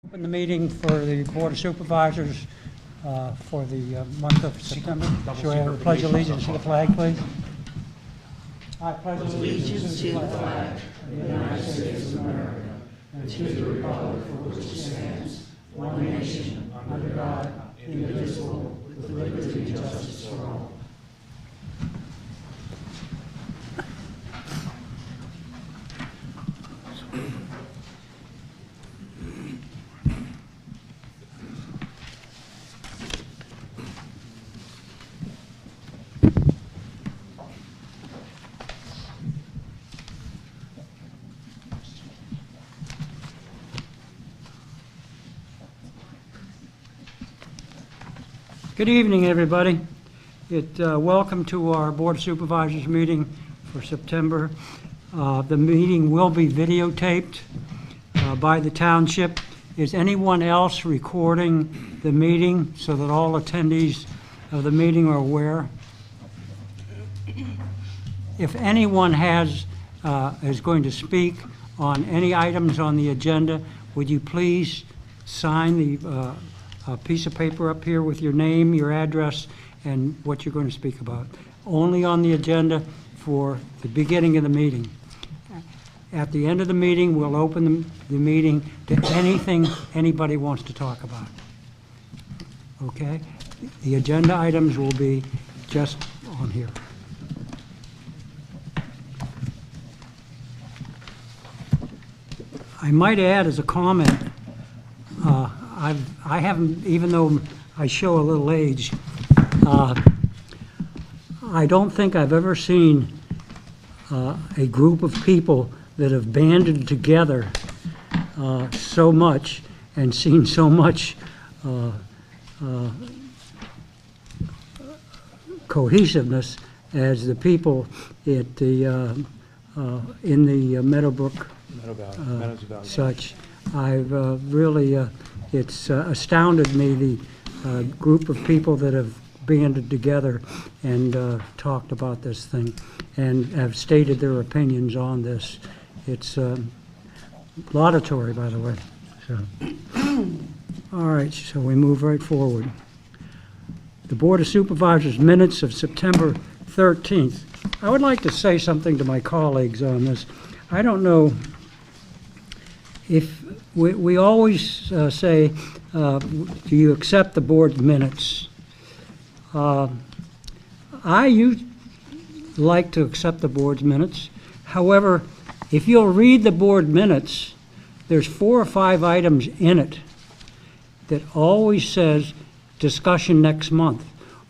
Open the meeting for the Board of Supervisors for the month of September. Should I have a pledge allegiance to the flag, please? I pledge allegiance to the flag of the United States of America and to the republic for which it stands, one nation, under God, indivisible, with liberty and justice for all. Good evening, everybody. Welcome to our Board of Supervisors meeting for September. The meeting will be videotaped by the township. Is anyone else recording the meeting so that all attendees of the meeting are aware? If anyone is going to speak on any items on the agenda, would you please sign the a piece of paper up here with your name, your address, and what you're going to speak about. Only on the agenda for the beginning of the meeting. At the end of the meeting, we'll open the meeting to anything anybody wants to talk about. Okay? The agenda items will be just on here. I might add as a comment, I haven't, even though I show a little age, I don't think I've ever seen a group of people that have banded together so much and seen so much cohesiveness as the people at the in the Meadowbrook such. I've really it's astounded me, the group of people that have banded together and talked about this thing and have stated their opinions on this. It's laudatory, by the way. So. All right, so we move right forward. The Board of Supervisors minutes of September 13th. I would like to say something to my colleagues on this. I don't know if we always say, do you accept the board minutes? I like to accept the board's minutes. However, if you'll read the board minutes, there's 4 or 5 items in it that always says discussion next month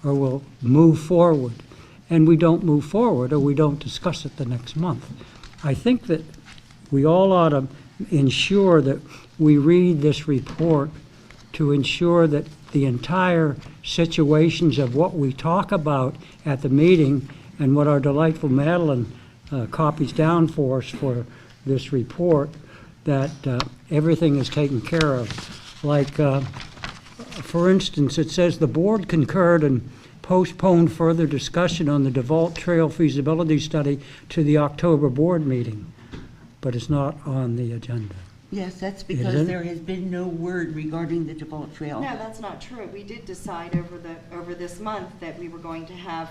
or we'll move forward. And we don't move forward or we don't discuss it the next month. I think that we all ought to ensure that we read this report to ensure that the entire situations of what we talk about at the meeting and what our delightful Madeline copies down for us for this report, that everything is taken care of. Like, for instance, it says the board concurred and postponed further discussion on the DeVault Trail feasibility study to the October board meeting. But it's not on the agenda. Yes, that's because there has been no word regarding the DeVault Trail. No, that's not true. We did decide over this month that we were going to have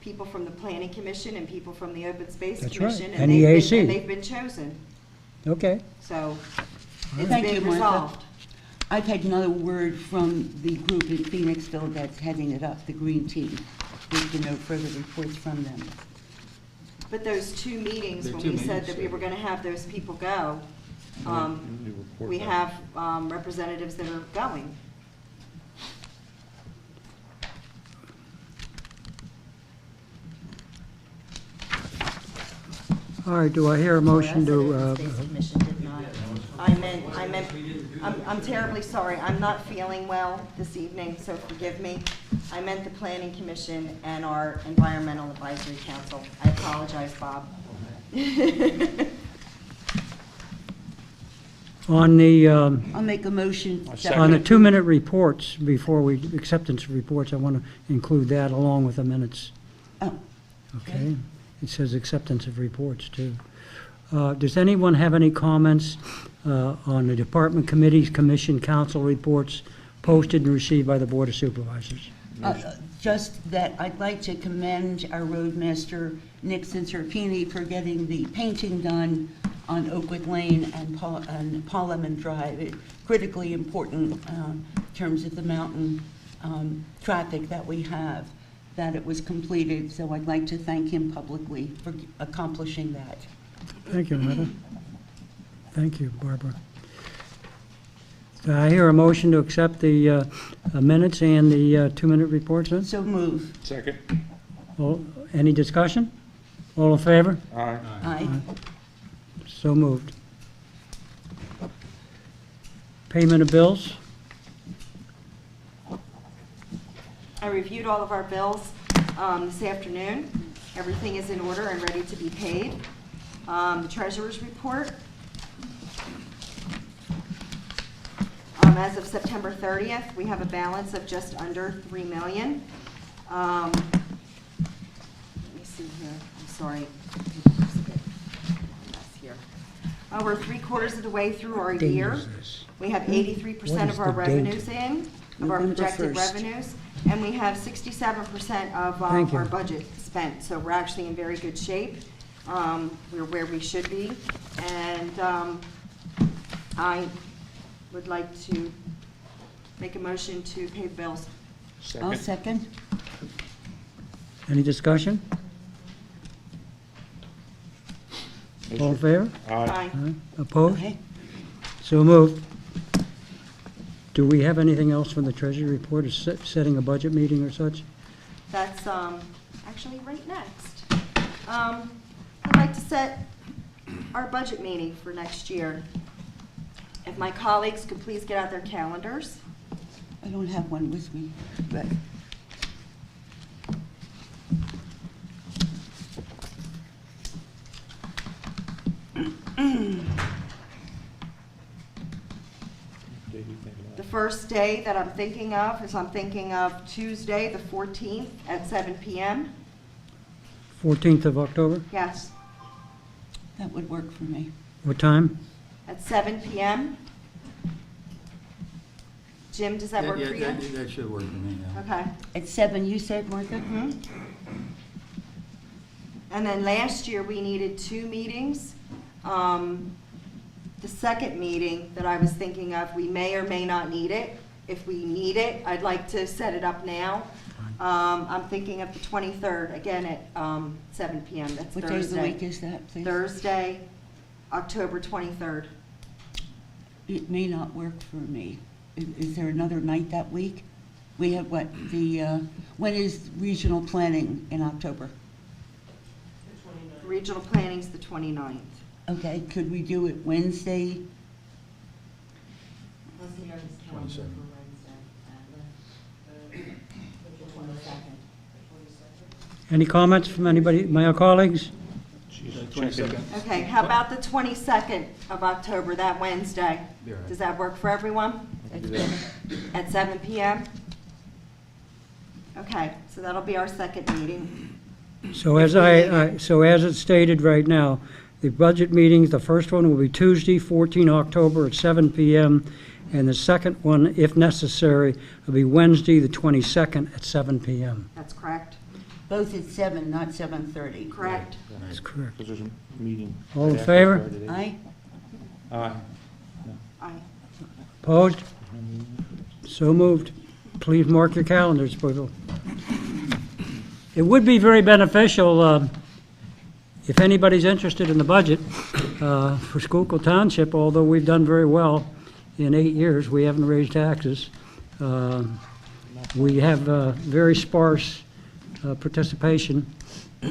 people from the Planning Commission and people from the Open Space Commission. Right. And the AC. And they've been chosen. Okay. So it's Thank been you, Martha. resolved. I've had another word from the group in Phoenixville that's heading it up, the Green Team. There's been no further reports from them. But those 2 meetings, when we said that we were going to have those people go, we have representatives that are going. All right, do I hear a motion to... Space Commission did not. I'm terribly sorry. I'm not feeling well this evening, so forgive me. I meant the Planning Commission and our Environmental Advisory Council. I apologize, Bob. On the I'll make a motion. on the 2-minute reports, before we acceptance of reports, I want to include that along with the minutes. Oh, Okay? It says acceptance of reports, too. Does anyone have any comments on the department committees, commission, council reports posted and received by the Board of Supervisors? Just that I'd like to commend our roadmaster, Nick Serpini, for getting the painting done on Oakwood Lane and Parliament Drive. It's critically important in terms of the mountain traffic that we have, that it was completed. So I'd like to thank him publicly for accomplishing that. Thank you, Mother. Thank you, Barbara. Do I hear a motion to accept the minutes and the 2-minute reports then? So move. Second. Any discussion? All in favor? Aye. Aye. So moved. Payment of bills? I reviewed all of our bills this afternoon. Everything is in order and ready to be paid. The treasurer's report. As of September 30th, we have a balance of just under $3 million. Let me see here. I'm sorry. Here. We're 3/4 of the way through our Date year. is this? We have 83% What is of our the date? revenues in, of our November projected 1st. revenues, and we have 67% of Thank you. our budget spent. So we're actually in very good shape. We're where we should be. And I would like to make a motion to pay the bills. I'll Second. second. Any discussion? All in favor? Aye. Aye. Aye. Opposed? Aye. So moved. Do we have anything else from the treasury report, is setting a budget meeting or such? That's actually right next. I'd like to set our budget meeting for next year. If my colleagues could please get out their calendars. I don't have one with me, but The first day that I'm thinking of is Tuesday, the 14th at 7 p.m. 14th of October? Yes, that would work for me. What time? at 7 p.m. Jim, does that work for you? That should work for me, yeah. Okay. At 7, you said, Martha? Mhm. And then last year, we needed 2 meetings. The second meeting that I was thinking of, we may or may not need it. If we need it, I'd like to set it up now. I'm thinking of the 23rd, again at 7 p.m. That's Thursday. What day of the week is that, please? Thursday, October 23rd. It may not work for me. Is there another night that week? We have what, when is regional planning in October? Regional planning's the 29th. Okay, could we do it Wednesday? Any comments from anybody, my colleagues? 22nd. Okay, how about the 22nd of October, that Wednesday? Yeah. Does that work for everyone? At 7 p.m.? Okay, so that'll be our second meeting. So as so as it's stated right now, the budget meetings, the first one will be Tuesday, 14 October at 7 p.m., and the second one, if necessary, will be Wednesday, the 22nd at 7 p.m. That's correct? Both at 7, not 7:30. Correct. That's correct. Because there's a meeting. All in right after favor? Friday. Aye? Aye. Aye. Opposed? So moved. Please mark your calendars, people. It would be very beneficial, if anybody's interested in the budget for Schuylkill Township, although we've done very well in 8 years, we haven't raised taxes. We have very sparse participation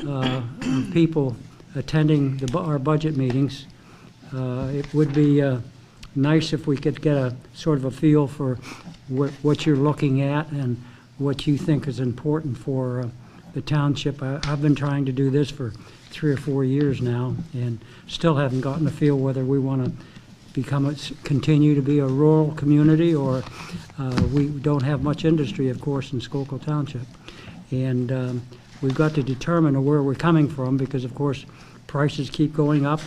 of people attending our budget meetings. It would be nice if we could get a sort of a feel for what you're looking at and what you think is important for the township. I've been trying to do this for 3 or 4 years now and still haven't gotten a feel whether we want to continue to be a rural community or we don't have much industry, of course, in Schuylkill Township. And we've got to determine where we're coming from because, of course, prices keep going up,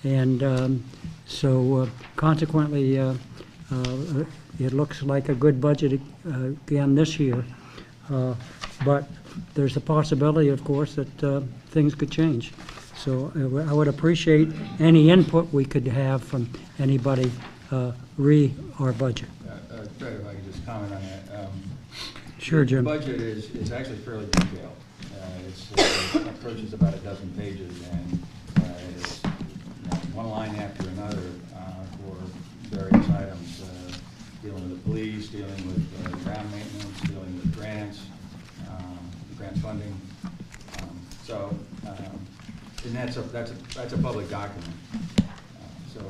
and so consequently, it looks like a good budget again this year. But there's a possibility, of course, that things could change. So I would appreciate any input we could have from anybody re our budget. Fred, if I could just comment on that. Sure, Jim. The budget is actually fairly detailed. It approaches about a dozen pages, and it's one line after another for various items, dealing with the police, dealing with ground maintenance, dealing with grants, grant funding. And that's a public document. So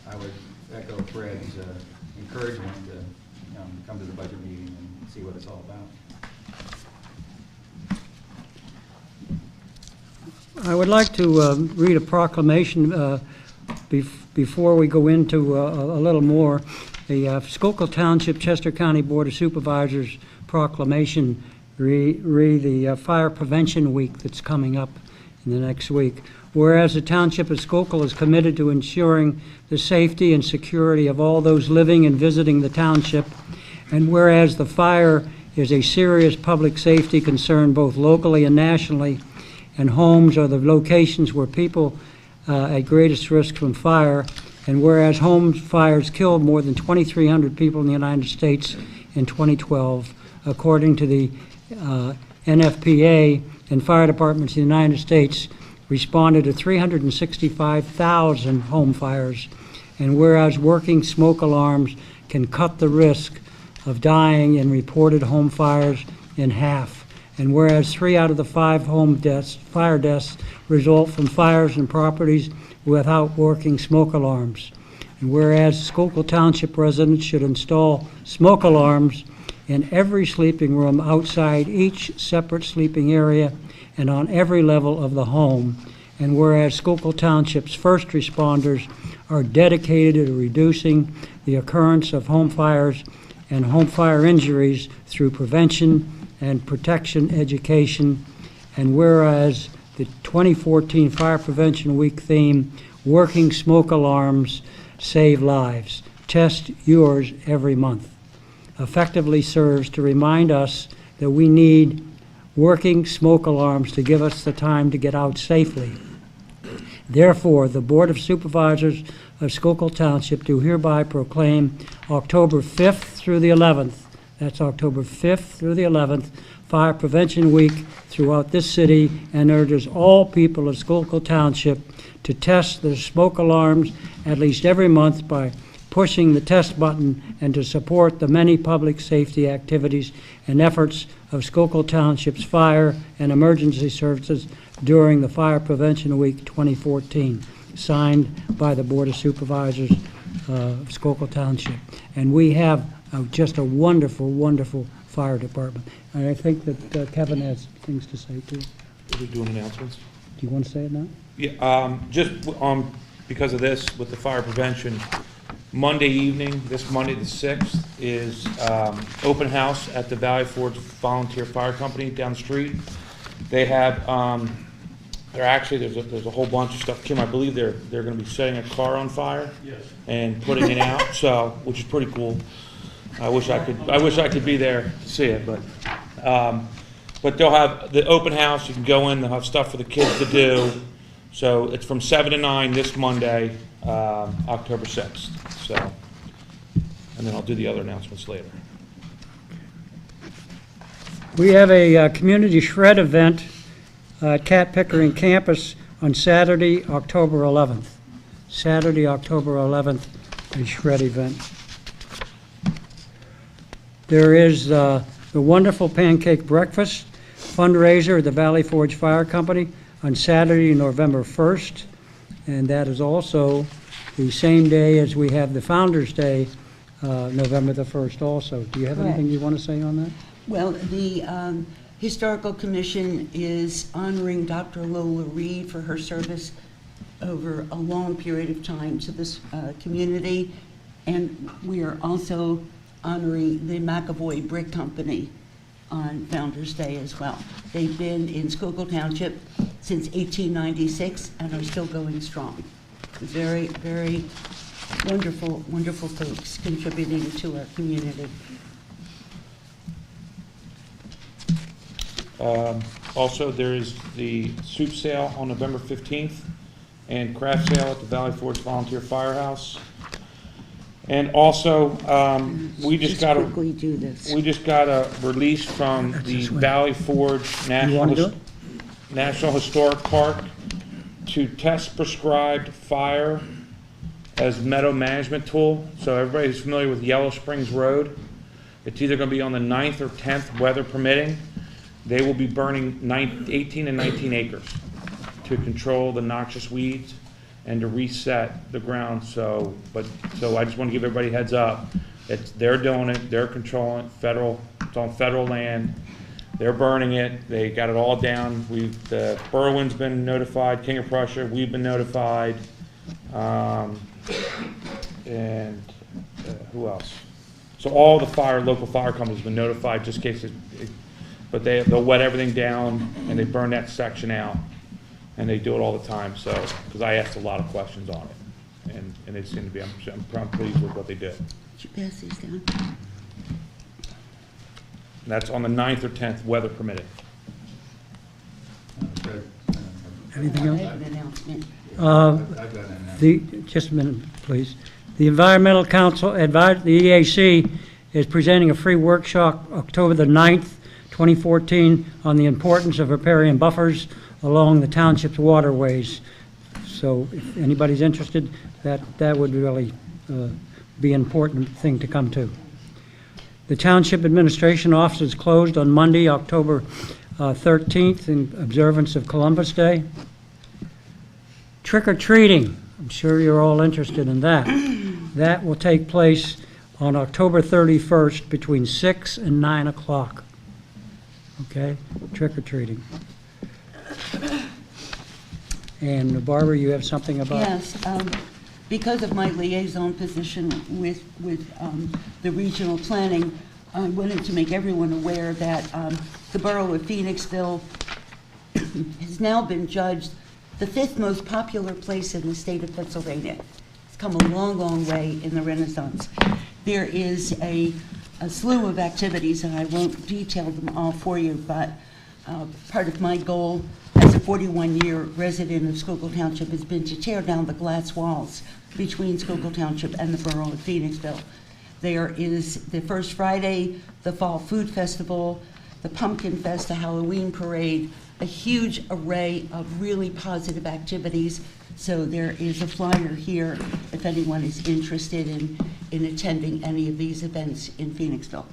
I would echo Fred's encouragement to come to the budget meeting and see what it's all about. I would like to read a proclamation before we go into a little more. The Schuylkill Township, Chester County Board of Supervisors proclamation the Fire Prevention Week that's coming up in the next week. Whereas the Township of Schuylkill is committed to ensuring the safety and security of all those living and visiting the township, and whereas the fire is a serious public safety concern both locally and nationally, and homes are the locations where people at greatest risk from fire, and whereas home fires killed more than 2,300 people in the United States in 2012, according to the NFPA, and fire departments in the United States responded to 365,000 home fires, and whereas working smoke alarms can cut the risk of dying in reported home fires in half, and whereas 3 out of the 5 fire deaths result from fires in properties without working smoke alarms, and whereas Schuylkill Township residents should install smoke alarms in every sleeping room outside each separate sleeping area and on every level of the home, and whereas Schuylkill Township's first responders are dedicated to reducing the occurrence of home fires and home fire injuries through prevention and protection education, and whereas the 2014 Fire Prevention Week theme, Working Smoke Alarms Save Lives, test yours every month, effectively serves to remind us that we need working smoke alarms to give us the time to get out safely. Therefore, the Board of Supervisors of Schuylkill Township do hereby proclaim October 5th through the 11th, that's October 5th through the 11th, Fire Prevention Week throughout this city, and urges all people of Schuylkill Township to test their smoke alarms at least every month by pushing the test button, and to support the many public safety activities and efforts of Schuylkill Township's fire and emergency services during the Fire Prevention Week 2014, signed by the Board of Supervisors of Schuylkill Township. And we have just a wonderful, wonderful fire department. And I think that Kevin has things to say too. Are we doing announcements? Do you want to say it now? Yeah, just because of this, with the fire prevention, Monday evening, this Monday the 6th, is open house at the Valley Forge Volunteer Fire Company down the street. They have, they're actually, there's a whole bunch of stuff. Kim, I believe they're going to be setting a car on fire. Yes. And putting it out, so, which is pretty cool. I wish I could be there to see it, but they'll have the open house. You can go in. They'll have stuff for the kids to do. So it's from 7 to 9 this Monday, October 6th. So, and then I'll do the other announcements later. We have a community shred event at Cat Pickering campus on Saturday, October 11th. Saturday, October 11th, a shred event. There is the wonderful pancake breakfast fundraiser at the Valley Forge Fire Company on Saturday, November 1st, and that is also the same day as we have the Founders Day, November the 1st also. Do you have anything you want to say on that? Well, the Historical Commission is honoring Dr. Lola Reed for her service over a long period of time to this community, and we are also honoring the McAvoy Brick Company on Founders Day as well. They've been in Schuylkill Township since 1896 and are still going strong. Very, very wonderful, wonderful folks contributing to our community. Also, there is the soup sale on November 15th and craft sale at the Valley Forge Volunteer Firehouse. And also, we just got quickly do this. a release from the Valley Forge You want to do it? National Historic Park to test prescribed fire as meadow management tool. So everybody's familiar with Yellow Springs Road. It's either going to be on the 9th or 10th, weather permitting. They will be burning 18 and 19 acres to control the noxious weeds and to reset the ground. So I just want to give everybody a heads up. They're doing it, they're controlling it, it's on federal land. They're burning it, they got it all down. Berwyn's been notified, King of Prussia, we've been notified. And who else? So all the local fire companies have been notified just in case but they'll wet everything down and they burn that section out. And they do it all the time, so, because I asked a lot of questions on it. And they seem to be, I'm pleased with what they did. Could you pass these down? And that's on the 9th or 10th, weather permitting. Fred, Anything I else? have an announcement. I've got an Just a minute, please. The Environmental Council, the EAC, is presenting a free workshop October the 9th, 2014, on the importance of riparian buffers along the township's waterways. So if anybody's interested, that would really be an important thing to come to. The Township Administration Office is closed on Monday, October 13th, in observance of Columbus Day. Trick-or-treating, I'm sure you're all interested in that. That will take place on October 31st between 6 and 9 o'clock. Okay, trick-or-treating. And Barbara, you have something about? Yes, because of my liaison position with the regional planning, I wanted to make everyone aware that the borough of Phoenixville has now been judged the 5th most popular place in the state of Pennsylvania. It's come a long, long way in the Renaissance. There is a slew of activities, and I won't detail them all for you, but part of my goal as a 41-year resident of Schuylkill Township has been to tear down the glass walls between Schuylkill Township and the borough of Phoenixville. There is the first Friday, the Fall Food Festival, the Pumpkin Fest, the Halloween Parade, a huge array of really positive activities. So there is a flyer here if anyone is interested in attending any of these events in Phoenixville.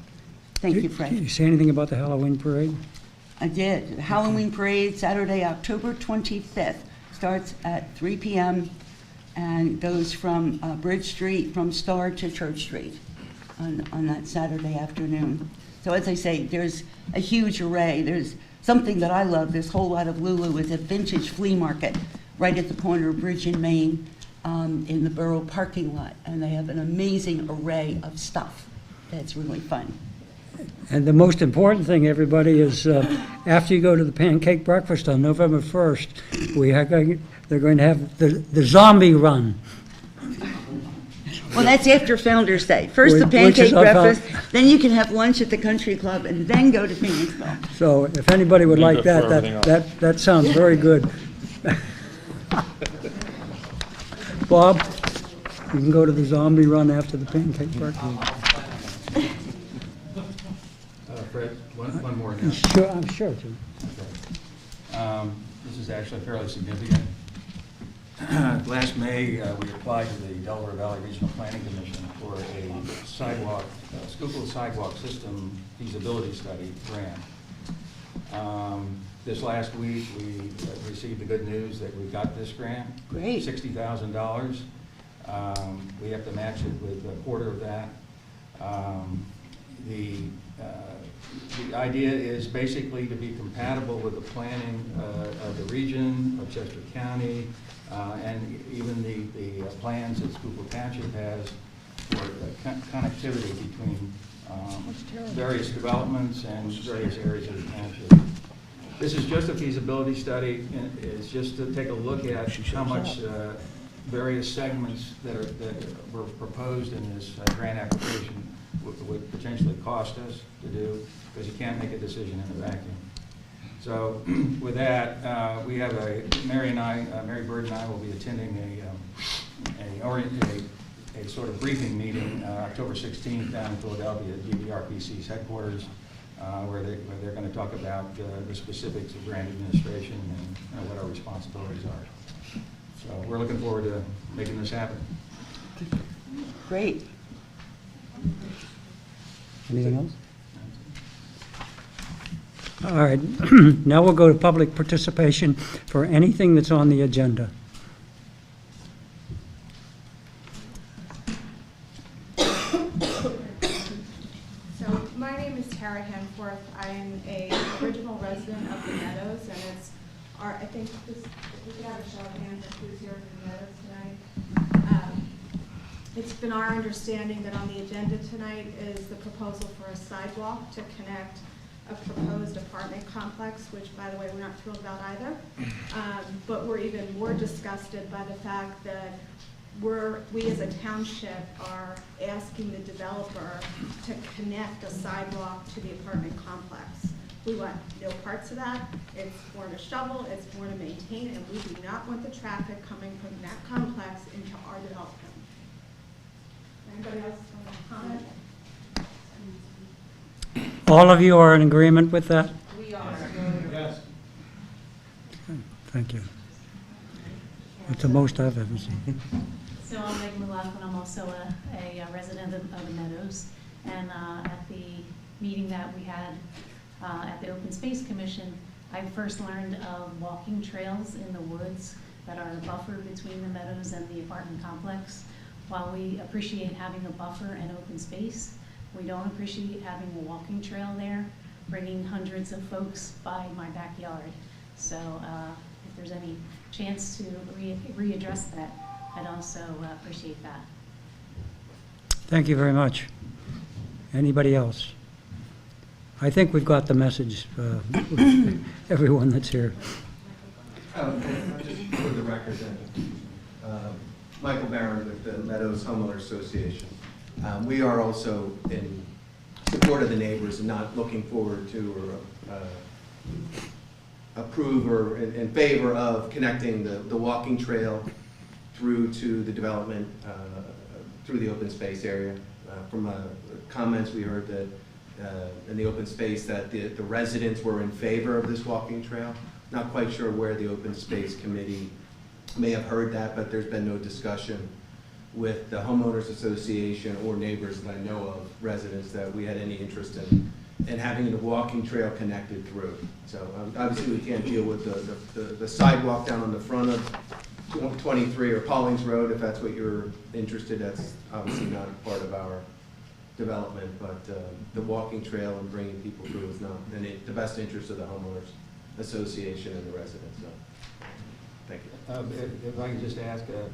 Thank you, Did Fred. you say anything about the Halloween parade? I did. The Halloween Parade, Saturday, October 25th, starts at 3 p.m. and goes from Bridge Street, from Star to Church Street on that Saturday afternoon. So as I say, there's a huge array. There's something that I love, this whole lot of Lulu, is a vintage flea market right at the corner of Bridge and Main in the borough parking lot. And they have an amazing array of stuff that's really fun. And the most important thing, everybody, is after you go to the pancake breakfast on November 1st, they're going to have the zombie run. Well, that's after Founder's Day. First the Which is pancake on breakfast, then you can have lunch at the country club, and then go to Phoenixville. So if anybody would Then like go for everything that sounds very good. Bob, you can go to the zombie run after the pancake breakfast. Fred, one more now. Sure, I'm sure. Jim. This is actually fairly significant. Last May, we applied to the Delaware Valley Regional Planning Commission for a sidewalk, Schuylkill Sidewalk System feasibility study grant. This last week, we received the good news that we got this grant. Great. $60,000. We have to match it with a quarter of that. The idea is basically to be compatible with the planning of the region, of Chester County, and even the plans that Schuylkill Township has for connectivity between various developments and various areas of the township. This is just a feasibility study, and it's just to take a look at how much various segments that were proposed in this grant application would potentially cost us to do, because you can't make a decision in a vacuum. So with that, we have Mary Bird and I will be attending a sort of briefing meeting October 16th down in Philadelphia at DVRPC's headquarters, where they're going to talk about the specifics of grant administration and what our responsibilities are. So we're looking forward to making this happen. Great. Anything else? All right, now we'll go to public participation for anything that's on the agenda. So my name is Tara Hanforth. I am a original resident of the Meadows, and it's our, I think this, if we could have a show of hands of who's here for the Meadows tonight. It's been our understanding that on the agenda tonight is the proposal for a sidewalk to connect a proposed apartment complex, which, by the way, we're not thrilled about either. But we're even more disgusted by the fact that we as a township are asking the developer to connect a sidewalk to the apartment complex. We want no parts of that. It's more to shovel, it's more to maintain, and we do not want the traffic coming from that complex into our development. Anybody else want to comment? All of you are in agreement with that? We are. Yes. Thank you. It's the most I've ever seen. So I'm Megan McLaughlin. I'm also a resident of the Meadows. And at the meeting that we had at the Open Space Commission, I first learned of walking trails in the woods that are a buffer between the Meadows and the apartment complex. While we appreciate having a buffer and open space, we don't appreciate having a walking trail there, bringing hundreds of folks by my backyard. So if there's any chance to readdress that, I'd also appreciate that. Thank you very much. Anybody else? I think we've got the message, everyone that's here. Just for the record, Michael Barron with the Meadows Homeowner Association. We are also in support of the neighbors and not looking forward to or approve or in favor of connecting the walking trail through to the development through the open space area. From comments we heard that in the open space that the residents were in favor of this walking trail. Not quite sure where the open space committee may have heard that, but there's been no discussion with the homeowners association or neighbors that I know of, residents, that we had any interest in having the walking trail connected through. So obviously we can't deal with the sidewalk down on the front of 23 or Paulings Road, if that's what you're interested. That's obviously not part of our development, but the walking trail and bringing people through is not in the best interest of the homeowners association and the residents. So, thank you. If I could just ask, do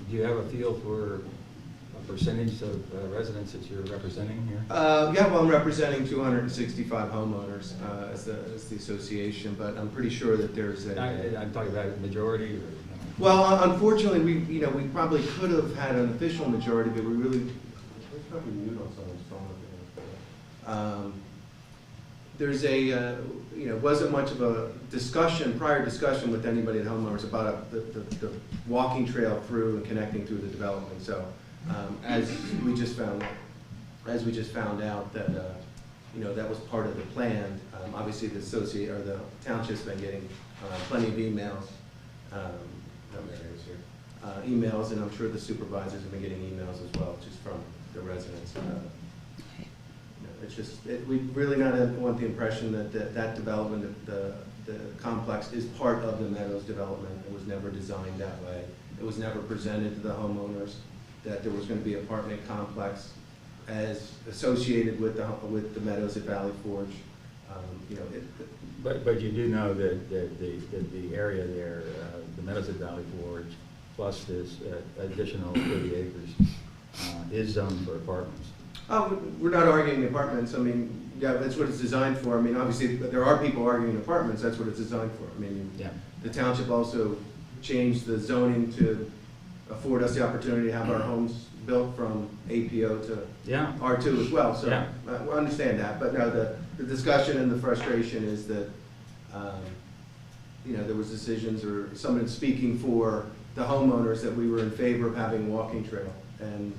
you have a feel for a percentage of residents that you're representing here? Yeah, well, I'm representing 265 homeowners as the association, but I'm pretty sure that there's a... I'm talking about a majority, or... Well, unfortunately, we probably could have had an official majority, but we really... Probably mute on someone's phone. There's wasn't much of a prior discussion with anybody at homeowners about the walking trail through and connecting through the development. So as we just found out that that was part of the plan. Obviously, the township's been getting plenty of emails. Emails, and I'm sure the supervisors have been getting emails as well, just from the residents. It's just we really not want the impression that development, the complex, is part of the Meadows development. It was never designed that way. It was never presented to the homeowners that there was going to be an apartment complex as associated with the Meadows at Valley Forge. But you do know that the area there, the Meadows at Valley Forge, plus this additional 30 acres, is zoned for apartments. Oh, we're not arguing apartments. I mean, yeah, that's what it's designed for. I mean, obviously, there are people arguing apartments. That's what it's designed for. I mean, Yeah. the township also changed the zoning to afford us the opportunity to have our homes built from APO to Yeah. R2 as well. So Yeah. we understand that. But no, the discussion and the frustration is that, you know, there was decisions or someone speaking for the homeowners that we were in favor of having a walking trail. And,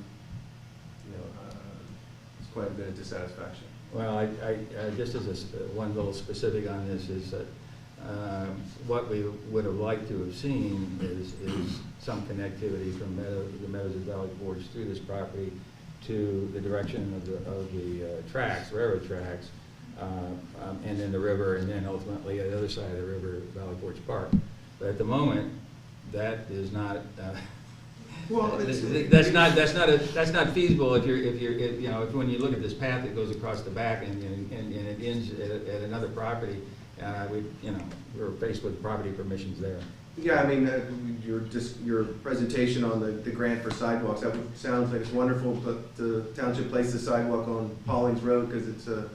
you know, it's quite a bit of dissatisfaction. Well, I just as one little specific on this is that what we would have liked to have seen is some connectivity from the Meadows and Valley Forge through this property to the direction of the tracks, railroad tracks, and then the river, and then ultimately the other side of the river, Valley Forge Park. But at the moment, that is not. Well, that's not feasible if you know, when you look at this path that goes across the back and it ends at another property, we're faced with property permissions there. Yeah, I mean, your presentation on the grant for sidewalks, that sounds like it's wonderful, but the township placed the sidewalk on Paulings Road because it's a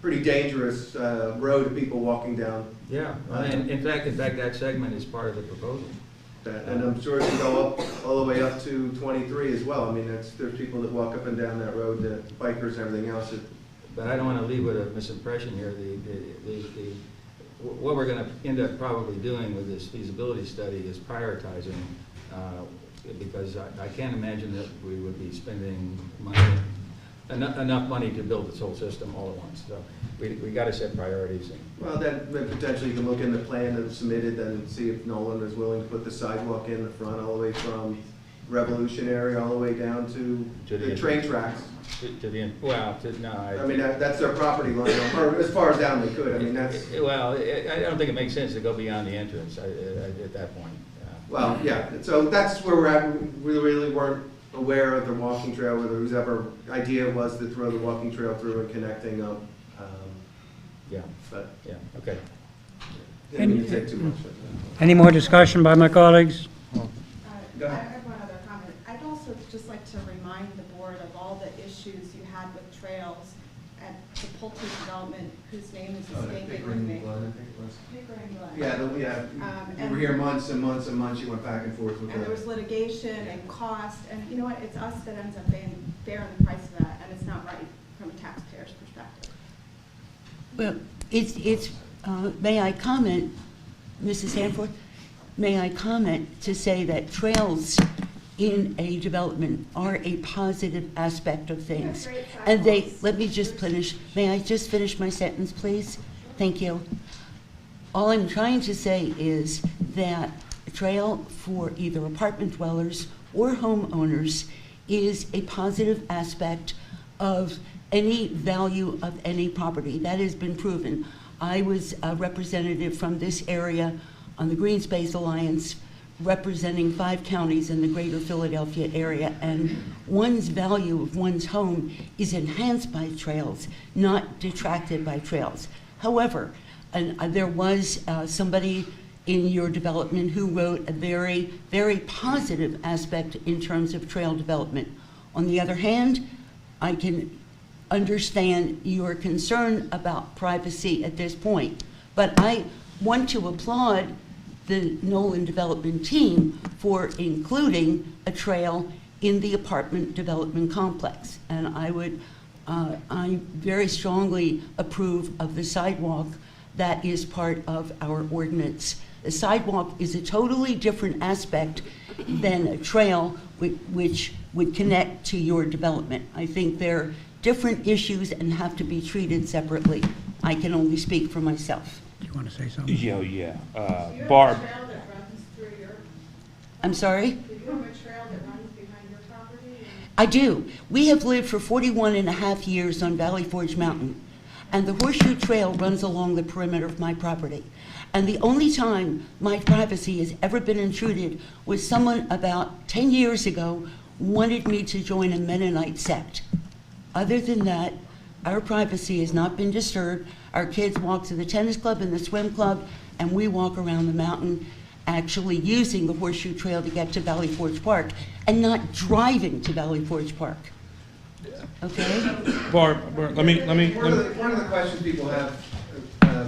pretty dangerous road to people walking down. Yeah, and in fact, that segment is part of the proposal. And I'm sure it can go up, all the way up to 23 as well. I mean, there's people that walk up and down that road, the bikers and everything else. But I don't want to leave with a misimpression here. What we're going to end up probably doing with this feasibility study is prioritizing, because I can't imagine that we would be spending money, enough money to build this whole system all at once. So we got to set priorities. Well, then potentially you can look in the plan that was submitted and see if Nolan is willing to put the sidewalk in the front all the way from Revolutionary all the way down to the train tracks. I mean, that's their property line, or as far as down they could. I mean, that's. Well, I don't think it makes sense to go beyond the entrance at that point. Well, yeah, so that's where we're at. We really weren't aware of the walking trail, whether whose ever idea was to throw the walking trail through and connecting them. Yeah, But yeah, okay. didn't mean to take too much. Any more discussion by my colleagues? Go I ahead. have one other comment. I'd also just like to remind the board of all the issues you had with trails at the Pulte development, whose name is escaping me. Pickering Glen. Yeah, you were here months and months and months. You went back and forth with And there was that. litigation and cost, and you know what, it's us that ends up bearing the price of that, and it's not right from a taxpayer's perspective. Well, may I comment, Mrs. Hanforth? May I comment to say that trails in a development are a positive aspect of things. And let me just finish. May I just finish my sentence, please? Thank you. All I'm trying to say is that a trail for either apartment dwellers or homeowners is a positive aspect of any value of any property. That has been proven. I was a representative from this area on the Green Space Alliance, representing 5 counties in the greater Philadelphia area, and one's value of one's home is enhanced by trails, not detracted by trails. However, there was somebody in your development who wrote a very, very positive aspect in terms of trail development. On the other hand, I can understand your concern about privacy at this point, but I want to applaud the Nolan development team for including a trail in the apartment development complex. And I very strongly approve of the sidewalk that is part of our ordinance. The sidewalk is a totally different aspect than a trail which would connect to your development. I think they're different issues and have to be treated separately. I can only speak for myself. Do you want to say something? Yeah. Do Barb, you have a trail that runs through your, I'm sorry? do you have a trail that runs behind your property? I do. We have lived for 41 and a half years on Valley Forge Mountain, and the Horseshoe Trail runs along the perimeter of my property. And the only time my privacy has ever been intruded was someone about 10 years ago wanted me to join a Mennonite sect. Other than that, our privacy has not been disturbed. Our kids walk to the tennis club and the swim club, and we walk around the mountain actually using the Horseshoe Trail to get to Valley Forge Park and not driving to Valley Forge Park. Okay? Barb, let me, One of the questions people have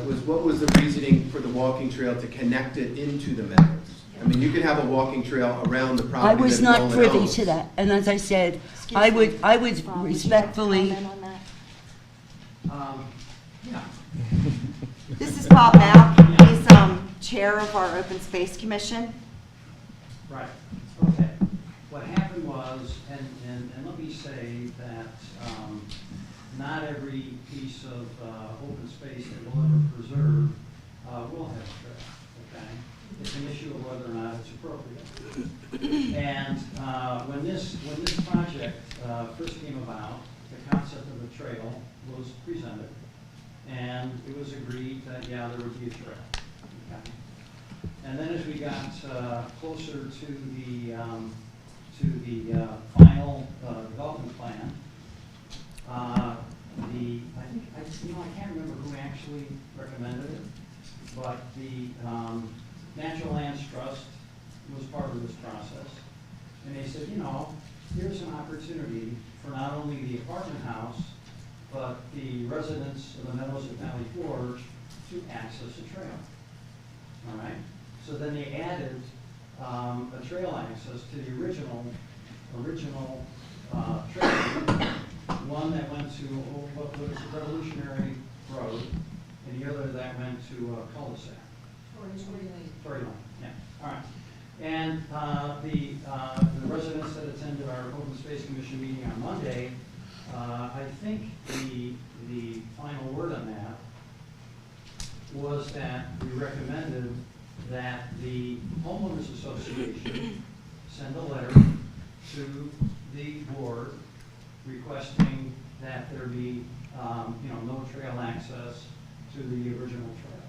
was what was the reasoning for the walking trail to connect it into the meadows? I mean, you could have a walking trail around the I property was that not Nolan privy owns. to that, and as I said, Excuse I me. would Would you like to respectfully, comment on that? Yeah. This is Bob Mack. He's chair of our Open Space Commission. Right, okay. What happened was, and let me say that not every piece of open space that we'll ever preserve will have a trail, okay? It's an issue of whether or not it's appropriate. And when this project first came about, the concept of the trail was presented, and it was agreed that, yeah, there would be a trail. Okay? And then as we got closer to the final development plan, I can't remember who actually recommended it, but the Natural Lands Trust was part of this process. And they said, here's an opportunity for not only the apartment house, but the residents of the Meadows at Valley Forge to access a trail. All right? So then they added a trail access to the original trail, one that went to what was Revolutionary Road, and the other that went to cul-de-sac. Tory Lane, yeah, all right. And the residents that attended our Open Space Commission meeting on Monday, I think the final word on that was that we recommended that the homeowners association send a letter to the board requesting that there be, no trail access to the original trail.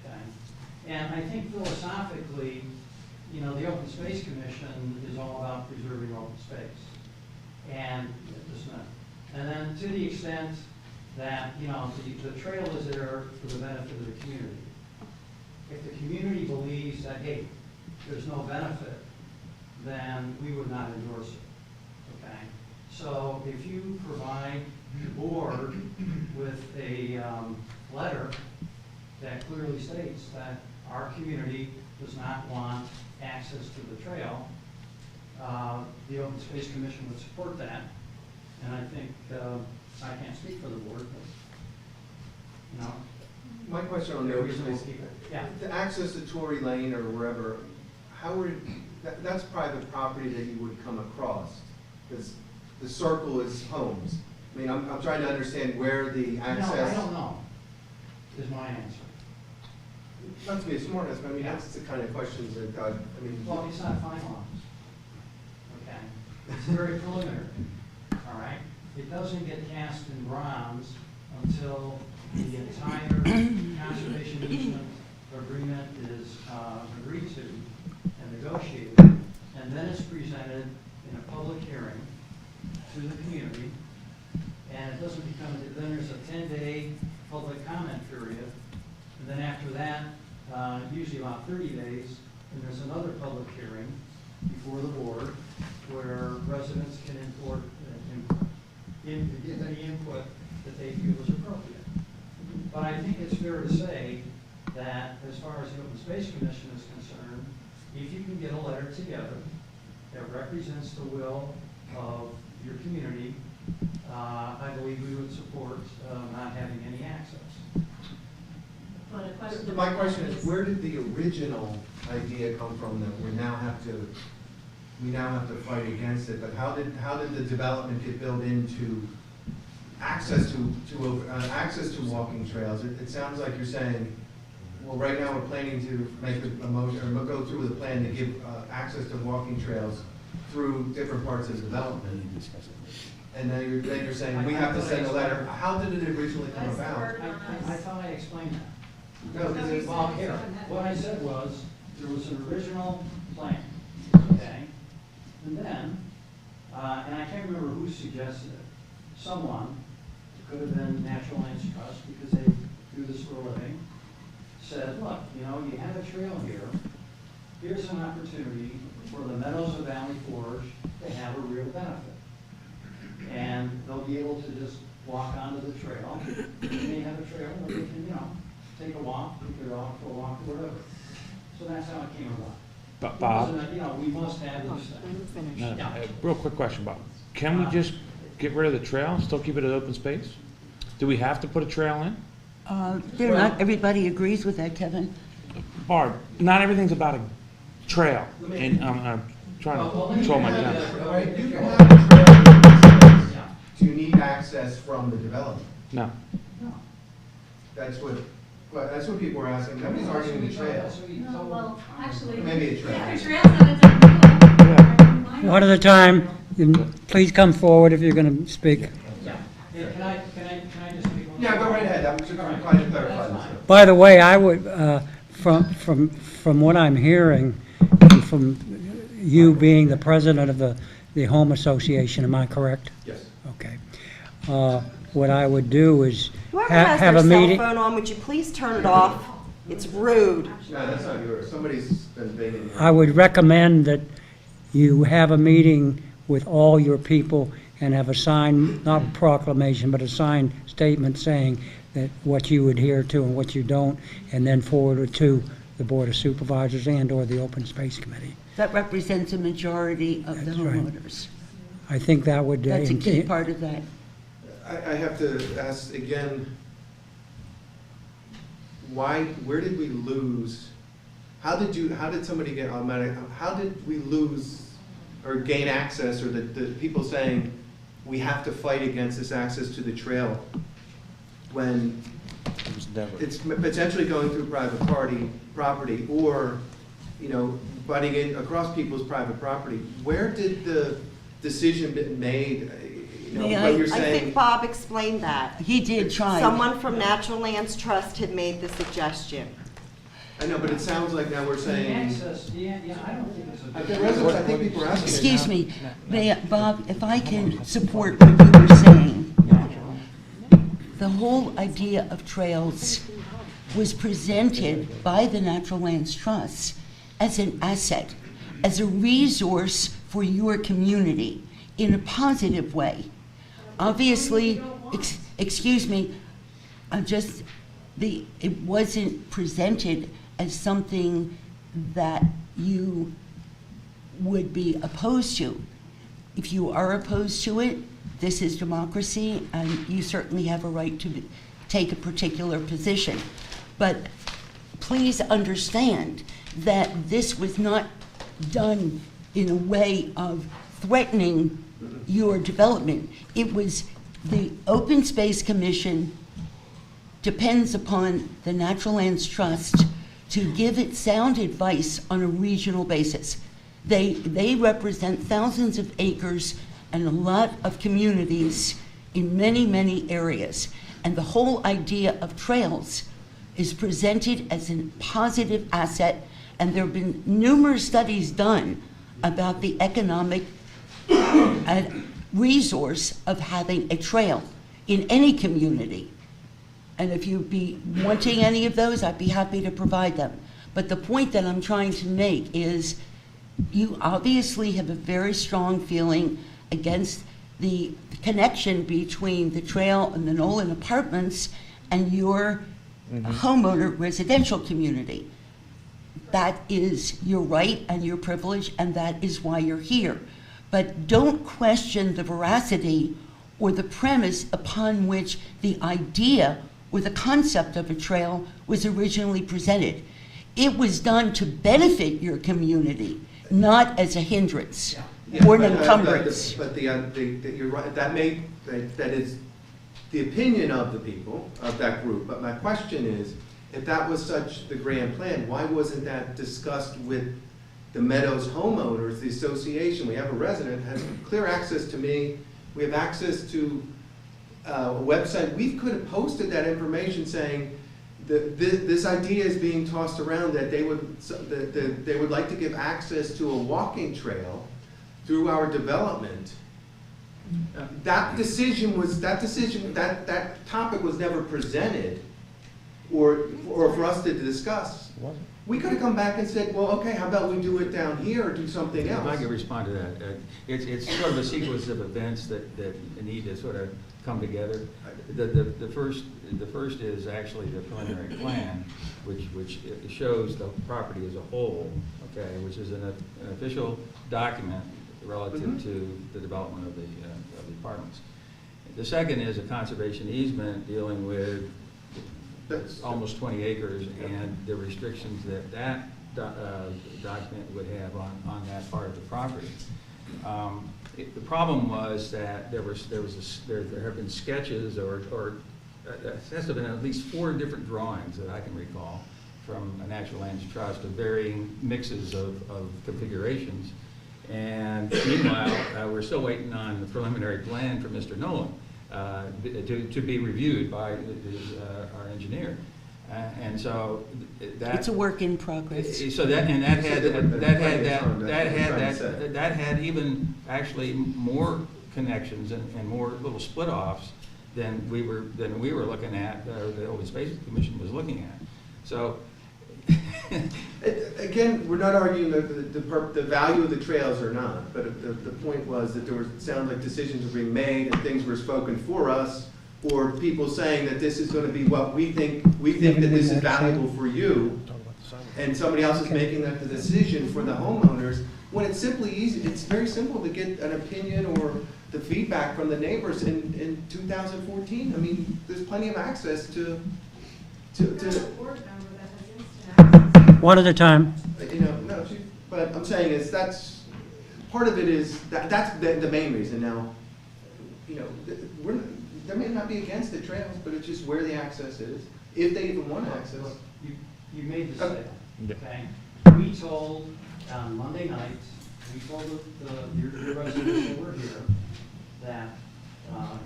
Okay, and I think philosophically, the Open Space Commission is all about preserving open space, and then to the extent that the trail is there for the benefit of the community. If the community believes that, hey, there's no benefit, then we would not endorse it, okay? So if you provide the board with a letter that clearly states that our community does not want access to the trail, the Open Space Commission would support that. And I think, I can't speak for the board, but, My question on the open space, yeah. to access to Tory Lane or wherever, that's private property that you would come across, because the circle is homes. I mean, I'm trying to understand where the access. No, I don't know, is my answer. Not to be a smart ass, but I mean, that's the kind of questions that, Well, it's not finalized, okay? It's very preliminary, all right? It doesn't get cast in bronze until the entire conservation easement agreement is agreed to and negotiated, and then it's presented in a public hearing to the community, and it doesn't become, then there's a 10-day public comment period, and then after that, usually about 30 days, and there's another public hearing before the board where residents can give any input that they feel is appropriate. But I think it's fair to say that as far as the Open Space Commission is concerned, if you can get a letter together that represents the will of your community, I believe we would support not having any access. But a question. My question is, where did the original idea come from that we now have to fight against it? But how did the development get built into access to walking trails? It sounds like you're saying, well, right now we're planning to make a motion, or go through with a plan to give access to walking trails through different parts of the development. And then you're saying we have to send a letter. How did it originally come about? I thought I explained that. No, because it's, Well, here, what I said was, there was an original plan, okay? And then, and I can't remember who suggested it, someone, it could have been Natural Lands Trust, because they do this for a living, said, look, you have a trail here, here's an opportunity for the Meadows of Valley Forge to have a real benefit. be able to just walk onto the trail. They may have a trail where they can, take a walk, take their dog for a walk, or whatever. So that's how it came about. Bob? It wasn't, we must have this thing. No, Yeah. real quick question, Bob. Can we just get rid of the trail, still keep it an open space? Do we have to put a trail in? Not everybody agrees with that, Kevin. Barb, not everything's about a trail, and I'm trying to control my time. Right, you can have a trail. Do you need access from the development? No. That's what people are asking. Nobody's arguing the trail. No, well, actually. Maybe a trail. Yeah, the trail's not a different deal. One at a time. Please come forward if you're going to speak. Yeah. Can I just speak one? Yeah, go right ahead. I'm just trying to clarify That's this. fine. By the way, I would, from what I'm hearing, and from you being the president of the Home Association, am I correct? Yes. Okay. What I would do is Whoever has have their a cell meeting. phone on, would you please turn it off? It's rude. No, that's not yours. Somebody's been banging here. I would recommend that you have a meeting with all your people and have a signed, not a proclamation, but a signed statement saying that what you adhere to and what you don't, and then forward it to the Board of Supervisors and/or the Open Space Committee. That represents a majority of the That's right. homeowners. I think that would. That's a key part of that. I have to ask again, where did we lose? How did somebody get automatic, how did we lose or gain access, or the people saying we have to fight against this access to the trail when It was never. it's potentially going through private property or, butting in across people's private property? Where did the decision been made, May when you're I saying? think Bob explained that. He did try. Someone from Natural Lands Trust had made the suggestion. I know, but it sounds like now we're The saying. access, yeah, I don't think it's a. The residents, I think people are asking. Excuse me, Bob, if I can support what you were saying. The whole idea of trails was presented by the Natural Lands Trust as an asset, as a resource for your community in a positive way. Obviously, excuse me, it wasn't presented as something that you would be opposed to. If you are opposed to it, this is democracy, and you certainly have a right to take a particular position. But please understand that this was not done in a way of threatening your development. It was the Open Space Commission depends upon the Natural Lands Trust to give it sound advice on a regional basis. They represent thousands of acres and a lot of communities in many, many areas. And the whole idea of trails is presented as a positive asset, and there have been numerous studies done about the economic resource of having a trail in any community. And if you'd be wanting any of those, I'd be happy to provide them. But the point that I'm trying to make is you obviously have a very strong feeling against the connection between the trail and the Nolan Apartments and your homeowner residential community. That is your right and your privilege, and that is why you're here. But don't question the veracity or the premise upon which the idea or the concept of a trail was originally presented. It was done to benefit your community, not as a hindrance or an encumbrance. But you're right, that is the opinion of the people of that group. But my question is, if that was such the grand plan, why wasn't that discussed with the Meadows homeowners, the association? We have a resident, has clear access to me, we have access to a website. We could have posted that information saying that this idea is being tossed around, that they would like to give access to a walking trail through our development. That topic was never presented or for us to discuss. We could have come back and said, well, okay, how about we do it down here or do something If I else? could respond to that, it's sort of a sequence of events that need to sort of come together. The first is actually the preliminary plan, which shows the property as a whole, okay, which is an official document relative to the development of the apartments. The second is a conservation easement dealing with almost 20 acres and the restrictions that document would have on that part of the property. The problem was that there have been sketches or there has been at least 4 different drawings that I can recall from a natural lands trust of varying mixes of configurations. And meanwhile, we're still waiting on the preliminary plan for Mr. Nolan to be reviewed by our engineer. And so that It's a work in progress. so that had even actually more connections and more little split-offs than we were looking at, or the Open Space Commission was looking at. So Again, we're not arguing the value of the trails or not, but the point was that there sounds like decisions were being made and things were spoken for us, or people saying that this is going to be what we think that this is valuable for you, and somebody else is making that the decision for the homeowners, when it's simply easy, it's very simple to get an opinion or the feedback from the neighbors in 2014. I mean, there's plenty of access to One at a time. No, but I'm saying is that's part of it is that's the main reason. Now, they may not be against the trails, but it's just where the access is, if they even want access. You made the sale, okay? We told, on Monday night, we told your residents that were here that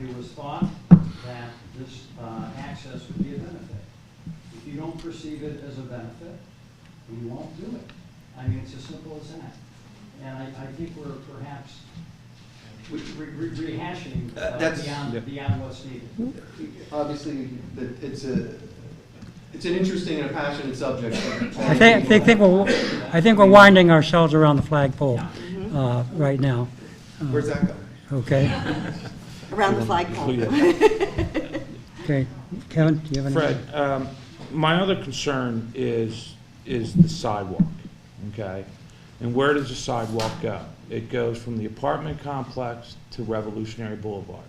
it was thought that this access would be a benefit. If you don't perceive it as a benefit, we won't do it. I mean, it's as simple as that. And I think we're perhaps rehashing beyond what's needed. Obviously, it's an interesting and a passionate subject. I think we're winding ourselves around the flagpole right now. Where's that going? Okay. Around the flagpole. Okay. Kevin, do you have any? Fred, my other concern is the sidewalk, okay? And where does the sidewalk go? It goes from the apartment complex to Revolutionary Boulevard.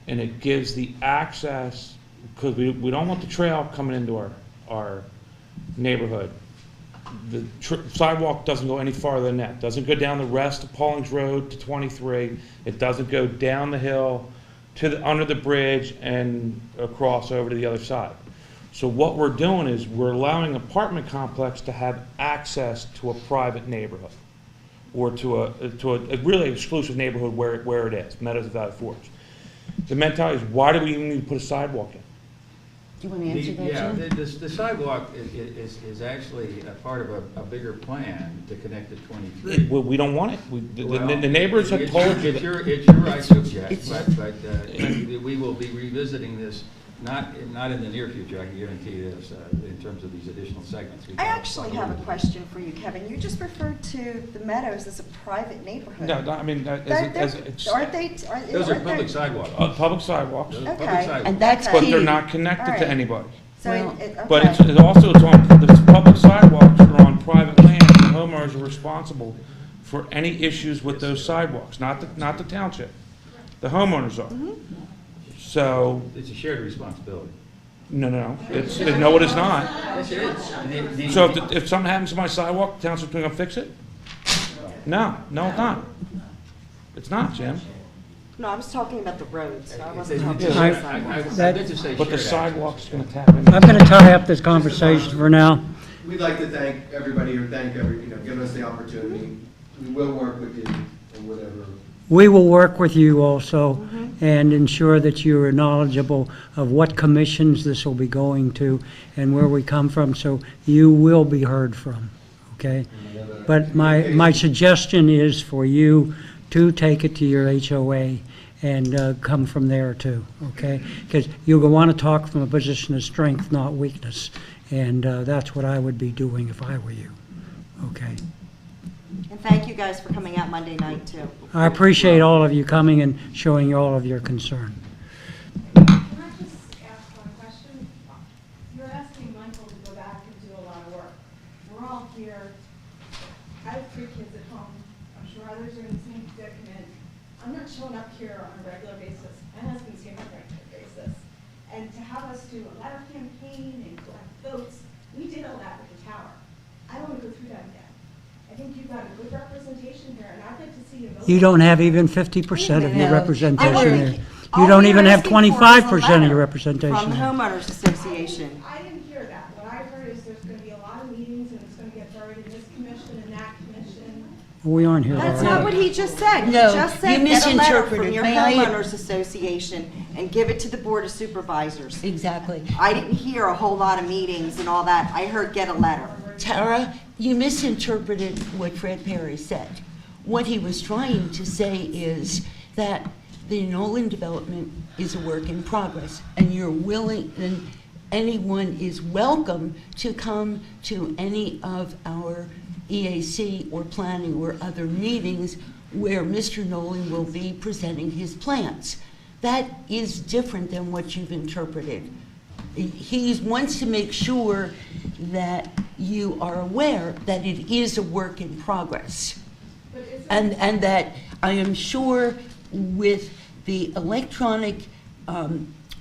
And it gives the access, because we don't want the trail coming into our neighborhood. The sidewalk doesn't go any farther than that. Doesn't go down the rest of Paulings Road to 23. It doesn't go down the hill to under the bridge and across over to the other side. So what we're doing is we're allowing an apartment complex to have access to a private neighborhood, or to a really exclusive neighborhood where it is, Meadows of Valley Forge. The mentality is, why do we even need to put a sidewalk in? Do you want to answer that, Yeah, Jim? the sidewalk is actually a part of a bigger plan to connect to 23. We don't want it. The Well, neighbors have told you It's that. your right to object, but we will be revisiting this, not in the near future, I can guarantee you this, in terms of these additional segments. I actually have a question for you, Kevin. You just referred to the Meadows as a private neighborhood. No, I mean, Aren't they? Those are public sidewalks. public sidewalks, Those are public Okay. sidewalks. And that's but key. they're not connected All to right. anybody. So Well, But okay. it's also, the public sidewalks are on private land, and homeowners are responsible for any issues with those sidewalks, not the township. The homeowners are. So, It's a shared responsibility. no, it's, no, it is not. Yes, it is. So if something happens to my sidewalk, the township's gonna fix it? No, it's not. It's not, Jim. No, I was talking about the roads. I wasn't It's- talking it's- about I sidewalks. meant to say But the shared sidewalk's access. gonna tap into. I'm going to tie up this conversation for now. We'd like to thank everybody, or giving us the opportunity. We will work with you on whatever. We will work with you also and ensure that you are knowledgeable of what commissions this will be going to and where we come from, so you will be heard from, okay? But my suggestion is for you to take it to your HOA and come from there too, okay? Because you'll want to talk from a position of strength, not weakness. And that's what I would be doing if I were you. Okay. And thank you guys for coming out Monday night, too. I appreciate all of you coming and showing all of your concern. Can I just ask one question? You're asking Michael to go back and do a lot of work. We're all here. I have 3 kids at home. I'm sure others are in the same predicament. I'm not showing up here on a regular basis. My husband's here on a regular basis. And to have us do a letter campaign and collect votes, we did all that with the tower. I don't want to go through that again. I think you've got a good representation here, and I'd like to see you vote. You don't have even 50% of your No. representation there. All You don't we even are have asking for is a 25% of your letter representation From the there. homeowners association. I didn't hear that. What I heard is there's going to be a lot of meetings, and it's going to get buried in this commission and that commission. We aren't here That's not what already. he just said. He No, just you said, get a letter from misinterpreted. your May I- homeowners association and give it to the board of supervisors. Exactly. I didn't hear a whole lot of meetings and all that. I heard get a letter. Tara, you misinterpreted what Fred Perry said. What he was trying to say is that the Nolan development is a work in progress, and you're willing, and anyone is welcome to come to any of our EAC or planning or other meetings where Mr. Nolan will be presenting his plans. That is different than what you've interpreted. He wants to make sure that you are aware that it is a work in progress. But is it And that I am sure with the electronic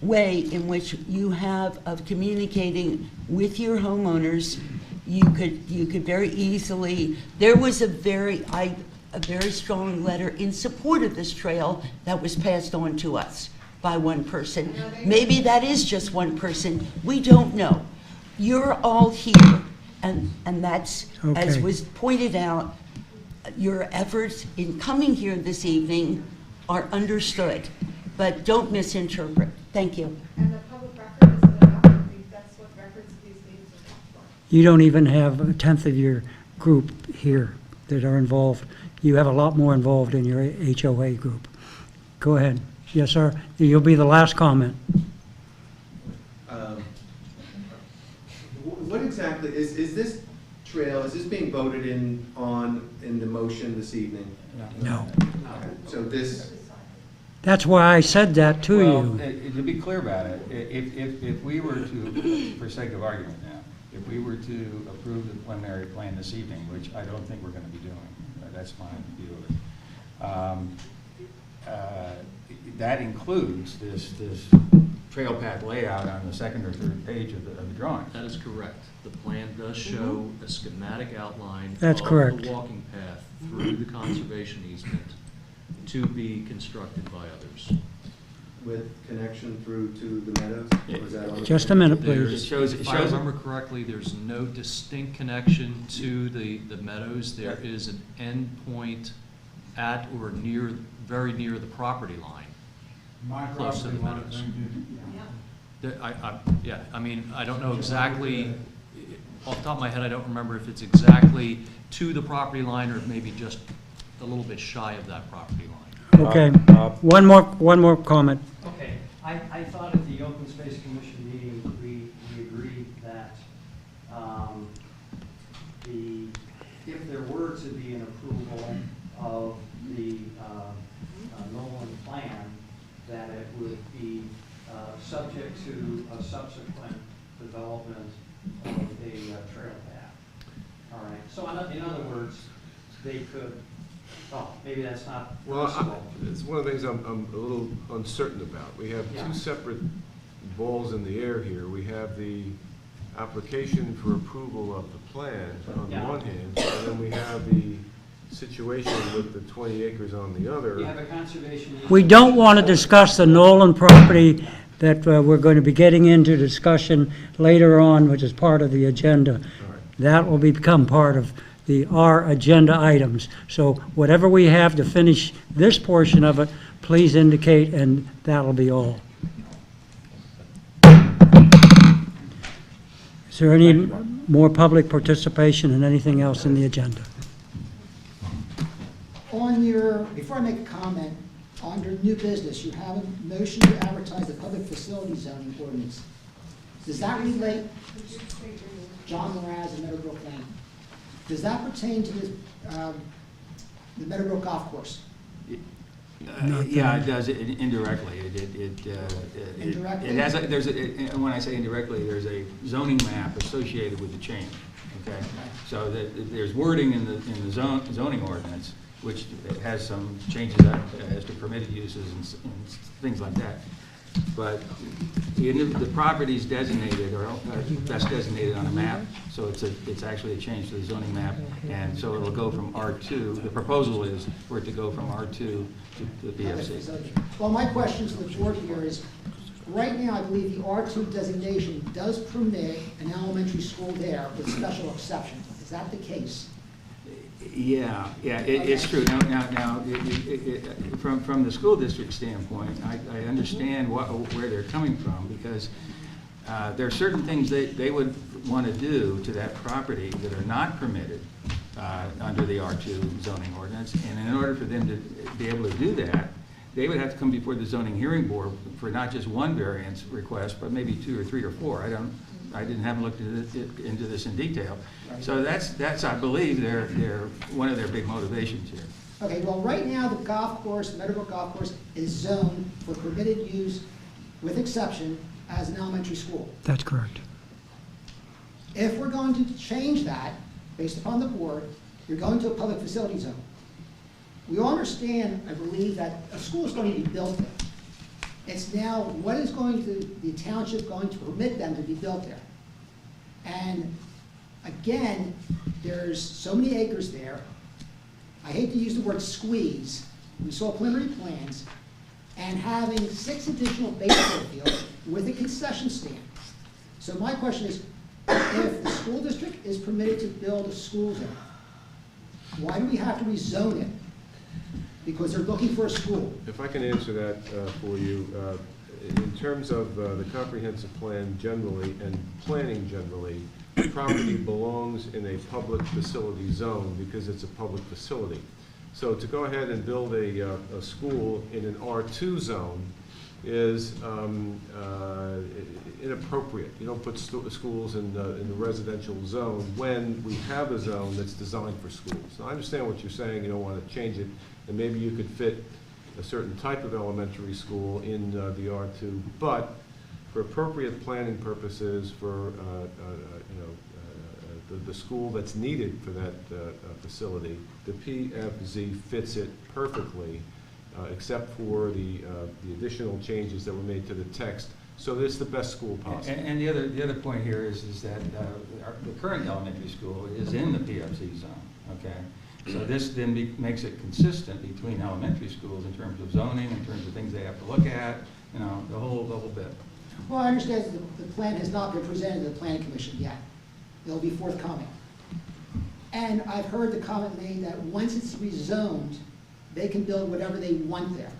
way in which you have of communicating with your homeowners, you could very easily, there was a very strong letter in support of this trail that was passed on to us by one person. Maybe that is just one person. We don't know. You're all here, and that's, as Okay. was pointed out, your efforts in coming here this evening are understood, but don't misinterpret. Thank you. And the public record isn't enough? That's what records these days are for. You don't even have a tenth of your group here that are involved. You have a lot more involved in your HOA group. Go ahead. Yes, sir. You'll be the last comment. What exactly, is this trail, is this being voted in the motion this evening? No. So this, That's why I said that to Well, you. to be clear about it, if we were to, for sake of argument now, if we were to approve the preliminary plan this evening, which I don't think we're going to be doing, that's my view of it, that includes this trail path layout on the second or third page of the drawing. That is correct. The plan does show a schematic outline That's of correct. the walking path through the conservation easement to be constructed by others. with connection through to the meadows? Or is that on the Just a plan? minute, There's, please. if I remember correctly, there's no distinct connection to the meadows. There is an end point at or near, very near the property line, close to the meadows. I mean, I don't know exactly, off the top of my head, I don't remember if it's exactly to the property line or maybe just a little bit shy of that property line. Okay. One more comment. Okay, I thought at the Open Space Commission meeting, we agreed that if there were to be an approval of the Nolan plan, that it would be subject to a subsequent development of a trail path. All right, so in other words, they could, oh, maybe that's not Well, possible. it's one of the things I'm a little uncertain about. We have Yeah. two separate balls in the air here. We have the application for approval of the plan on the Yeah. one hand, and then we have the situation with the 20 acres on the other. You have a conservation. We don't want to discuss the Nolan property that we're going to be getting into discussion later on, which is part of the agenda. All right. That will become part of our agenda items. So whatever we have to finish this portion of it, please indicate, and that'll be all. Is there any more public participation in anything else in the agenda? On your, before I make a comment, under new business, you have a motion to advertise the public facility zoning ordinance. does that relate, John Moraz and Meadowbrook Lane, does that pertain to this, the Meadowbrook Golf Course? Yeah, it does indirectly. Indirectly? It has, when I say indirectly, there's a zoning map associated with the change, okay? So there's wording in the zoning ordinance, which has some changes as to permitted uses and things like that. But the property's designated, or that's designated on a map, so it's actually a change to the zoning map, and so it'll go from R2, the proposal is for it to go from R2 to the PFC. Well, my question to the board here is, right now, I believe the R2 designation does permit an elementary school there with special exceptions. Is that the case? Yeah, it's true. Now, from the school district standpoint, I understand where they're coming from, because there are certain things they would want to do to that property that are not permitted under the R2 zoning ordinance, and in order for them to be able to do that, they would have to come before the zoning hearing board for not just one variance request, but maybe 2 or 3 or 4. I haven't looked into this in detail. So that's I believe they're one of their big motivations here. Okay, well, right now, the golf course, Meadowbrook Golf Course, is zoned for permitted use with exception as an elementary school. That's correct. If we're going to change that, based upon the board, you're going to a public facility zone. We all understand, I believe, that a school is going to be built there. It's now, what is the township going to permit them to be built there? And again, there's so many acres there. I hate to use the word squeeze. We saw preliminary plans, and having 6 additional baseball fields with a concession stand. So my question is, if the school district is permitted to build a school there, why do we have to rezone it? Because they're looking for a school. If I can answer that for you, in terms of the comprehensive plan generally and planning generally, the property belongs in a public facility zone because it's a public facility. So to go ahead and build a school in an R2 zone is inappropriate. You don't put schools in the residential zone when we have a zone that's designed for schools. Now, I understand what you're saying, you don't want to change it, and maybe you could fit a certain type of elementary school in the R2, but for appropriate planning purposes, for the school that's needed for that facility, the PFZ fits it perfectly, except for the additional changes that were made to the text. So it's the best school possible. And the other point here is that the current elementary school is in the PFC zone, okay? So this then makes it consistent between elementary schools in terms of zoning, in terms of things they have to look at, the whole bit. Well, I understand that the plan has not been presented to the planning commission yet. It'll be forthcoming. And I've heard the comment made that once it's rezoned, they can build whatever they want there.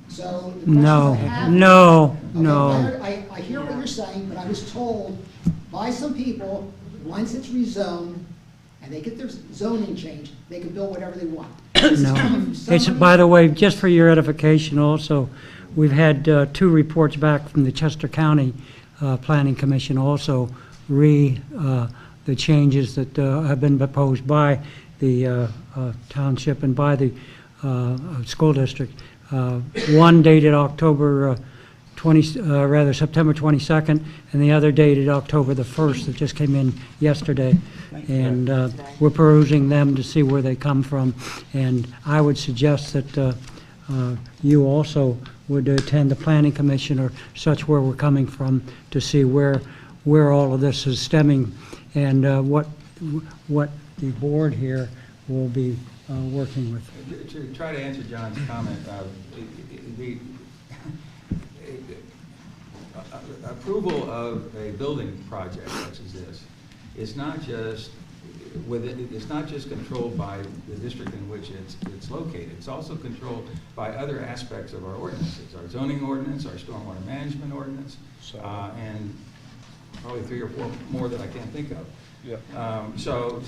So the questions I have. No. I hear what you're saying, but I was told by some people, once it's rezoned and they get their zoning changed, they can build whatever they want. No. It's, by the way, just for your edification also, we've had 2 reports back from the Chester County Planning Commission also the changes that have been proposed by the township and by the school district. One dated September 22nd, and the other dated October the 1st that just came in yesterday. And we're perusing them to see where they come from. And I would suggest that you also would attend the planning commission or such where we're coming from to see where all of this is stemming and what the board here will be working with. To try to answer John's comment, the approval of a building project such as this is not just it's not just controlled by the district in which it's located. It's also controlled by other aspects of our ordinances, our zoning ordinance, our stormwater management ordinance, and probably 3 or 4 more that I can't think of. Yeah. So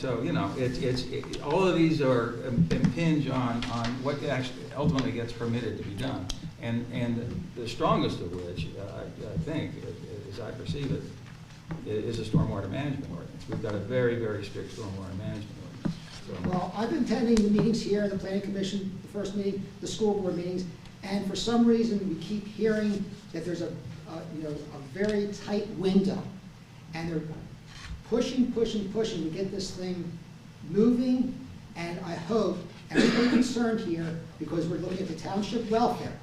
all of these are impinge on what actually ultimately gets permitted to be done. And the strongest of which, I think, as I perceive it, is a stormwater management ordinance. We've got a very, very strict stormwater management ordinance. So, Well, I've been attending the meetings here, the planning commission, the first meeting, the school board meetings, and for some reason, we keep hearing that there's a very tight window, and they're pushing to get this thing moving, and I hope, and we're very concerned here, because we're looking at the township welfare.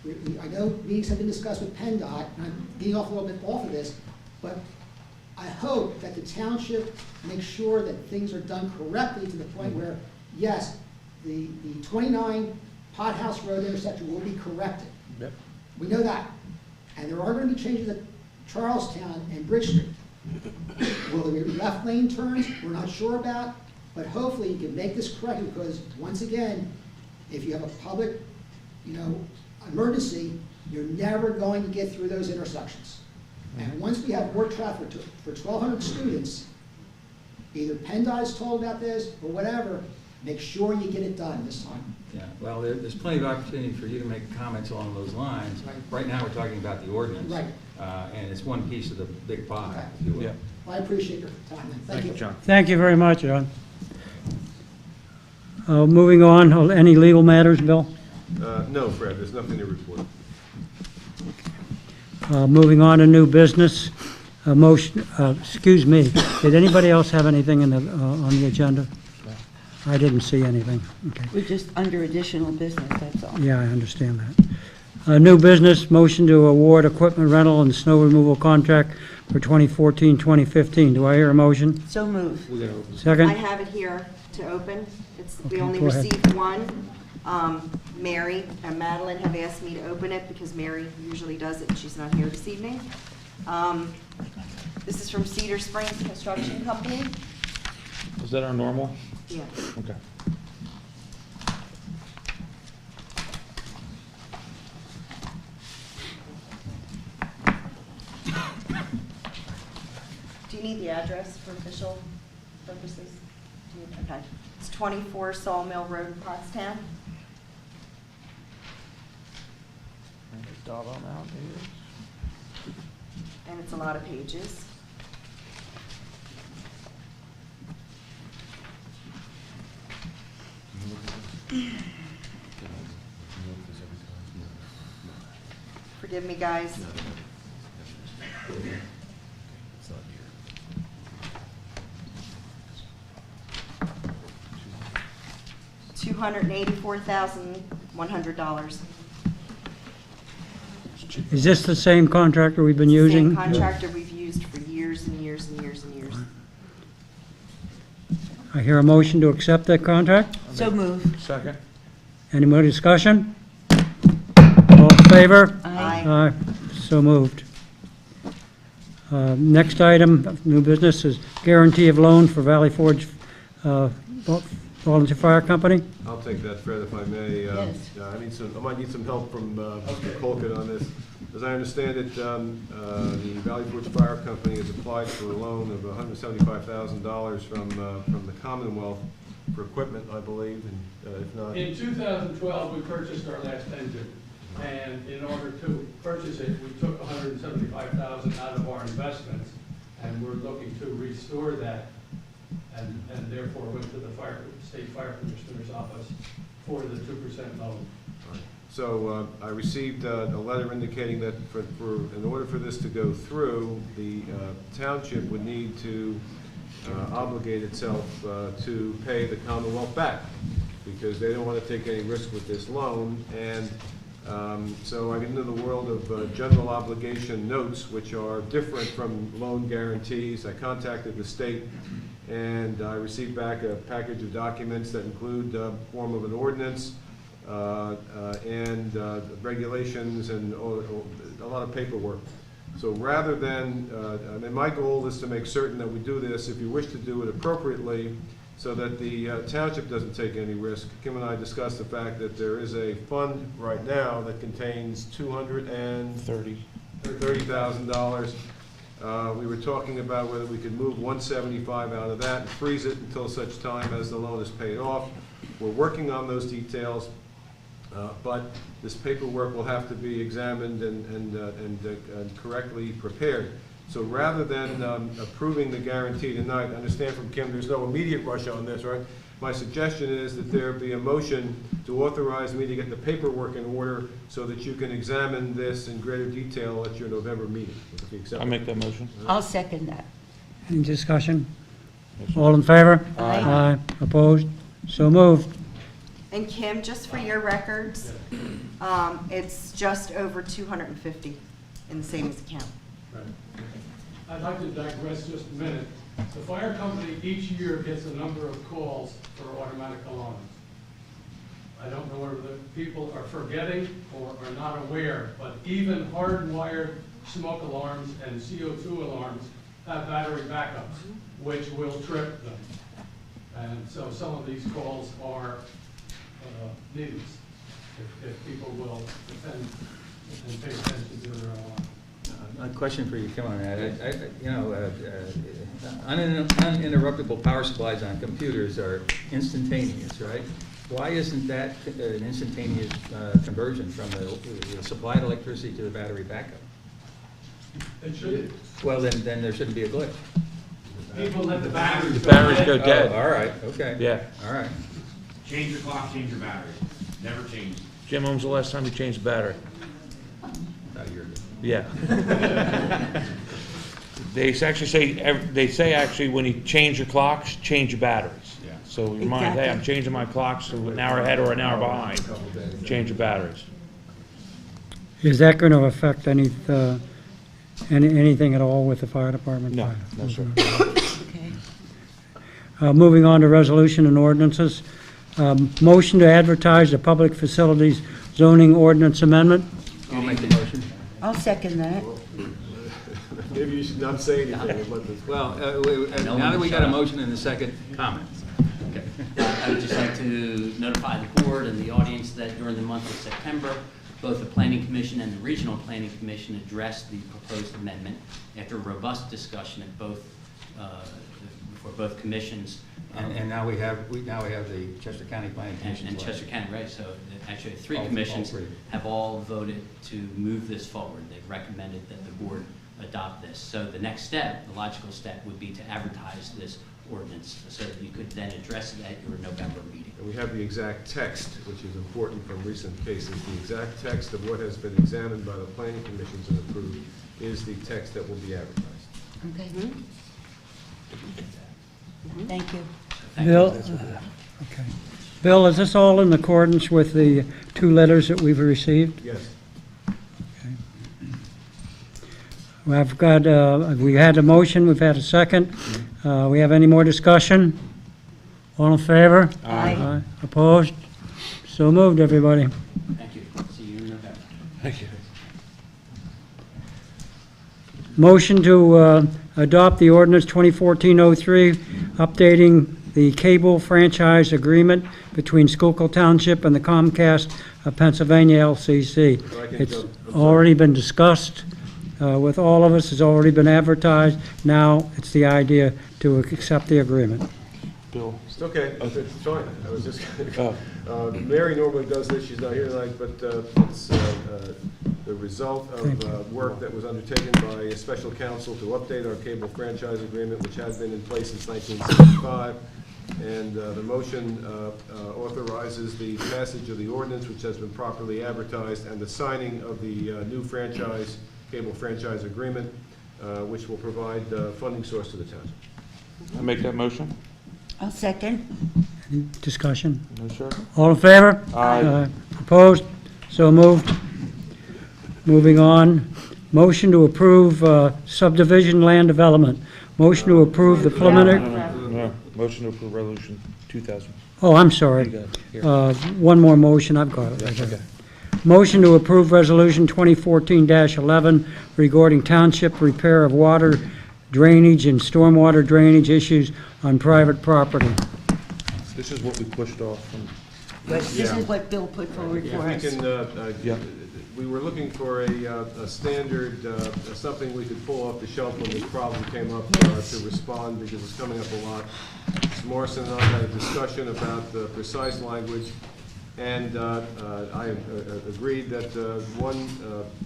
I know meetings have been discussed with PennDOT, and I'm getting off a little bit off of this, but I hope that the township makes sure that things are done correctly to the point where, yes, the 29 Pothouse Road intersection will be corrected. Yep. We know that. And there are going to be changes at Charlestown and Bridge Street. Will there be left lane turns? We're not sure about, but hopefully you can make this correct, because once again, if you have a public, emergency, you're never going to get through those intersections. And once we have more traffic for 1,200 students, either PennDOT is told about this or whatever, make sure you get it done this time. yeah, well, there's plenty of opportunity for you to make comments along those lines. Right. Right now, we're talking about the ordinance. Right. And it's one piece of the big pie, Okay. if you will. Yeah. Well, I appreciate your time, then. Thank you. John. Thank you very much, John. Moving on, any legal matters, Bill? No, Fred, there's nothing to report. Moving on to new business, motion, excuse me, did anybody else have anything on the agenda? I didn't see anything. Okay. We're just under additional business, that's all. Yeah, I understand that. New business, motion to award equipment rental and snow removal contract for 2014-2015. Do I hear a motion? So move. Second? I have it here to open. We Okay, only go ahead. received one. Mary and Madeline have asked me to open it because Mary usually does it and she's not here this evening. This is from Cedar Springs Construction Company. Is that our normal? Yeah. Okay. Do you need the address for official purposes? Do you- Okay. It's 24 Sawmill Road in Pottstown. And the dollar amount is? And it's a lot of pages. Forgive me, guys. $284,100. Is this the same contractor we've been using? Same contractor we've used for years and years and years and years. I hear a motion to accept that contract. So move. Second? Any more discussion? All in favor? Aye. Aye, so moved. Next item, of new business, is guarantee of loan for Valley Forge Volunteer Fire Company. I'll take that, Fred, if I may. Yes. I might need some help from Mr. Colquitt on this. As I understand it, the Valley Forge Fire Company has applied for a loan of $175,000 from the Commonwealth for equipment, I believe, and if not... In 2012, we purchased our last engine, and in order to purchase it, we took $175,000 out of our investments, and we're looking to restore that, and therefore went to the state fire commissioner's office for the 2% loan. So I received a letter indicating that in order for this to go through, the township would need to obligate itself to pay the Commonwealth back, because they don't want to take any risk with this loan. And so I get into the world of general obligation notes, which are different from loan guarantees. I contacted the state, and I received back a package of documents that include the form of an ordinance, and regulations, and a lot of paperwork. So rather than, my goal is to make certain that we do this, if you wish to do it appropriately, so that the township doesn't take any risk. Kim and I discussed the fact that there is a fund right now that contains $230,000. We were talking about whether we could move $175 out of that and freeze it until such time as the loan is paid off. We're working on those details. But this paperwork will have to be examined and correctly prepared. So rather than approving the guarantee tonight, I understand from Kim, there's no immediate rush on this, right? My suggestion is that there be a motion to authorize me to get the paperwork in order so that you can examine this in greater detail at your November meeting. If you accept I make that motion. I'll second that. Any discussion? All in favor? Aye. Opposed? So moved. And Kim, just for your records, it's just over 250 in the savings account. Right. I'd like to digress just a minute. The fire company each year gets a number of calls for automatic alarms. I don't know whether the people are forgetting or are not aware, but even hardwired smoke alarms and CO2 alarms have battery backups, which will trip them. And so some of these calls are needed, if people will attend and pay attention to their alarm. A question for you, Kim, on that. Uninterruptible power supplies on computers are instantaneous, right? Why isn't that an instantaneous conversion from the supplied electricity to the battery backup? It should. Well, then there shouldn't be a glitch. People let the batteries The batteries go dead. Oh, all right, okay. Yeah. All right. Change your clock, change your battery. Never change. Jim, when was the last time you changed the battery? About a year ago. Yeah. They say actually when you change your clocks, change your batteries. Yeah. So remind, hey, I'm changing my clocks to an hour ahead or an hour behind. Change your batteries. Is that going to affect anything at all with the fire department? No, no, sir. Okay. Moving on to resolution and ordinances. Motion to advertise the public facilities zoning ordinance amendment. I'll make the motion. I'll second that. Maybe you should not say anything about this. Well, now that we got a motion and a second, comments. I would just like to notify the board and the audience that during the month of September, both the Planning Commission and the Regional Planning Commission addressed the proposed amendment after robust discussion at both, for both commissions. And now we have the Chester County Planning Commission. And Chester County, right, so actually three All commissions three. have all voted to move this forward. They've recommended that the board adopt this. So the next step, the logical step, would be to advertise this ordinance so that you could then address it at your November meeting. And we have the exact text, which is important from recent cases. The exact text of what has been examined by the planning commissions and approved is the text that will be advertised. Okay. Thank you. Thank you. Bill? Okay. Bill, is this all in accordance with the two letters that we've received? Yes. Well, I've got, we had a motion, we've had a second. We have any more discussion? All in favor? Aye. Opposed? So moved, everybody. Thank you. See you in November. Thank you. Motion to adopt the ordinance 2014-03, updating the cable franchise agreement between Schuylkill Township and the Comcast of Pennsylvania LCC. So I can It's go- I'm already been discussed with all of us, it's already been advertised. Now, it's the idea to accept the agreement. Bill? It's okay, it's fine. I was just, Oh. Mary normally does this, she's not here tonight, but it's the result of work that was undertaken by a special counsel to update our cable franchise agreement, which has been in place since 1965. And the motion authorizes the passage of the ordinance, which has been properly advertised, and the signing of the new cable franchise agreement, which will provide funding source to the township. I make that motion? I'll second. Any discussion? No, sir? All in favor? Aye. Opposed? So moved. Moving on. Motion to approve subdivision land development. Motion to approve the preliminary, No. Motion to approve resolution 2000. oh, I'm sorry. You got it. Here. One more motion, I've got it. Yeah, okay. Motion to approve resolution 2014-11 regarding township repair of water drainage and stormwater drainage issues on private property. This is what we pushed off from, But this is what Bill put forward for We us. can, Yeah. we were looking for a standard, something we could pull off the shelf when this problem came up to respond, because it's coming up a lot. Ms. Morrison and I had a discussion about the precise language. And I agreed that one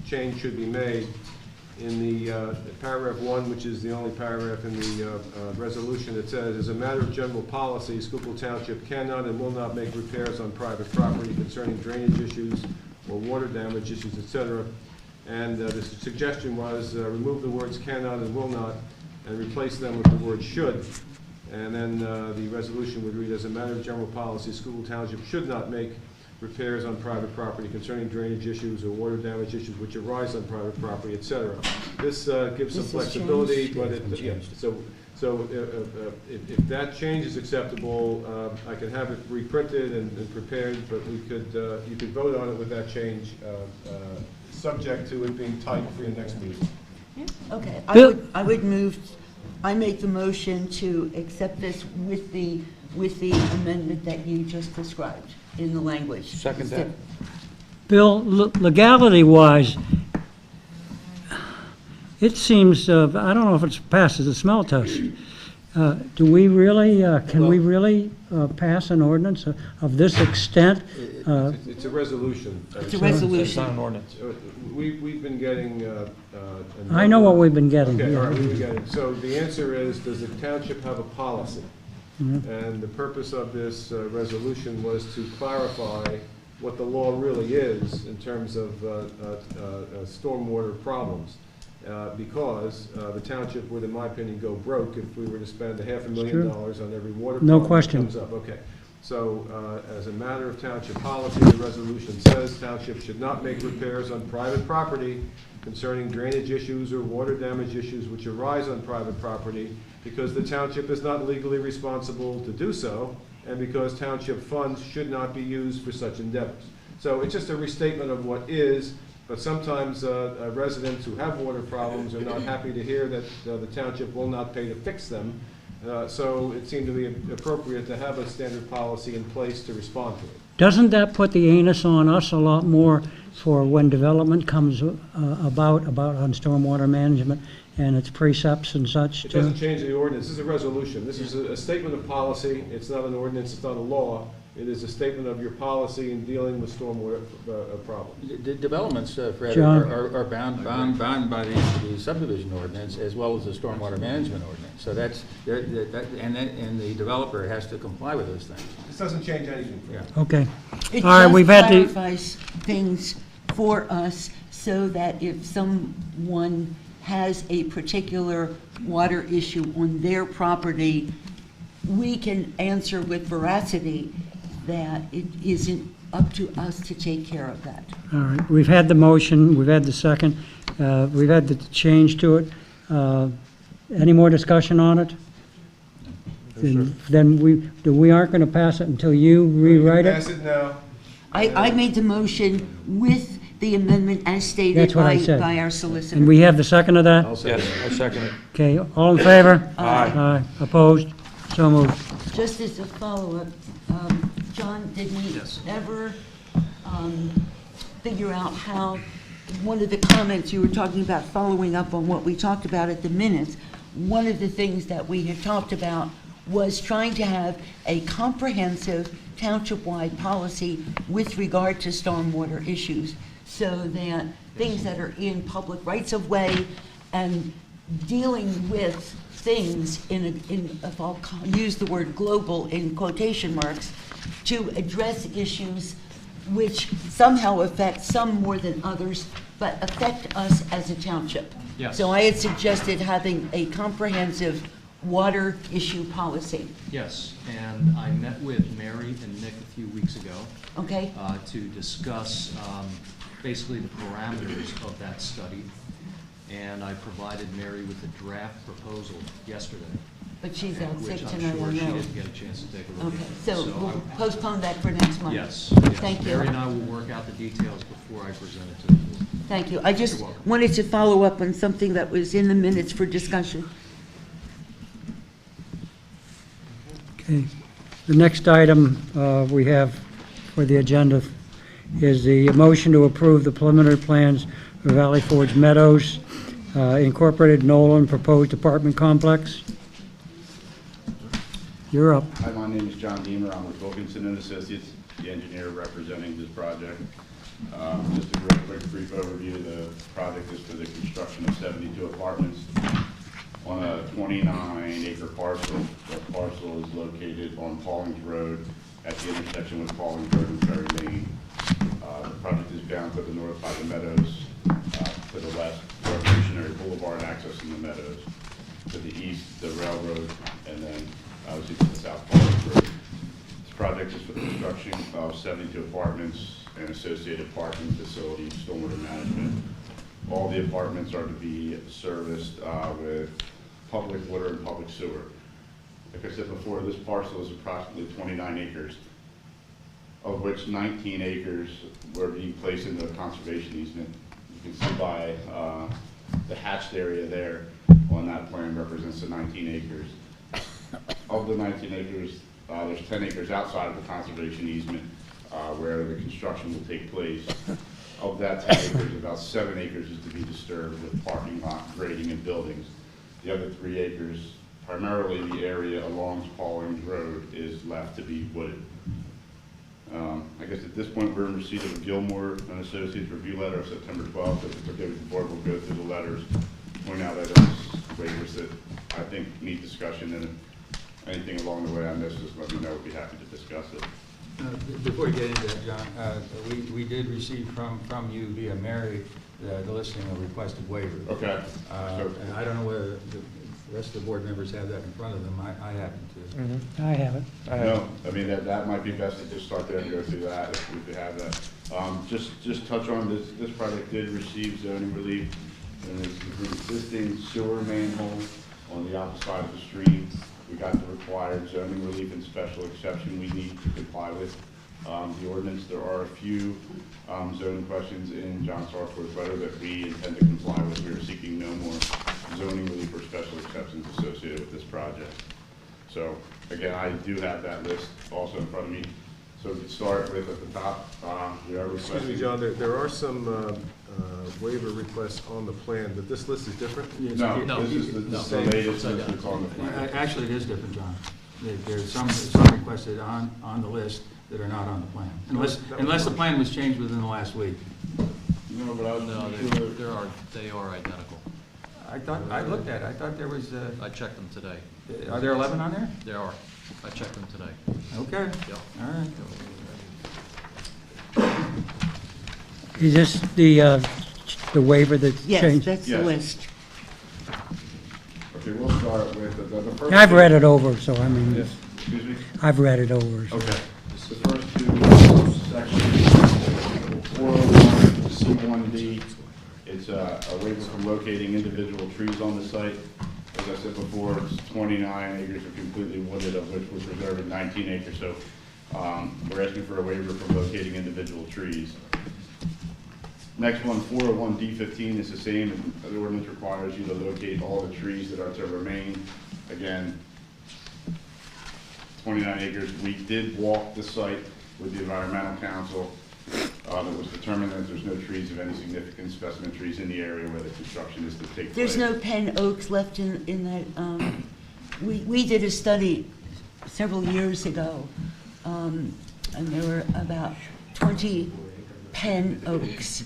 change should be made in the paragraph 1, which is the only paragraph in the resolution. It says, as a matter of general policy, Schuylkill Township cannot and will not make repairs on private property concerning drainage issues or water damage issues, etc. And the suggestion was remove the words cannot and will not and replace them with the word should. And then the resolution would read, as a matter of general policy, Schuylkill Township should not make repairs on private property concerning drainage issues or water damage issues which arise on private property, etc. This gives some flexibility, but it, so if that change is acceptable, I can have it reprinted and prepared, but we could, you could vote on it with that change, subject to it being typed for your next meeting. Okay, Bill- I would move, I make the motion to accept this with the amendment that you just described in the language. Second that. Bill, legality-wise, it seems, I don't know if it's passes the smell test. Do we really, can we really pass an ordinance of this extent? It's a resolution. It's a resolution. It's not an ordinance. We've been getting. I know what we've been getting. Okay, yeah. all right, we've been getting. So the answer is, does the township have a policy? Mhm. And the purpose of this resolution was to clarify what the law really is in terms of stormwater problems. Because the township would, in my opinion, go broke if we were to spend $500,000 on every water No problem that question. comes up. Okay. So as a matter of township policy, the resolution says township should not make repairs on private property concerning drainage issues or water damage issues which arise on private property because the township is not legally responsible to do so and because township funds should not be used for such endeavors. So it's just a restatement of what is, but sometimes residents who have water problems are not happy to hear that the township will not pay to fix them. So it seemed to be appropriate to have a standard policy in place to respond to it. Doesn't that put the onus on us a lot more for when development comes about on stormwater management and its precepts and such? It doesn't change the ordinance. This is a resolution. This is a statement of policy. It's not an ordinance. It's not a law. It is a statement of your policy in dealing with stormwater problems. The developments, Fred, John? are bound by the subdivision ordinance as well as the stormwater management ordinance. So that's, and the developer has to comply with those things. This doesn't change anything. Yeah. Okay. It All right, just we've had to, clarifies things for us so that if someone has a particular water issue on their property, we can answer with veracity that it isn't up to us to take care of that. all right, we've had the motion, we've had the second, we've had the change to it. Any more discussion on it? Then we aren't going to pass it until you rewrite it? Pass it now. I made the motion with the amendment as stated That's what I said. by our solicitor. And we have the second of that? Yes, I second it. Okay, all in favor? Aye. Aye. Opposed? So moved. Just as a follow-up, John, did we Yes. ever figure out how, one of the comments you were talking about, following up on what we talked about at the minutes, one of the things that we had talked about was trying to have a comprehensive township-wide policy with regard to stormwater issues, so that things that are in public rights-of-way and dealing with things if I'll use the word global in quotation marks, to address issues which somehow affect some more than others, but affect us as a township. Yes. So I had suggested having a comprehensive water issue policy, Yes, and I met with Mary and Nick a few weeks ago okay? to discuss basically the parameters of that study. And I provided Mary with a draft proposal yesterday. But she's out sick Which I'm tonight, I sure she know. didn't get a chance to take a look Okay, at. so we'll postpone that for next month. Yes. Thank you. Mary and I will work out the details before I present it to the board. Thank you. I just You're welcome. wanted to follow up on something that was in the minutes for discussion. Okay. The next item we have for the agenda is the motion to approve the preliminary plans for Valley Forge Meadows Incorporated Nolan Proposed Apartment Complex. You're up. Hi, my name is John Deemer. I'm with Wilkinson and Associates. the engineer representing this project. Just a real quick brief overview, the project is for the construction of 72 apartments on a 29-acre parcel. The parcel is located on Paulings Road at the intersection with Paulings Road and Ferry Lane. The project is bound to the north by the meadows, to the west, Revolutionary Boulevard accessing the meadows, to the east, the railroad, and then obviously to the south Paulings Road. This project is for the construction of 72 apartments and associated parking facilities, stormwater management. All the apartments are to be serviced with public water and public sewer. Like I said before, this parcel is approximately 29 acres, of which 19 acres were being placed into a conservation easement. You can see by the hatched area there on that plan represents the 19 acres. Of the 19 acres, there's 10 acres outside of the conservation easement where the construction will take place. Of that 10 acres, about 7 acres is to be disturbed with parking lot, grading, and buildings. The other 3 acres, primarily the area along Paulings Road, is left to be wooded. I guess at this point, we're in receipt of a Gilmore and Associates review letter of September 12th. If it's okay with the board, we'll go through the letters, point out items, waivers that I think need discussion, and if anything along the way I missed, just let me know. We'd be happy to discuss it. Before you get into that, John, we did receive from you via Mary the listing of requested waivers. Okay. And I don't know whether the rest of the board members have that in front of them. I happen to. I have it. No, I mean, that might be best to just start there and go through that if we could have that. Just touch on this project did receive zoning relief, and it's an existing sewer manhole on the opposite side of the street. We got the required zoning relief and special exception we need to comply with the ordinance. There are a few zoning questions in John Sarford's letter that we intend to comply with. We are seeking no more zoning relief or special exceptions associated with this project. So again, I do have that list also in front of me. So we could start with at the top, we are requesting. Excuse me, John, there are some waiver requests on the plan, but this list is different? No, this is the latest list that's on the plan. Actually, it is different, John. There's some requested on the list that are not on the plan, unless the plan was changed within the last week. No, but I was No, sure. they are identical. I thought, I looked at it, I thought there was, I checked them today. are there 11 on there? There are. I checked them today. Okay. Yep. All right. Is this the waiver that's Yes, changed? that's the Yes. list. Okay, we'll start with the first. I've read it over, so I mean, Yes, excuse me? I've read it over. So. Okay. The first two sections, 401 C1D, it's a waiver from locating individual trees on the site. As I said before, it's 29 acres are completely wooded, of which we're preserving 19 acres. So we're asking for a waiver from locating individual trees. Next one, 401 D15 is the same. The ordinance requires you to locate all the trees that are to remain. Again, 29 acres. We did walk the site with the environmental council. It was determined that there's no trees of any significance, specimen trees in the area where the construction is to take place. There's no pen oaks left in that, we did a study several years ago, and there were about 20 pen oaks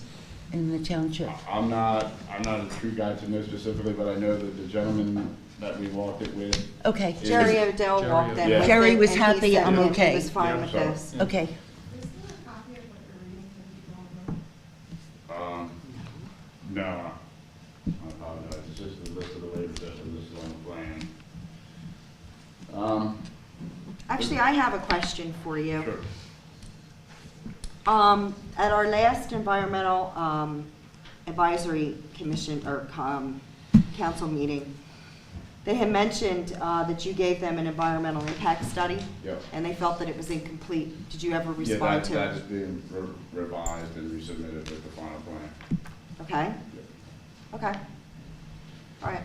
in the township. I'm not a true guy to know specifically, but I know that the gentleman that we walked it with. Okay. Jerry O'Dell walked in. Yeah. with Jerry it, was and he happy, said I'm that okay. He was fine Yeah, with so- this. Okay. Is there a copy of what you're reading that you don't know? No, I apologize. It's just the list of the waivers that are listed on the plan. Actually, I have a question for you. Sure. At our last environmental advisory commission or council meeting, they had mentioned that you gave them an environmental impact study. Yep. And they felt that it was incomplete. Did you ever Yeah, respond to that is it? being revised and resubmitted with the final plan. Okay. Okay. All right.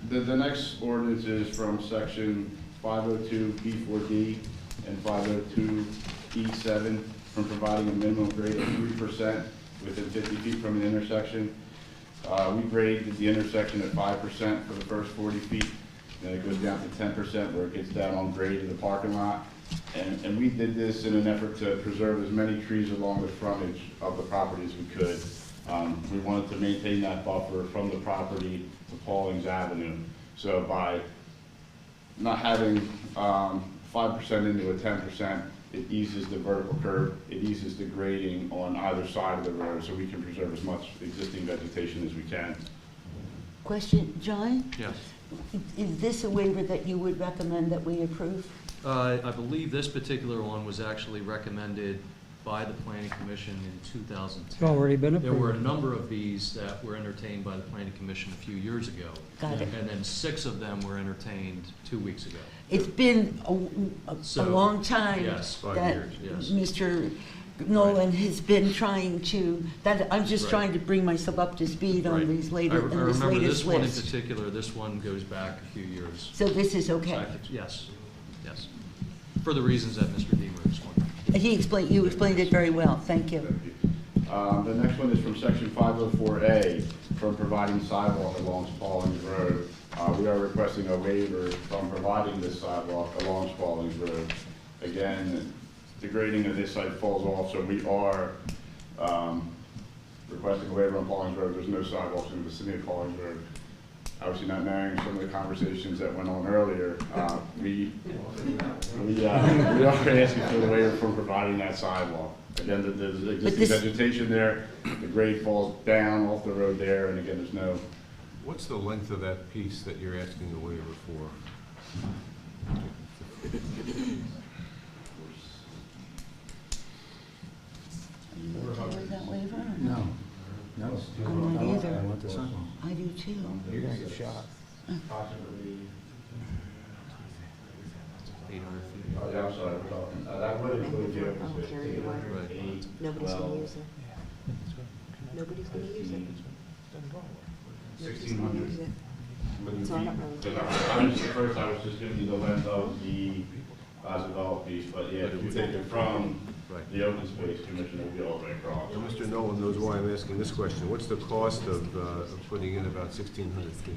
The next ordinance is from section 502B4D and 502E7 from providing a minimum grade of 3% within 50 feet from an intersection. We graded the intersection at 5% for the first 40 feet, then it goes down to 10% where it gets down on grade in the parking lot. And we did this in an effort to preserve as many trees along the frontage of the property as we could. We wanted to maintain that buffer from the property to Paulings Avenue. So by not having 5% into a 10%, it eases the vertical curve, it eases the grading on either side of the road, so we can preserve as much existing vegetation as we can. Question, John? Yes. Is this a waiver that you would recommend that we approve? I believe this particular one was actually recommended by the planning commission in 2010. It's already been There were a approved. number of these that were entertained by the planning commission a few years ago. Got it. And then 6 of them were entertained 2 weeks ago. It's been a So, long time yes, 5 that years, yes. Mr. Nolan has been trying to, that, I'm just Right. trying to bring myself up to speed on Right. these I latest, in this remember latest this one in list. particular, this one goes back a few years. So this is okay? Yes, yes. For the reasons that Mr. Deemer explained. You explained it very well, thank you. The next one is from section 504A, from providing sidewalk along Spalding Road. We are requesting a waiver from providing this sidewalk along Spalding Road. Again, the grading of this site falls off, so we are requesting a waiver on Spalding Road. There's no sidewalks in the vicinity of Spalding Road. Obviously not knowing some of the conversations that went on earlier, we are asking for the waiver from providing that sidewalk. Again, there's existing vegetation there, the grade falls down off the road there, and again, there's no. What's the length of that piece that you're asking the waiver for? Are you okay with that waiver? or No. No. I'm not either. I want the sidewalk. I do too. You're gonna get shot. Oh, yeah, I'm sorry, we're talking, that would include the open space. Nobody's gonna use it. Nobody's gonna use it. 1,600. So I don't know. First, I was just giving you the length of the developed piece, but yeah, if you take it from the open space commission, it'll be all the way across. Now, Mr. Nolan knows why I'm asking this question. What's the cost of putting in about 1,600 feet?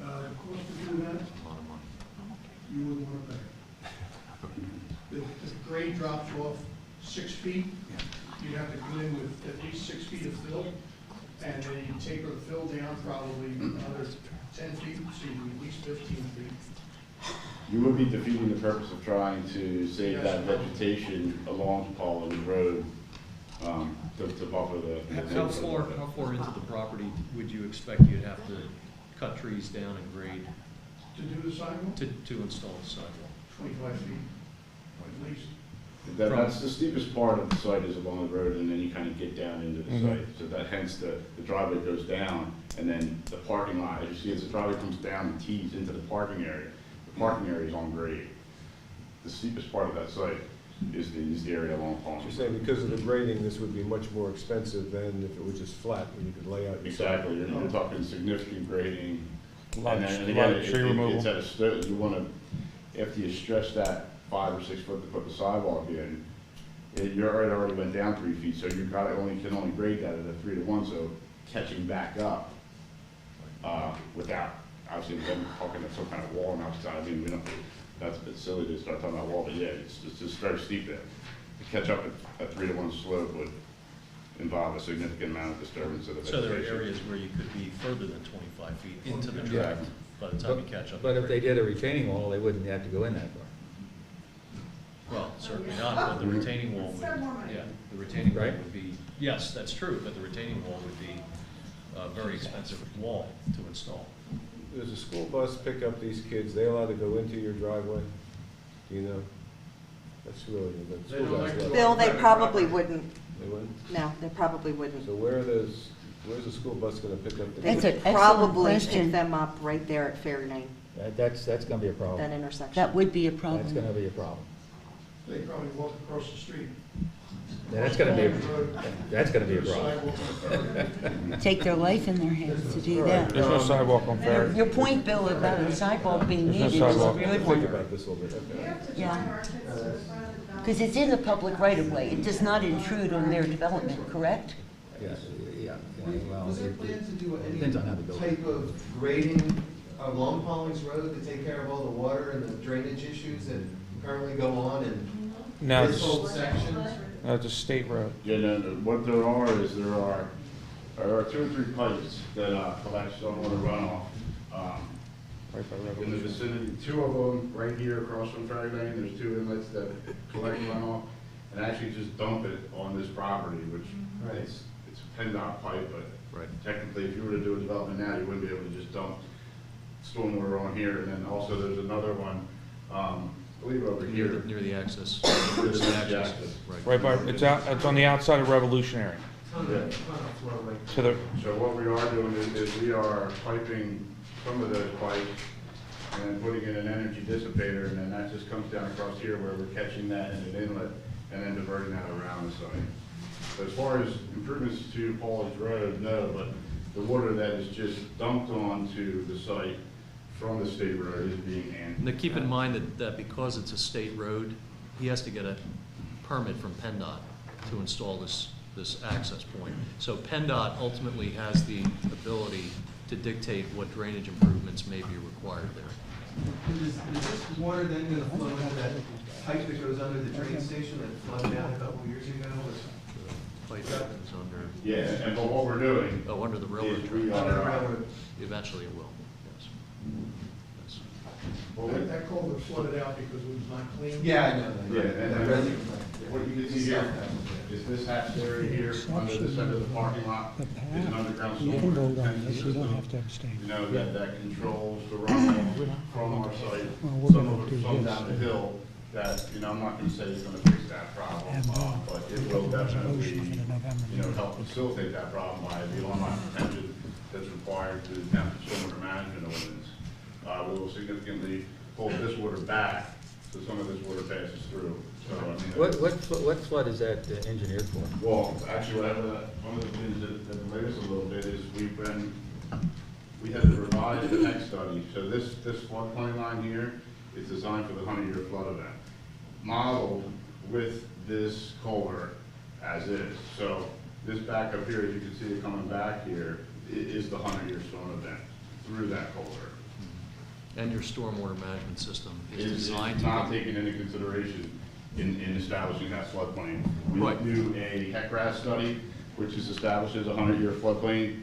The cost to do that, you wouldn't want to pay. The grade drops off 6 feet, you'd have to come in with at least 6 feet of fill, and then you taper the fill down probably another 10 feet, so you need at least 15 feet. You would be defeating the purpose of trying to save that vegetation along Pauling Road, to buffer the. How far into the property would you expect you'd have to cut trees down and grade To do the sidewalk, to install the sidewalk? 25 feet, at least. That's the steepest part of the site is along the road, and then you kind of get down into the site. So that hence the driveway goes down, and then the parking lot, as you see, as the driveway comes down and tees into the parking area, the parking area is on grade. The steepest part of that site is the area along Palm. You're saying because of the grading, this would be much more expensive than if it was just flat, and you could lay out your Exactly, you're talking significant grading. Lot And of- then lot again, of tree removal. it's at a, you want to, after you stretch that 5 or 6 foot to put the sidewalk in, it already went down 3 feet, so you can only grade that at a 3 to 1, so catching back up, without, obviously, then talking at some kind of wall on outside, I mean, we don't, that's a bit silly to start talking about wall, but yeah, it's just very steep there. To catch up at 3 to 1 slope would involve a significant amount of disturbance of the So vegetation. there are areas where you could be further than 25 feet into the track by the time you catch up. But if they did a retaining wall, they wouldn't have to go in that far. Well, certainly not, but the retaining wall would, yeah, the retaining wall Right. would be, yes, that's true, but the retaining wall would be a very expensive wall to install. Does a school bus pick up these kids? They allowed to go into your driveway? Do you know? That's really, the They school don't bus. like to- Bill, they probably wouldn't. They wouldn't? No, they probably wouldn't. So where's the school bus gonna pick up the They kids? That's could an excellent probably question. pick them up right there at Fair Lane, That's gonna be a problem. that intersection. That would be a That's problem. gonna be a problem. They probably walk across the street. Yeah, that's gonna be a problem. Sidewalk. Take their life in their hands to do that. There's no sidewalk on Fair. Your point, Bill, about a sidewalk being There's needed no is a sidewalk. good Think one. about this a little bit, okay. Yeah. Because it's in the public right of way. It does not intrude on their development, correct? Yeah, well, Was there a plan to do depends on how they any build it. type of grading along Paulings Road to take care of all the water and the drainage issues that currently go on in No, this whole section? it's a state road. Yeah, no, what there are 2 or 3 pipes that collect stormwater runoff. Right by In the Revolution. vicinity, 2 of them right here across from Ferry Lane, there's 2 inlets that collect runoff and actually just dump it on this property, which it's a PennDOT pipe, but technically if you were to do a development now, you wouldn't be able to just dump stormwater on here. And then also there's another one, I believe over here. Near the access. Near the access. Right by, it's on the outside of Revolutionary. Yeah. So So what we are doing is we are piping some of those pipes and then putting in an energy dissipator, and then that just comes down across here where we're catching that in an inlet and then diverting that around the site. So as far as improvements to Paulage Road, no, but the water that is just dumped onto the site from the state road is being handled. Now, keep in mind that because it's a state road, he has to get a permit from PennDOT to install this access point. So PennDOT ultimately has the ability to dictate what drainage improvements may be required there. Is this water then going to flow into that pipe that goes under the train station that flooded down a couple of years ago? Pipe is under. Yeah, and but what we're doing. Oh, under the railroad. is we Under the are, railroad. Eventually it will, yes. Yes. well, That culvert flooded out because it was not clean. Yeah, I know. Yeah, and what you can see here is this hatched area here under the center of the parking lot is an underground You can stormwater vote on retention this, you don't system. have to abstain. You know, that controls the runoff from our site, Well, we're some gonna of do it, some this. down the hill, that, you know, I'm not gonna say it's gonna fix that problem, but it will definitely, you know, help facilitate that problem by the online retention that's required through the township stormwater management ordinance. We will significantly hold this water back, so some of this water passes through. So, I mean, What flood is that engineered for? well, actually, one of the things that delayed us a little bit is we had to revise the next study. So this floodplain line here is designed for the 100-year flood event, modeled with this culvert as is. So this back up here, as you can see it coming back here, is the 100-year storm event through that culvert. And your stormwater management system is It's designed to. not taken into consideration in establishing that floodplain. We Right. do a HECRAS study, which establishes a 100-year floodplain.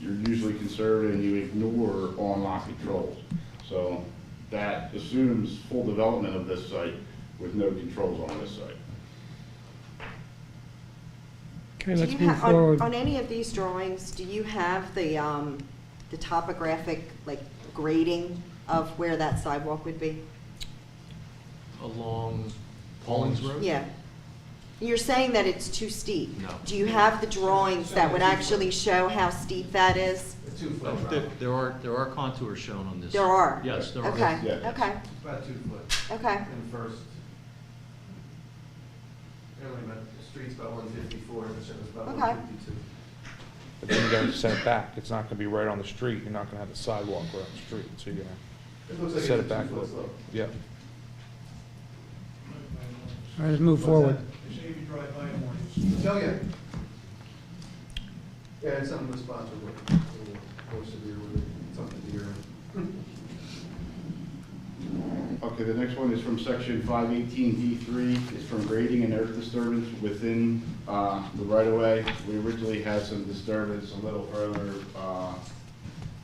You're usually conservative and you ignore on-lot controls. So that assumes full development of this site with no controls on this site. Okay, Do let's you move ha- forward. On any of these drawings, do you have the topographic, like, grading of where that sidewalk would be? Along Paulings Road? Yeah. You're saying that it's too steep. No. Do you have the drawings that would actually show how steep that is? A 2-foot Oh, drop. there are contours shown on this. There are? Yes, there are. Okay, Yeah. okay, It's about 2 foot. okay. And first, really, about, the street's about 154, the show's about Okay. 152. But then you gotta set it back. It's not gonna be right on the street. You're not gonna have the sidewalk right on the street, so you're It looks gonna like set it's it a back a 2-foot little. slope. Yeah. All right, let's move What's forward. that? They say if you drive by in the mornings. Oh, yeah. Yeah, it's something the sponsor would, a little more severe with it, something to hear. Okay, the next one is from section 518D3. It's from grading and earth disturbance within the right-of-way. We originally had some disturbance a little further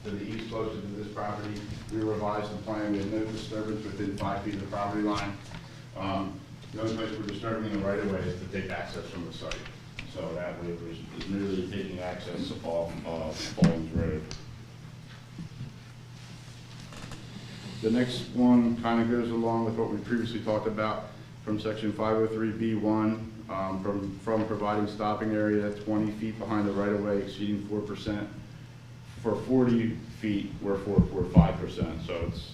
to the east, closer to this property. We revised the plan. We had no disturbance within 5 feet of the property line. The only place we're disturbing in the right-of-way is to take access from the site. So that waiver is merely taking access off of Fallings Road. The next one kind of goes along with what we previously talked about from section 503B1, from providing stopping area 20 feet behind the right-of-way exceeding 4%. For 40 feet, we're 4.45%. So it's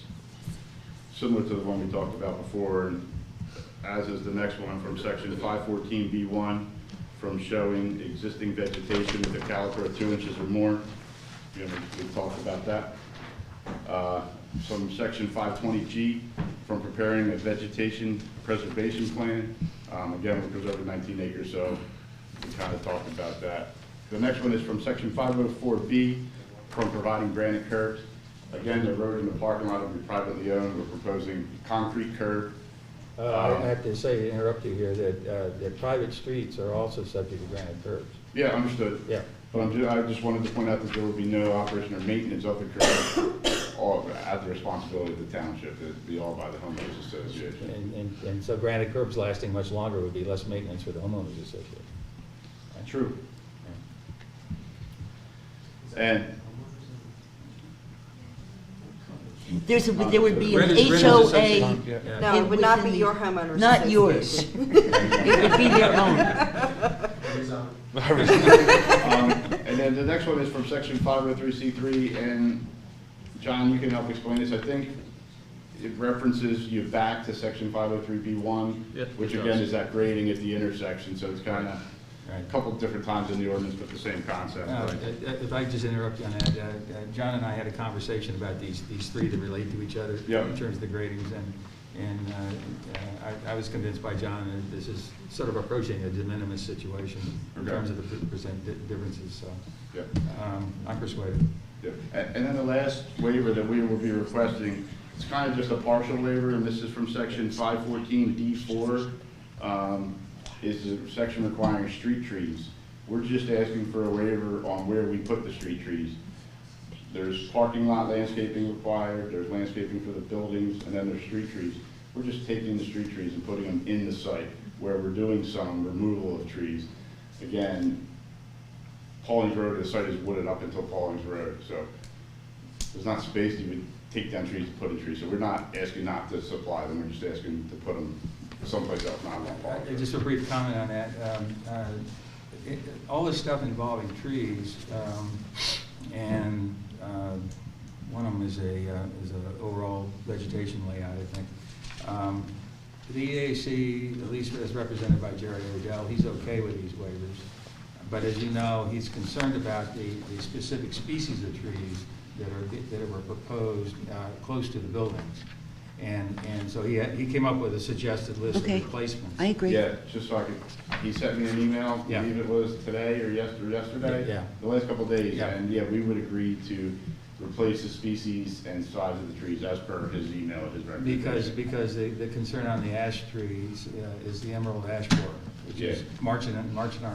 similar to the one we talked about before, and as is the next one from section 514B1, from showing existing vegetation with a caliper of 2 inches or more. We talked about that. From section 520G, from preparing a vegetation preservation plan. Again, we're preserving 19 acres, so we kind of talked about that. The next one is from section 504B, from providing granite curbs. Again, the road in the parking lot will be privately owned. We're proposing concrete curb. I have to say, interrupt you here, that private streets are also subject to granite curbs. Yeah, understood. Yeah. But I just wanted to point out that there will be no operation or maintenance of the curb, all at the responsibility of the township. It'd be all by the homeowners association. And so granite curbs lasting much longer would be less maintenance for the homeowners association. True. And there would be an Renters HOA. association. Yeah. No, it would not be your homeowners Not yours. association. It would be their own. and then the next one is from section 503C3, and John, you can help explain this. I think it references you back to section 503B1, Yeah, which it again does. is that grading at the intersection, so it's kind of Right. a couple different times in the ordinance, but the same concept. If I could just interrupt you on that, John and I had a conversation about these three that relate to each other Yeah. in terms of the gradings, and I was convinced by John that this is sort of approaching a de minimis situation in Okay. terms of the percent differences, so Yeah. I'm persuaded. Yeah. And then the last waiver that we will be requesting, it's kind of just a partial waiver, and this is from section 514D4. Is the section requiring street trees. We're just asking for a waiver on where we put the street trees. There's parking lot landscaping required, there's landscaping for the buildings, and then there's street trees. We're just taking the street trees and putting them in the site, where we're doing some removal of trees. Again, Paulings Road, the site is wooded up until Paulings Road, so there's not space to even take down trees and put in trees. So we're not asking not to supply them, we're just asking to put them someplace else, not along Paulings Road. Just a brief comment on that. All this stuff involving trees, and one of them is a overall vegetation layout, I think. The EAC, at least as represented by Jerry Odell, he's okay with these waivers. But as you know, he's concerned about the specific species of trees that were proposed close to the buildings. And so he came up with a suggested list of Okay. replacements. I agree. Yeah, just so I could, he sent me an email, I Yeah. believe it was today or yesterday? Yeah. The last couple of days, Yeah. and yeah, we would agree to replace the species and size of the trees as per his email, his recommendation. Because the concern on the ash trees is the emerald ash borer, which is Yeah. marching our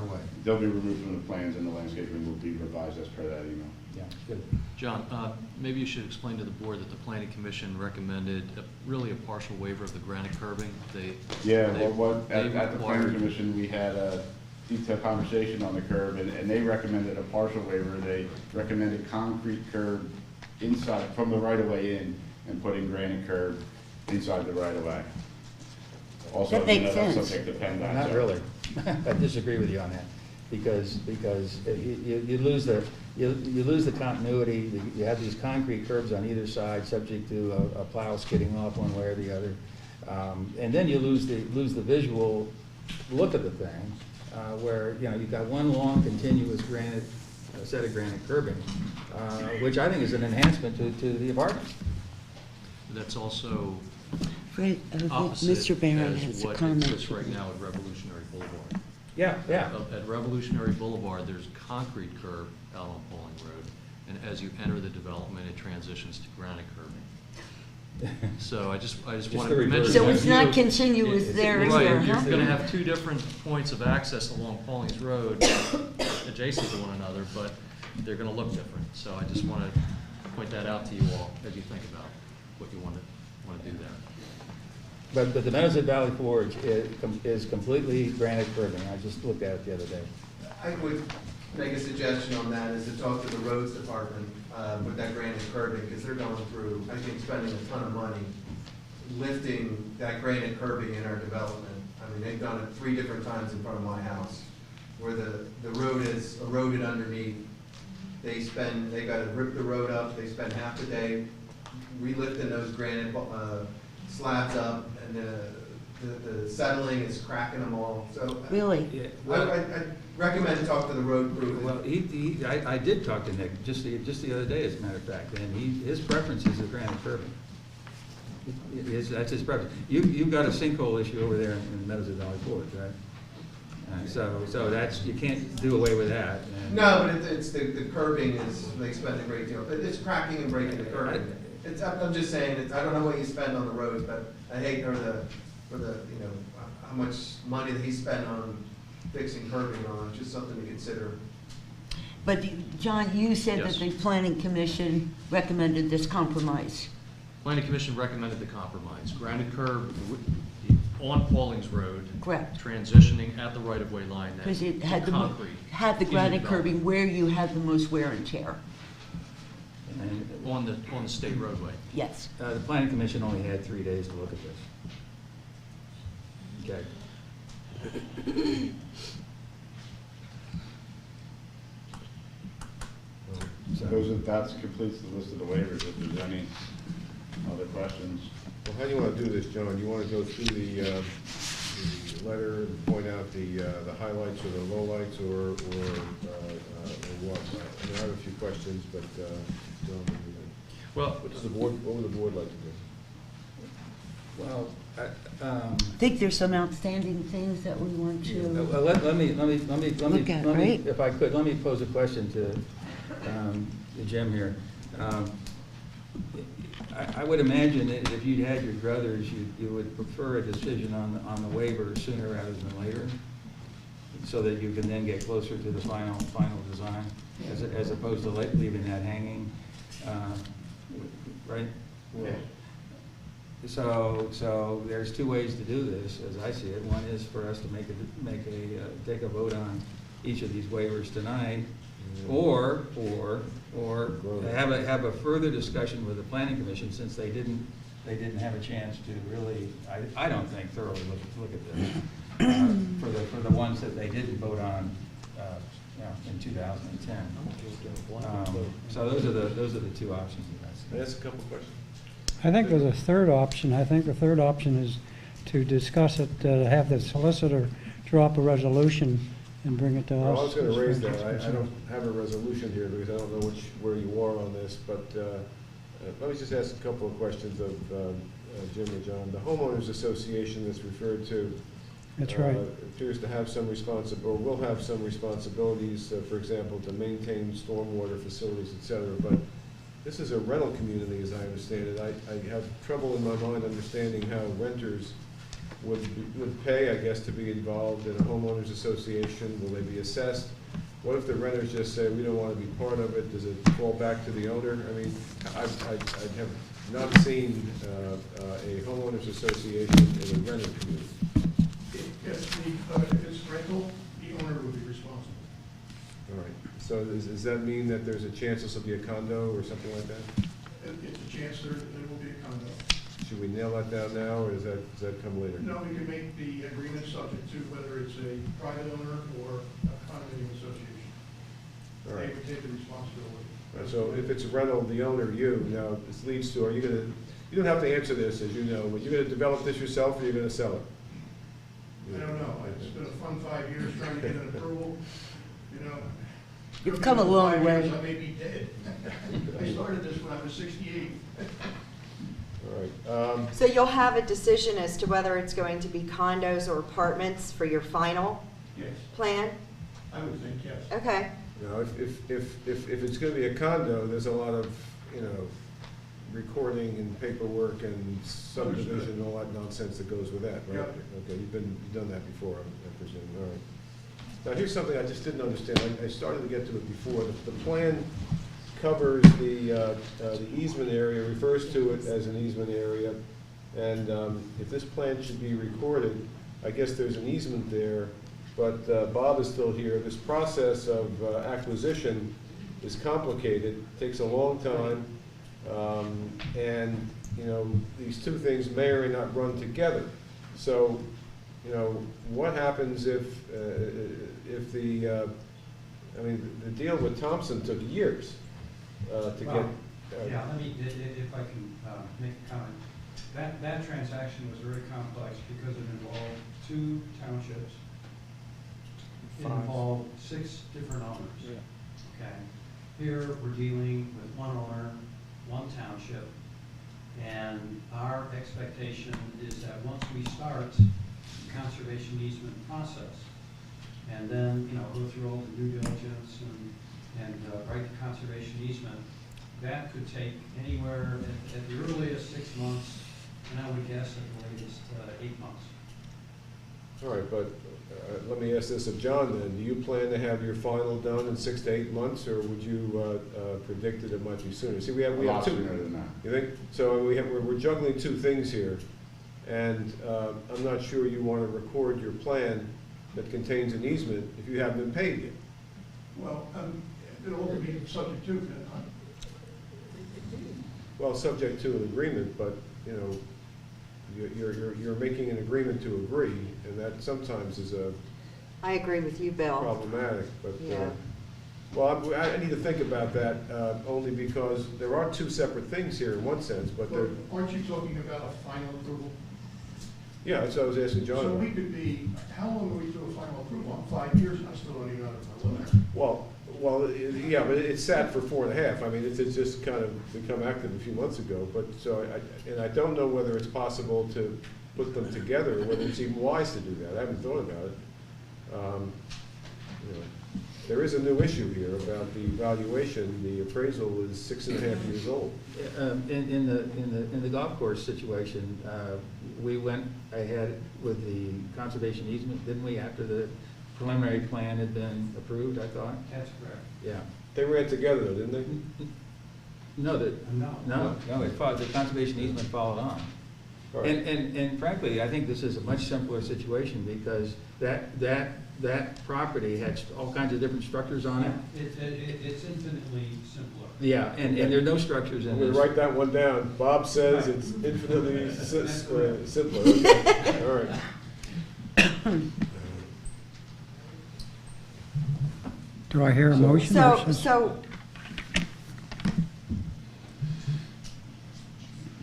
way. They'll be removed from the plans and the landscaping will be revised as per that email. Yeah, good. John, maybe you should explain to the board that the planning commission recommended really a partial waiver of the granite curbing. Yeah, they- well, they at the planning required- commission, we had a detailed conversation on the curb, and they recommended a partial waiver. They recommended concrete curb inside, from the right-of-way in, and putting granite curb inside the right-of-way. Also, That makes that's sense. subject to PennDOT. Not really. I disagree with you on that, because you lose the continuity. You have these concrete curbs on either side, subject to a plow skidding off one way or the other. And then you lose the visual look of the thing, where, you've got one long continuous set of granite curbing, which I think is an enhancement to the apartments. That's also Fred, opposite Mr. Barron as has a what comment. exists right now at Revolutionary Boulevard. Yeah. At Revolutionary Boulevard, there's concrete curb out on Pauling Road, and as you enter the development, it transitions to granite curbing. So I just wanted the to reverse. mention. So that it's view. not continuous there and here, Right, you're huh? gonna have two different points of access along Paulings Road adjacent to one another, but they're gonna look different. So I just wanna point that out to you all as you think about what you wanna do there. But the Meadows at Valley Forge is completely granite curbing. I just looked at it the other day. I would make a suggestion on that, is to talk to the roads department with that granite curbing, because they're going through, I think, spending a ton of money lifting that granite curbing in our development. I mean, they've done it 3 different times in front of my house, where the road is eroded underneath. They gotta rip the road up, they spend half the day relifting those granite slabs up, and the settling is cracking them all, so. Really? I recommend to talk to the road crew. Well, I did talk to Nick just the other day, as a matter of fact, and his preference is the granite curbing. That's his preference. You've got a sinkhole issue over there in the Meadows of Valley Forge, right? So that's, you can't do away with that. And- No, but it's the curbing is, they spend a great deal, it's cracking and breaking the curbing. I'm just saying, I don't know what you spend on the roads, but I hate for the, you know, how much money that he spent on fixing curbing on, just something to consider. But, John, you said Yes. that the planning commission recommended this compromise. Planning Commission recommended the compromise. Granite curb on Paulings Road. Correct. Transitioning at the right-of-way line. and Because it had concrete had the in granite development. curbing where you had the most wear and tear. and, On the state roadway. Yes. the planning commission only had 3 days to look at this. Okay. That completes the list of the waivers. If there's any other questions. Well, how do you want to do this, John? You want to go through the letter and point out the highlights or the lowlights, or what? I mean, I have a few questions, but, John, what do you think? Well, What would the board like to do? Well, I think there's some outstanding things that we want to. let me, Look at, right? if I could, let me pose a question to Jim here. I would imagine that if you'd had your druthers, you would prefer a decision on the waiver sooner rather than later, so that you can then get closer to the final design, as opposed to leaving that hanging, right? So there's two ways to do this, as I see it. One is for us to take a vote on each of these waivers tonight, or have a further discussion with the planning commission, since they didn't have a chance to really, I don't think, thoroughly look at this, for the ones that they didn't vote on, in 2010. So those are the two options. Can I ask a couple questions? I think there's a third option. I think the third option is to discuss it, have the solicitor draw up a resolution and bring it to us. Well, I was going to raise that. I don't have a resolution here because I don't know where you are on this, but let me just ask a couple of questions of Jim or John. The homeowners association that's referred to That's right. appears to have some or will have some responsibilities, for example, to maintain stormwater facilities, et cetera. But this is a rental community, as I understand it. I have trouble in my mind understanding how renters would pay, I guess, to be involved in a homeowners association. Will they be assessed? What if the renters just say, we don't want to be part of it? Does it fall back to the owner? I mean, I have not seen a homeowners association in a rental community. If it's rental, the owner would be responsible. All right. So does that mean that there's a chance this will be a condo or something like that? It's a chance there will be a condo. Should we nail that down now, or does that come later? No, we can make the agreement subject to whether it's a private owner or a condominium association. All right. They would take the responsibility. So if it's a rental, the owner, now this leads to, you don't have to answer this, as you know, but you're gonna develop this yourself, or you're gonna sell it? I don't know. It's been a fun 5 years trying to get an approval, you know. You've come a long 5 years, way. I may be dead. I started this when I was 68. All right. So you'll have a decision as to whether it's going to be condos or apartments for your final Yes, plan? I would think, yes. Okay. Now, if it's gonna be a condo, there's a lot of, recording and paperwork and subdivision and all that nonsense that goes with that, right? Yep. Okay, you've done that before, I presume, all right. Now, here's something I just didn't understand. I started to get to it before. The plan covers the easement area, refers to it as an easement area. And if this plan should be recorded, I guess there's an easement there, but Bob is still here. This process of acquisition is complicated, takes a long time, and these two things may or may not run together. So, what happens if the deal with Thompson took years to get. Yeah, let me, if I can make a comment. That transaction was very complex because it involved 2 townships. It involved 6 different owners. Yeah. Okay. Here, we're dealing with 1 owner, 1 township, and our expectation is that once we start the conservation easement process, and then, go through all the due diligence and write the conservation easement, that could take anywhere, at the earliest, 6 months, and I would guess at the latest, 8 months. All right, but let me ask this of John then. Do you plan to have your final done in 6 to 8 months, or would you predict that it might be sooner? See, we have A lot two. sooner than that. You think? So we're juggling two things here, and I'm not sure you want to record your plan that contains an easement if you haven't been paid yet. Well, it all could be subject to, Well, subject to an agreement, but, you're making an agreement to agree, and that sometimes is I agree with you, Bill. problematic, but, Yeah. well, I need to think about that, only because there are two separate things here in one sense, but but they're, aren't you talking about a final approval? yeah, that's what I was asking John So about. we could be, how long are we to a final approval? 5 years, and I still don't even know the preliminary. Well, yeah, but it sat for 4.5. I mean, it's just kind of become active a few months ago, but so, I don't know whether it's possible to put them together, or whether it's even wise to do that. I haven't thought about it. There is a new issue here about the valuation. The appraisal is 6.5 years old. In the golf course situation, we went ahead with the conservation easement, didn't we, after the preliminary plan had been approved, I thought? That's correct. Yeah. They ran together though, didn't they? No, No. the conservation easement followed on. All right. And frankly, I think this is a much simpler situation because that property had all kinds of different structures on it. It's infinitely simpler. Yeah, and there are no structures in I'm gonna this. write that one down. Bob says it's infinitely simpler. Okay. All right. Do I hear a motion? So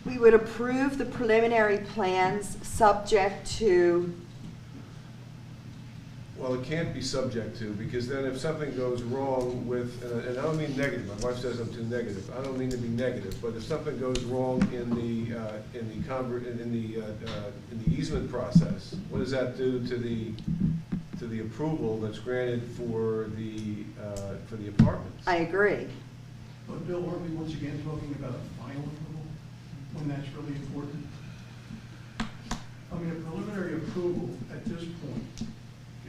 we would approve the preliminary plans subject to, Well, it can't be subject to, because then if something goes wrong with, and I don't mean negative, my wife says I'm too negative, I don't mean to be negative, but if something goes wrong in the easement process, what does that do to the approval that's granted for the apartments? I agree. But Bill, aren't we once again talking about a final approval, when that's really important? I mean, a preliminary approval at this point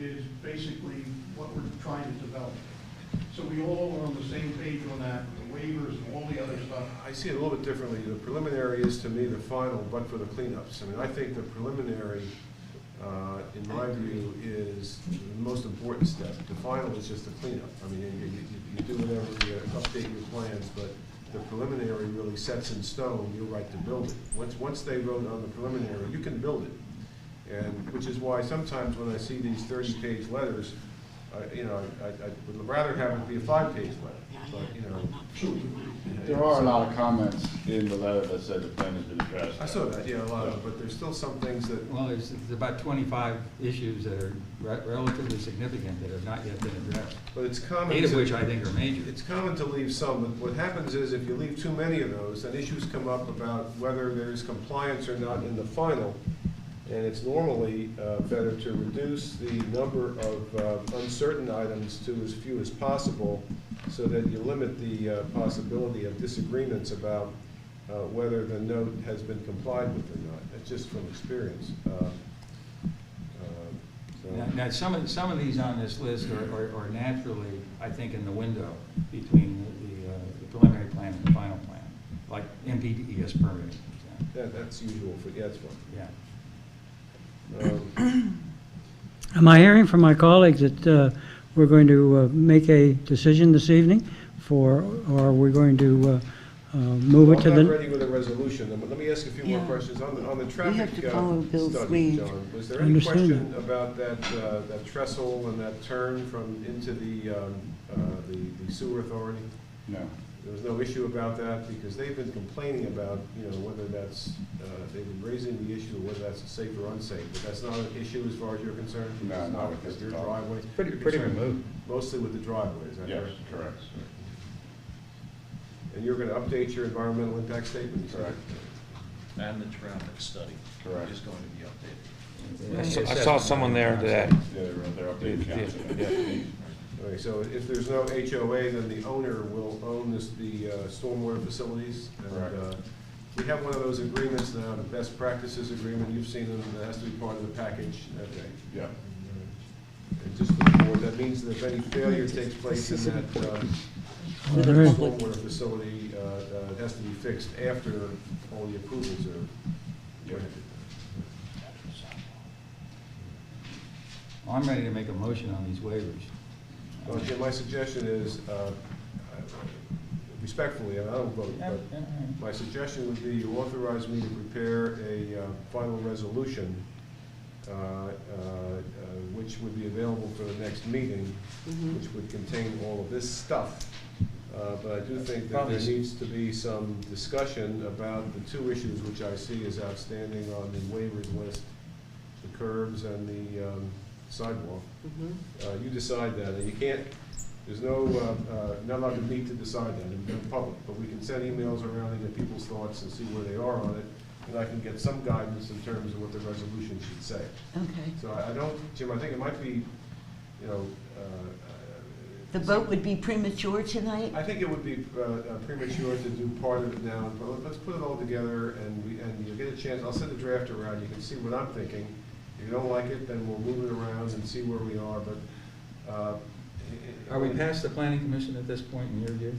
is basically what we're trying to develop. So we all are on the same page on that, the waivers and all the other stuff. I see it a little bit differently. The preliminary is to me the final, but for the cleanups. I mean, I think the preliminary, in my view, is the most important step. The final is just the cleanup. I mean, you do whatever, you update your plans, but the preliminary really sets in stone your right to build it. Once they vote on the preliminary, you can build it. And which is why sometimes when I see these 30-page letters, I would rather have it be a 5-page letter. But, There are a lot of comments in the letter that said the plan has been addressed. I saw that, yeah, a lot of it, but there's still some things that. Well, there's about 25 issues that are relatively significant that have not yet been addressed. But it's common. 8 of which I think are major. It's common to leave some, but what happens is if you leave too many of those, then issues come up about whether there's compliance or not in the final. And it's normally better to reduce the number of uncertain items to as few as possible so that you limit the possibility of disagreements about whether the note has been complied with or not. That's just from experience. Now, some of these on this list are naturally, I think, in the window between the preliminary plan and the final plan, like MPDES permitting. That's usual for, yeah, that's fine. Yeah. Am I hearing from my colleagues that we're going to make a decision this evening or are we going to move it to the... I'm not ready with a resolution. Let me ask a few more questions. On the traffic have to follow Bill's study, lead. John, was there any question about that trestle and that turn into the sewer authority? No. There was no issue about that because they've been complaining about, whether that's, they've been raising the issue of whether that's safe or unsafe, but that's not an issue as far as you're concerned? No, It's not because at your this time. driveway? Pretty You're concerned removed. Mostly with the driveway, is that Yes, correct? correct. And you're going to update your environmental impact statement? Correct. And the traffic study Correct. is going to be updated. I saw someone there today. Yeah, they're updating counts. Okay, so if there's no HOA, then the owner will own the stormwater facilities. And, Correct. we have one of those agreements now, the best practices agreement, you've seen them, that has to be part of the package. Okay. Yeah. And just for the board, that means that if any failure takes place in that stormwater facility, it has to be fixed after all the approvals are granted. I'm ready to make a motion on these waivers. Well, Jim, my suggestion is, respectfully, and I don't vote, but my suggestion would be you authorize me to prepare a final resolution, which would be available for the next meeting, which would contain all of this stuff. But I do think that there needs to be some discussion about the two issues which I see as outstanding on the waivers list, the curbs and the sidewalk. You decide that. You can't, there's no, not allowed to meet to decide that in public, but we can send emails around and get people's thoughts and see where they are on it, and I can get some guidance in terms of what the resolution should say. Okay. So I don't, Jim, I think it might be, you know. The vote would be premature tonight? I think it would be premature to do part of it now, but let's put it all together and you'll get a chance. I'll send a draft around. You can see what I'm thinking. If you don't like it, then we'll move it around and see where we are, but. Are we past the planning commission at this point in your view?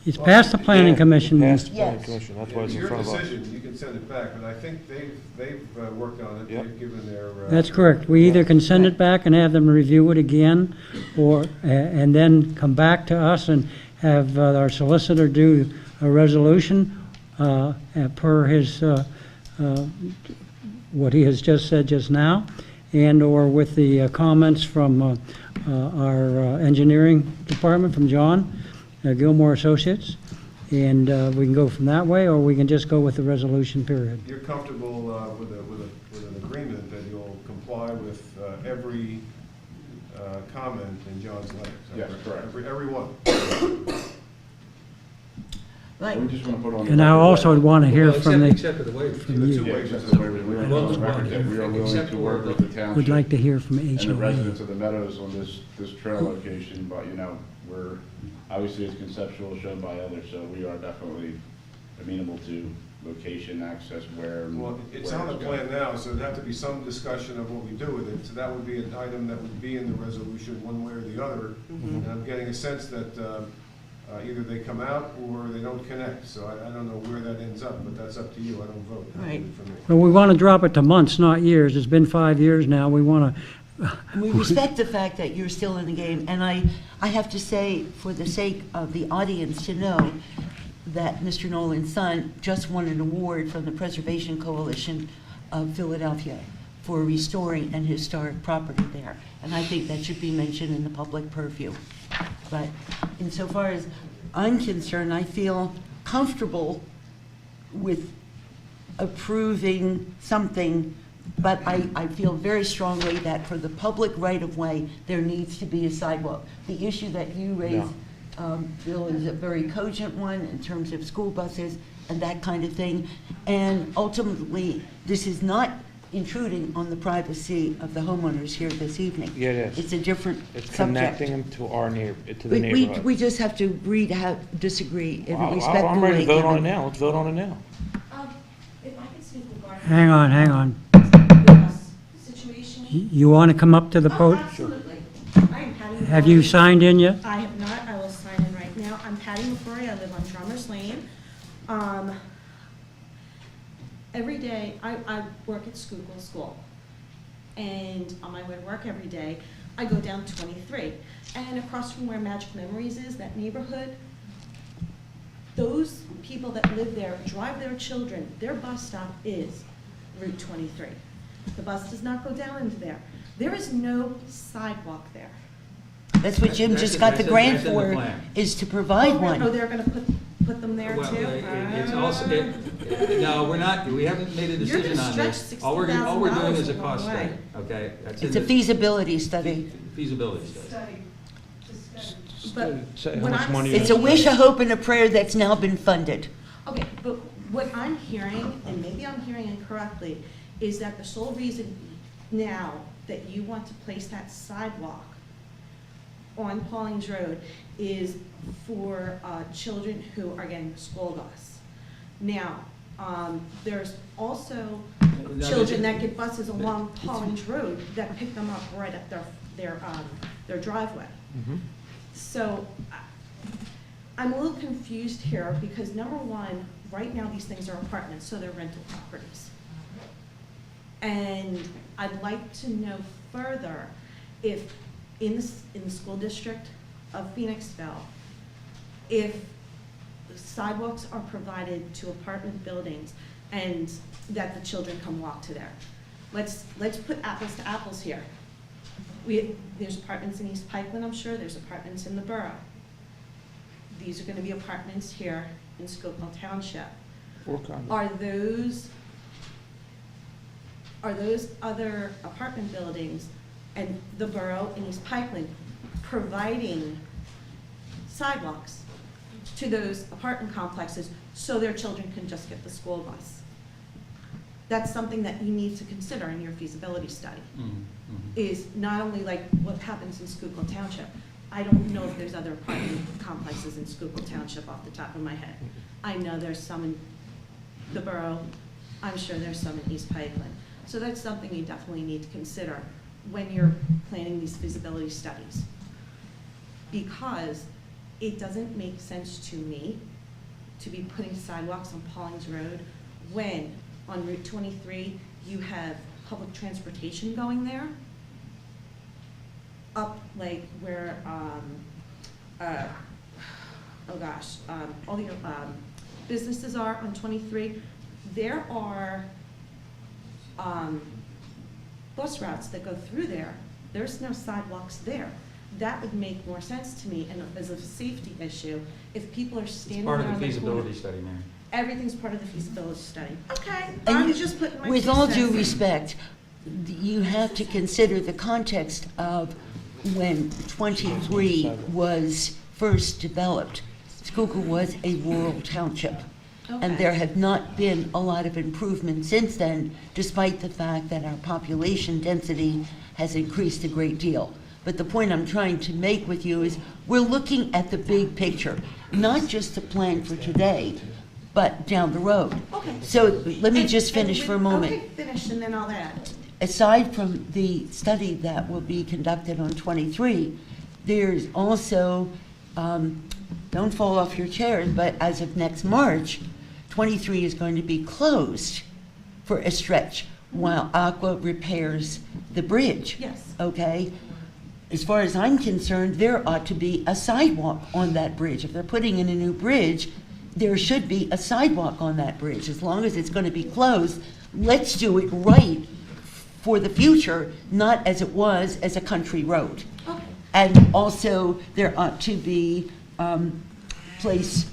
It's past the planning commission. Past the planning Yes. commission, that's why it's in Your front of us. decision, you can send it back, but I think they've worked on it. Yep. They've given their. That's correct. We either can send it back and have them review it again, or, and then come back to us and have our solicitor do a resolution per his, what he has just said just now, and/or with the comments from our engineering department, from John Gilmore Associates, and we can go from that way, or we can just go with the resolution, period. You're comfortable with an agreement that you'll comply with every comment in John's letter? Yes, correct. Every one. Right. We just want to put on. the And I record also that- would want to hear from Except for the waivers. from The you. two Yeah, waivers. except for the waivers, we want to put on the record that we are willing to work with the township. Would like to hear from And the HOA. residents of the Meadows on this trail location, but, you know, we're, obviously it's conceptual, shown by others, so we are definitely amenable to location, access, where. Well, it's where on the going. plan now, so there'd have to be some discussion of what we do with it. So that would be an item that would be in the resolution one way or the other. And I'm getting a sense that either they come out or they don't connect. So I don't know where that ends up, but that's up to you. I don't vote. Right. For me. But we want to drop it to months, not years. It's been 5 years now. We want to, We respect the fact that you're still in the game, and I have to say, for the sake of the audience to know, that Mr. Nolan's son just won an award from the Preservation Coalition of Philadelphia for restoring an historic property there. And I think that should be mentioned in the public purview. But insofar as I'm concerned, I feel comfortable with approving something, but I feel very strongly that for the public right-of-way, there needs to be a sidewalk. The issue that you raised, Bill, is a very cogent one in terms of school buses and that kind of thing. And ultimately, this is not intruding on the privacy of the homeowners here this evening. Yeah, it is. It's a different It's subject. connecting them to our to the We neighborhood. just have to agree to disagree in a respectful way. I'm ready to vote on it given- now, let's vote on it now. If I could speak regarding. hang on. The bus situation. You want to come up to the Oh, podium? absolutely. I am Patty. Have you McCrory. signed in yet? I have not. I will sign in right now. I'm Patty McCrory. I live on Drummers Lane. Every day, I work at Schuylkill School. And on my way to work every day, I go down 23. And across from where Magic Memories is, that neighborhood, those people that live there drive their children. Their bus stop is Route 23. The bus does not go down into there. There is no sidewalk there. That's what Jim just got the grant That's in the for, plan. is to provide Oh, one. they're gonna put them there Well, too? it's also, no, we're not, we haven't made a You're decision gonna on stretch this. All we're doing is a $60,000 cost a long study, way. okay? That's It's in a the feasibility study. feasibility study. But Say how what much I'm money saying It's a wish, a is- hope, and a prayer that's now been funded. Okay, but what I'm hearing, and maybe I'm hearing incorrectly, is that the sole reason now that you want to place that sidewalk on Paulings Road is for children who are getting the school bus. Now, there's also children that get buses along Paulings Road that pick them up right at their driveway. So I'm a little confused here because number one, right now these things are apartments, so they're rental properties. And I'd like to know further if in the school district of Phoenixville, if sidewalks are provided to apartment buildings and that the children come walk to there. Let's put apples to apples here. There's apartments in East Pikeland, I'm sure, there's apartments in the borough. These are gonna be apartments here in Schuylkill Township. Are those other apartment buildings and the borough in East Pikeland providing sidewalks to those apartment complexes so their children can just get the school bus? That's something that you need to consider in your feasibility study. Is not only like what happens in Schuylkill Township. I don't know if there's other apartment complexes in Schuylkill Township off the top of my head. I know there's some in the borough. I'm sure there's some in East Pikeland. So that's something you definitely need to consider when you're planning these feasibility studies. Because it doesn't make sense to me to be putting sidewalks on Paulings Road when on Route 23 you have public transportation going there, up like where, all the businesses are on 23. There are bus routes that go through there. There's no sidewalks there. That would make more sense to me, and as a safety issue, if people are standing there on the corner. Part of the feasibility study, Mary. Everything's part of the feasibility study. Okay, And I'm you- just putting my With 2 all cents due in. respect, you have to consider the context of when 23 was first developed. Schuylkill was a rural township. And there have not been a lot of improvement since then, despite the fact that our population density has increased a great deal. But the point I'm trying to make with you is we're looking at the big picture, not just the plan for today, but down the road. Okay. So let me just finish for a moment. Okay, finish and then I'll add. Aside from the study that will be conducted on 23, there's also, don't fall off your chairs, but as of next March, 23 is going to be closed for a stretch while Aqua repairs the bridge. Yes. Okay? As far as I'm concerned, there ought to be a sidewalk on that bridge. If they're putting in a new bridge, there should be a sidewalk on that bridge. As long as it's going to be closed, let's do it right for the future, not as it was as a country road. Okay. And also, there ought to be place,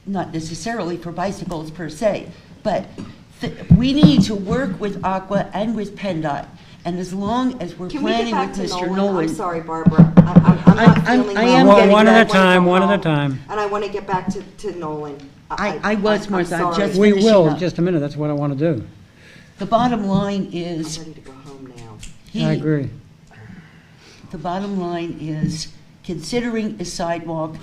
not necessarily for bicycles per se, but we need to work with Aqua and with PennDOT. And as long as we're Can we get planning back with to Mr. Nolan? Nolan. I'm sorry, Barbara. I'm not feeling I am well. getting One at a I wanna time, go one at a home, time. And I want to get back to Nolan. I was, I'm Martha, I'm sorry. just We finishing will, up. in just a minute, that's what I want to do. The bottom line I'm is, ready to go home now. I agree. the bottom line is considering a sidewalk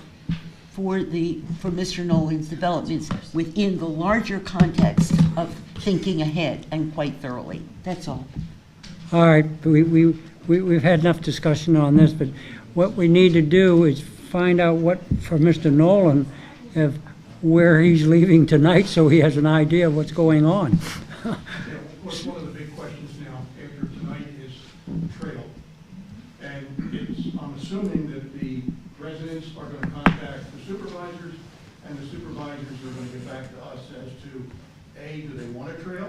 for Mr. Nolan's developments within the larger context of thinking ahead and quite thoroughly. That's all. All right, we've had enough discussion on this, but what we need to do is find out what, for Mr. Nolan, of where he's leaving tonight, so he has an idea of what's going on. Yeah, of course, one of the big questions now after tonight is the trail. And I'm assuming that the residents are going to contact the supervisors, and the supervisors are going to get back to us as to, A, do they want a trail?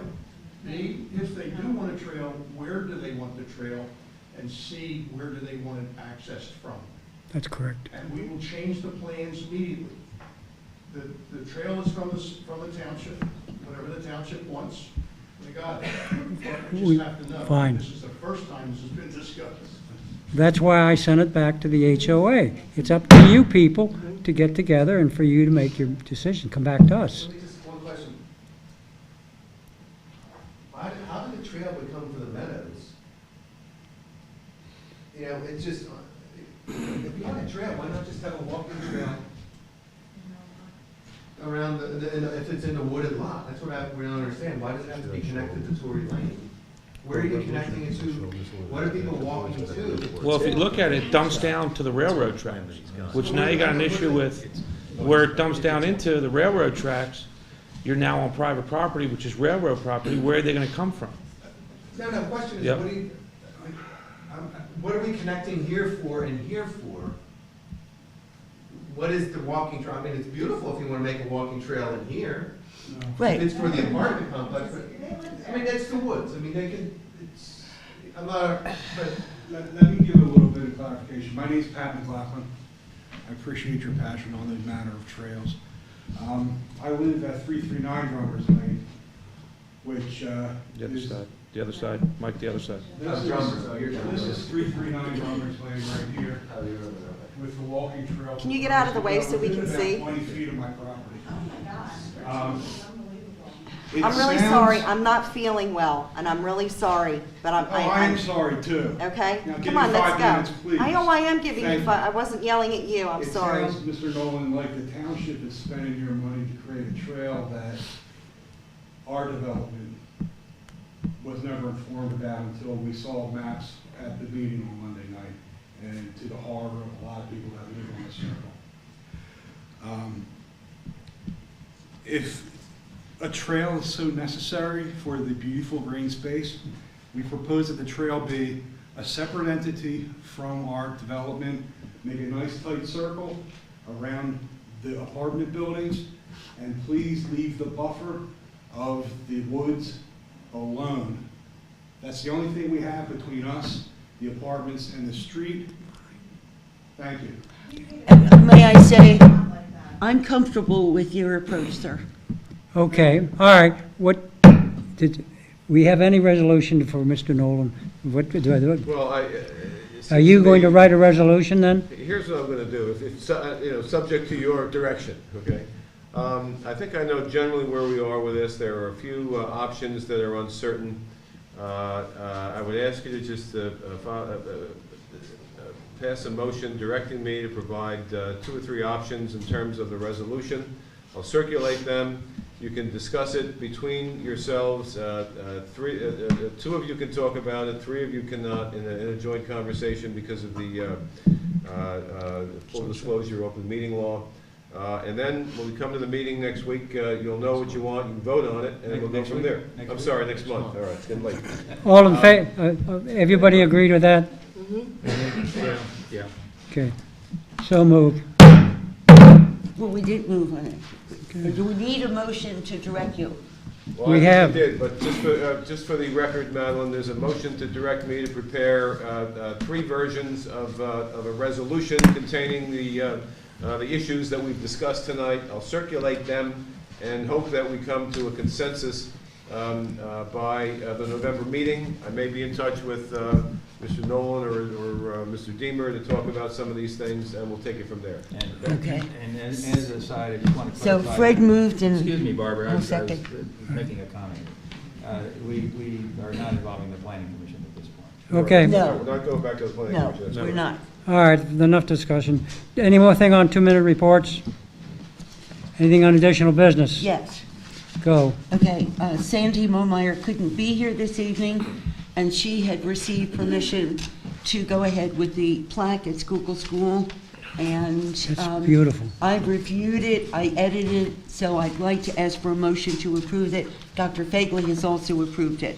B, if they do want a trail, where do they want the trail? And C, where do they want it accessed from? That's correct. And we will change the plans immediately. The trail is from the township, whatever the township wants, we got it. We just have to know. Fine. This is the first time this has been discussed. That's why I sent it back to the HOA. It's up to you people to get together and for you to make your decision. Come back to us. Let me just, one question. How did the trail become for the meadows You know, it's just, if you want a trail, why not just have a walking trail around if it's in the wooded lot? That's what we don't understand. Why does it have to be connected to Tory Lane? Where are you connecting it to? What are people walking to? Well, if you look at it, it dumps down to the railroad tracks, which now you got an issue with where it dumps down into the railroad tracks. You're now on private property, which is railroad property. Where are they going to come from? No, the question is, Yep. what are we connecting here for and here for? What is the walking trail? I mean, it's beautiful if you want to make a walking trail in here. Right. If it's for the apartment complex, but, I mean, that's the woods. I mean, they can, it's, I'm not, but. Let me give a little bit of clarification. My name is Pat McLaughlin. I appreciate your passion on the matter of trails. I live at 339 Drummers Lane, which The other is... side. The other side. Mike, the other side. This is 339 Drummers Lane right here, with the walking trail. Can you get out of the way so we can see? About 20 feet of my property. Oh my God. It I'm really sounds- sorry, I'm not feeling well, and I'm really sorry, but I'm... Oh, I am sorry too. Okay? Now, give Come me on, let's 5 go. minutes, please. I know I am giving you Thank you. 5, I wasn't yelling at you, I'm sorry. It sounds, Mr. Nolan, like the township is spending your money to create a trail that our development was never informed about until we saw maps at the meeting on Monday night, and to the horror of a lot of people that live on the circle. If a trail is so necessary for the beautiful green space, we propose that the trail be a separate entity from our development, make a nice tight circle around the apartment buildings, and please leave the buffer of the woods alone. That's the only thing we have between us, the apartments, and the street. Thank you. May I say, I'm comfortable with your approach, sir. Okay, all right. What, did we have any resolution for Mr. Nolan? What do I do? Well, Are you going to write a resolution then? Here's what I'm going to do, if it's, subject to your direction, okay? I think I know generally where we are with this. There are a few options that are uncertain. I would ask you to just pass a motion directing me to provide 2 or 3 options in terms of the resolution. I'll circulate them. You can discuss it between yourselves. 2 of you can talk about it, 3 of you cannot in a joint conversation because of the full disclosure open meeting law. And then when we come to the meeting next week, you'll know what you want, you can vote on it, and then we'll go from there. I'm sorry, next month. All right, it's getting late. All in favor, everybody agreed with that? Yeah. Okay, so moved. Well, we did move on it. Do we need a motion to direct you? Well, We I think have. we did, but just for the record, Madeline, there's a motion to direct me to prepare 3 versions of a resolution containing the issues that we've discussed tonight. I'll circulate them and hope that we come to a consensus by the November meeting. I may be in touch with Mr. Nolan or Mr. Deemer to talk about some of these things, and we'll take it from there. Okay. And as an aside, I just want to So clarify. Fred moved and... Excuse me, Barbara, I was second. making a comment. We are not involving the planning commission at this point. Okay. No. We're not going back to the planning No, commission. we're not. All right, enough discussion. Any more thing on 2-minute reports? Anything on additional business? Yes. Go. Okay, Sandy Momeyer couldn't be here this evening, and she had received permission to go ahead with the plaque at Schuylkill School. And That's beautiful. I've reviewed it, I edited it, so I'd like to ask for a motion to approve it. Dr. Fagley has also approved it.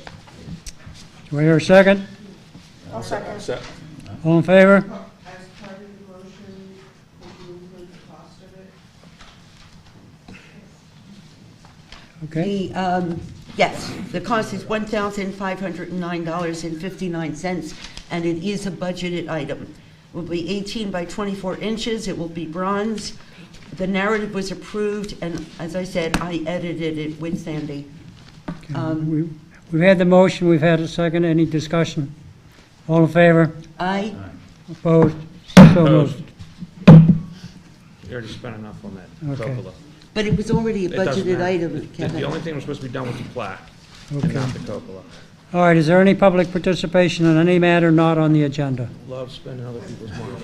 Do I hear a second? I'll second. All in favor? As part of the motion, would you include the cost of it? Okay. Yes, the cost is $1,509.59, and it is a budgeted item. It will be 18 by 24 inches, it will be bronze. The narrative was approved, and as I said, I edited it with Sandy. We've had the motion, we've had a second. Any discussion? All in favor? I, Opposed? So moved. You already spent enough on that Okay. cupola. but it was already a It doesn't budgeted matter. item, The Kevin. only thing was supposed to be done with the plaque, and Okay. not the cupola. All right, is there any public participation on any matter not on the agenda? Love spending other people's money.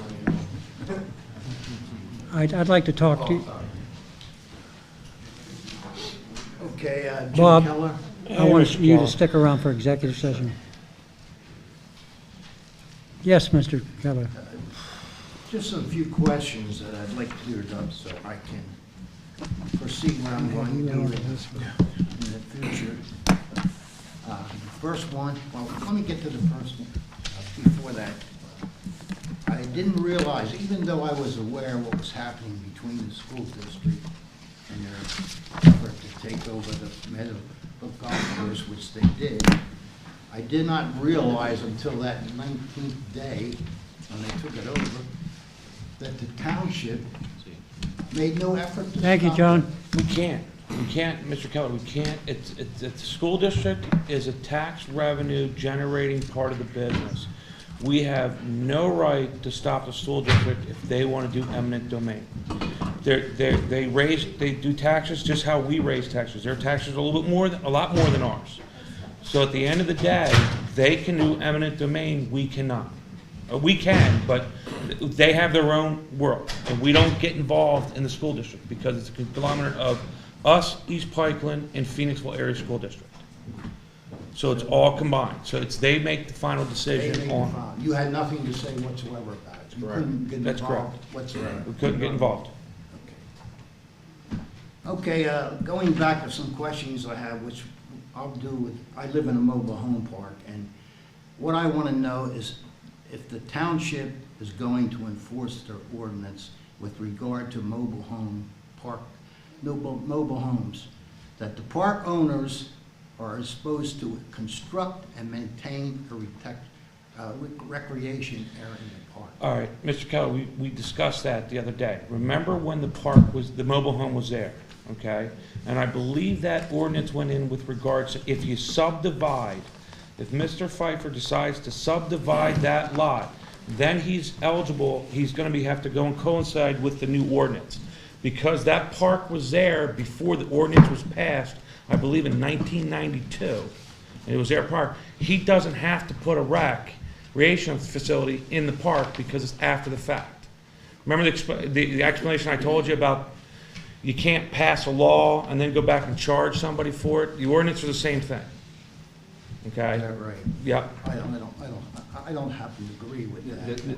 I'd like to talk to you. Okay, Jim Bob, Keller. I want you to stick around for executive session. Yes, Mr. Keller. Just a few questions that I'd like cleared up so I can proceed where I'm going to do in the future. First one, well, let me get to the first one. Before that, I didn't realize, even though I was aware of what was happening between the school district and their effort to take over the Meadowbrook Golf Course, which they did, I did not realize until that 19th day, when they took it over, that the township made no effort to stop it. Thank you, John. We can't, Mr. Keller, we can't. The school district is a tax revenue generating part of the business. We have no right to stop the school district if they want to do eminent domain. They do taxes just how we raise taxes. Their taxes are a lot more than ours. So at the end of the day, they can do eminent domain, we cannot. We can, but they have their own world, and we don't get involved in the school district because it's a conglomerate of us, East Pikeland, and Phoenixville Area School District. So it's all combined. So they make the final decision on. You had nothing to say whatsoever about it. You couldn't get That's involved correct. whatsoever. We couldn't get involved. Okay, going back to some questions I have, which I'll do with, I live in a mobile home park, and what I want to know is if the township is going to enforce their ordinance with regard to mobile home park, mobile homes, that the park owners are supposed to construct and maintain a recreation area in the park. All right, Mr. Keller, we discussed that the other day. Remember when the mobile home was there, okay? And I believe that ordinance went in with regards to if you subdivide, if Mr. Pfeiffer decides to subdivide that lot, then he's eligible, he's gonna have to go and coincide with the new ordinance. Because that park was there before the ordinance was passed, I believe in 1992, and it was their park, he doesn't have to put a recreation facility in the park because it's after the fact. Remember the explanation I told you about you can't pass a law and then go back and charge somebody for it? The ordinance is the same thing. Okay? Is that right? Yep. I don't happen to agree with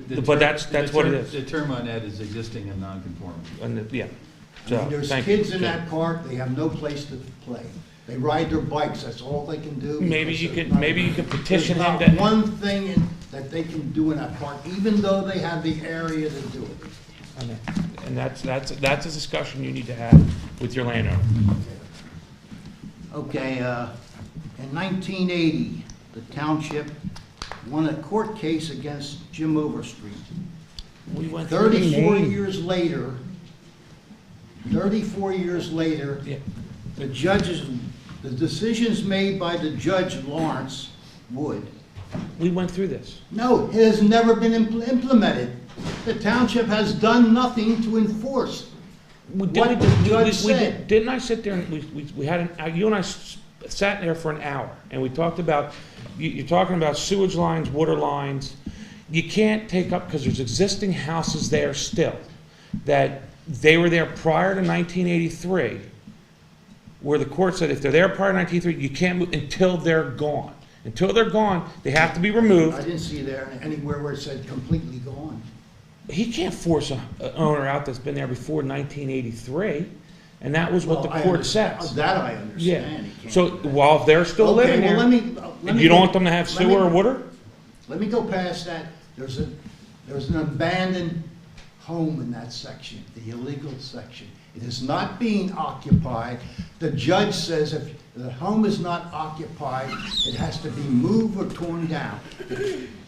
that. But that's what it is. The term on that is existing and non-conforming. Yeah. I mean, there's kids in that park, they have no place to play. They ride their bikes, that's all they can do. Maybe you could petition him There's to. not one thing that they can do in that park, even though they have the area to do it. And that's a discussion you need to have with your landowner. Okay, in 1980, the township won a court case against Jim Overstreet. We went through 34 years later, Yeah. the decisions made by the Judge Lawrence Wood. We went through this. No, it has never been implemented. The township has done nothing to enforce what the judge said. Didn't I sit there and we had you and I sat there for an hour and we talked about, you're talking about sewage lines, water lines. You can't take up, because there's existing houses there still, that they were there prior to 1983, where the court said if they're there prior to 1983, you can't move until they're gone. Until they're gone, they have to be removed. I didn't see there anywhere where it said completely gone. He can't force an owner out that's been there before 1983, and that was what the court says. That I understand. Yeah. He can't So do that. while if they're still living Okay, there, well, let and me you don't go- want them to have let me- sewer or water? Let me go past that. There's an abandoned home in that section, the illegal section. It is not being occupied. The judge says if the home is not occupied, it has to be moved or torn down.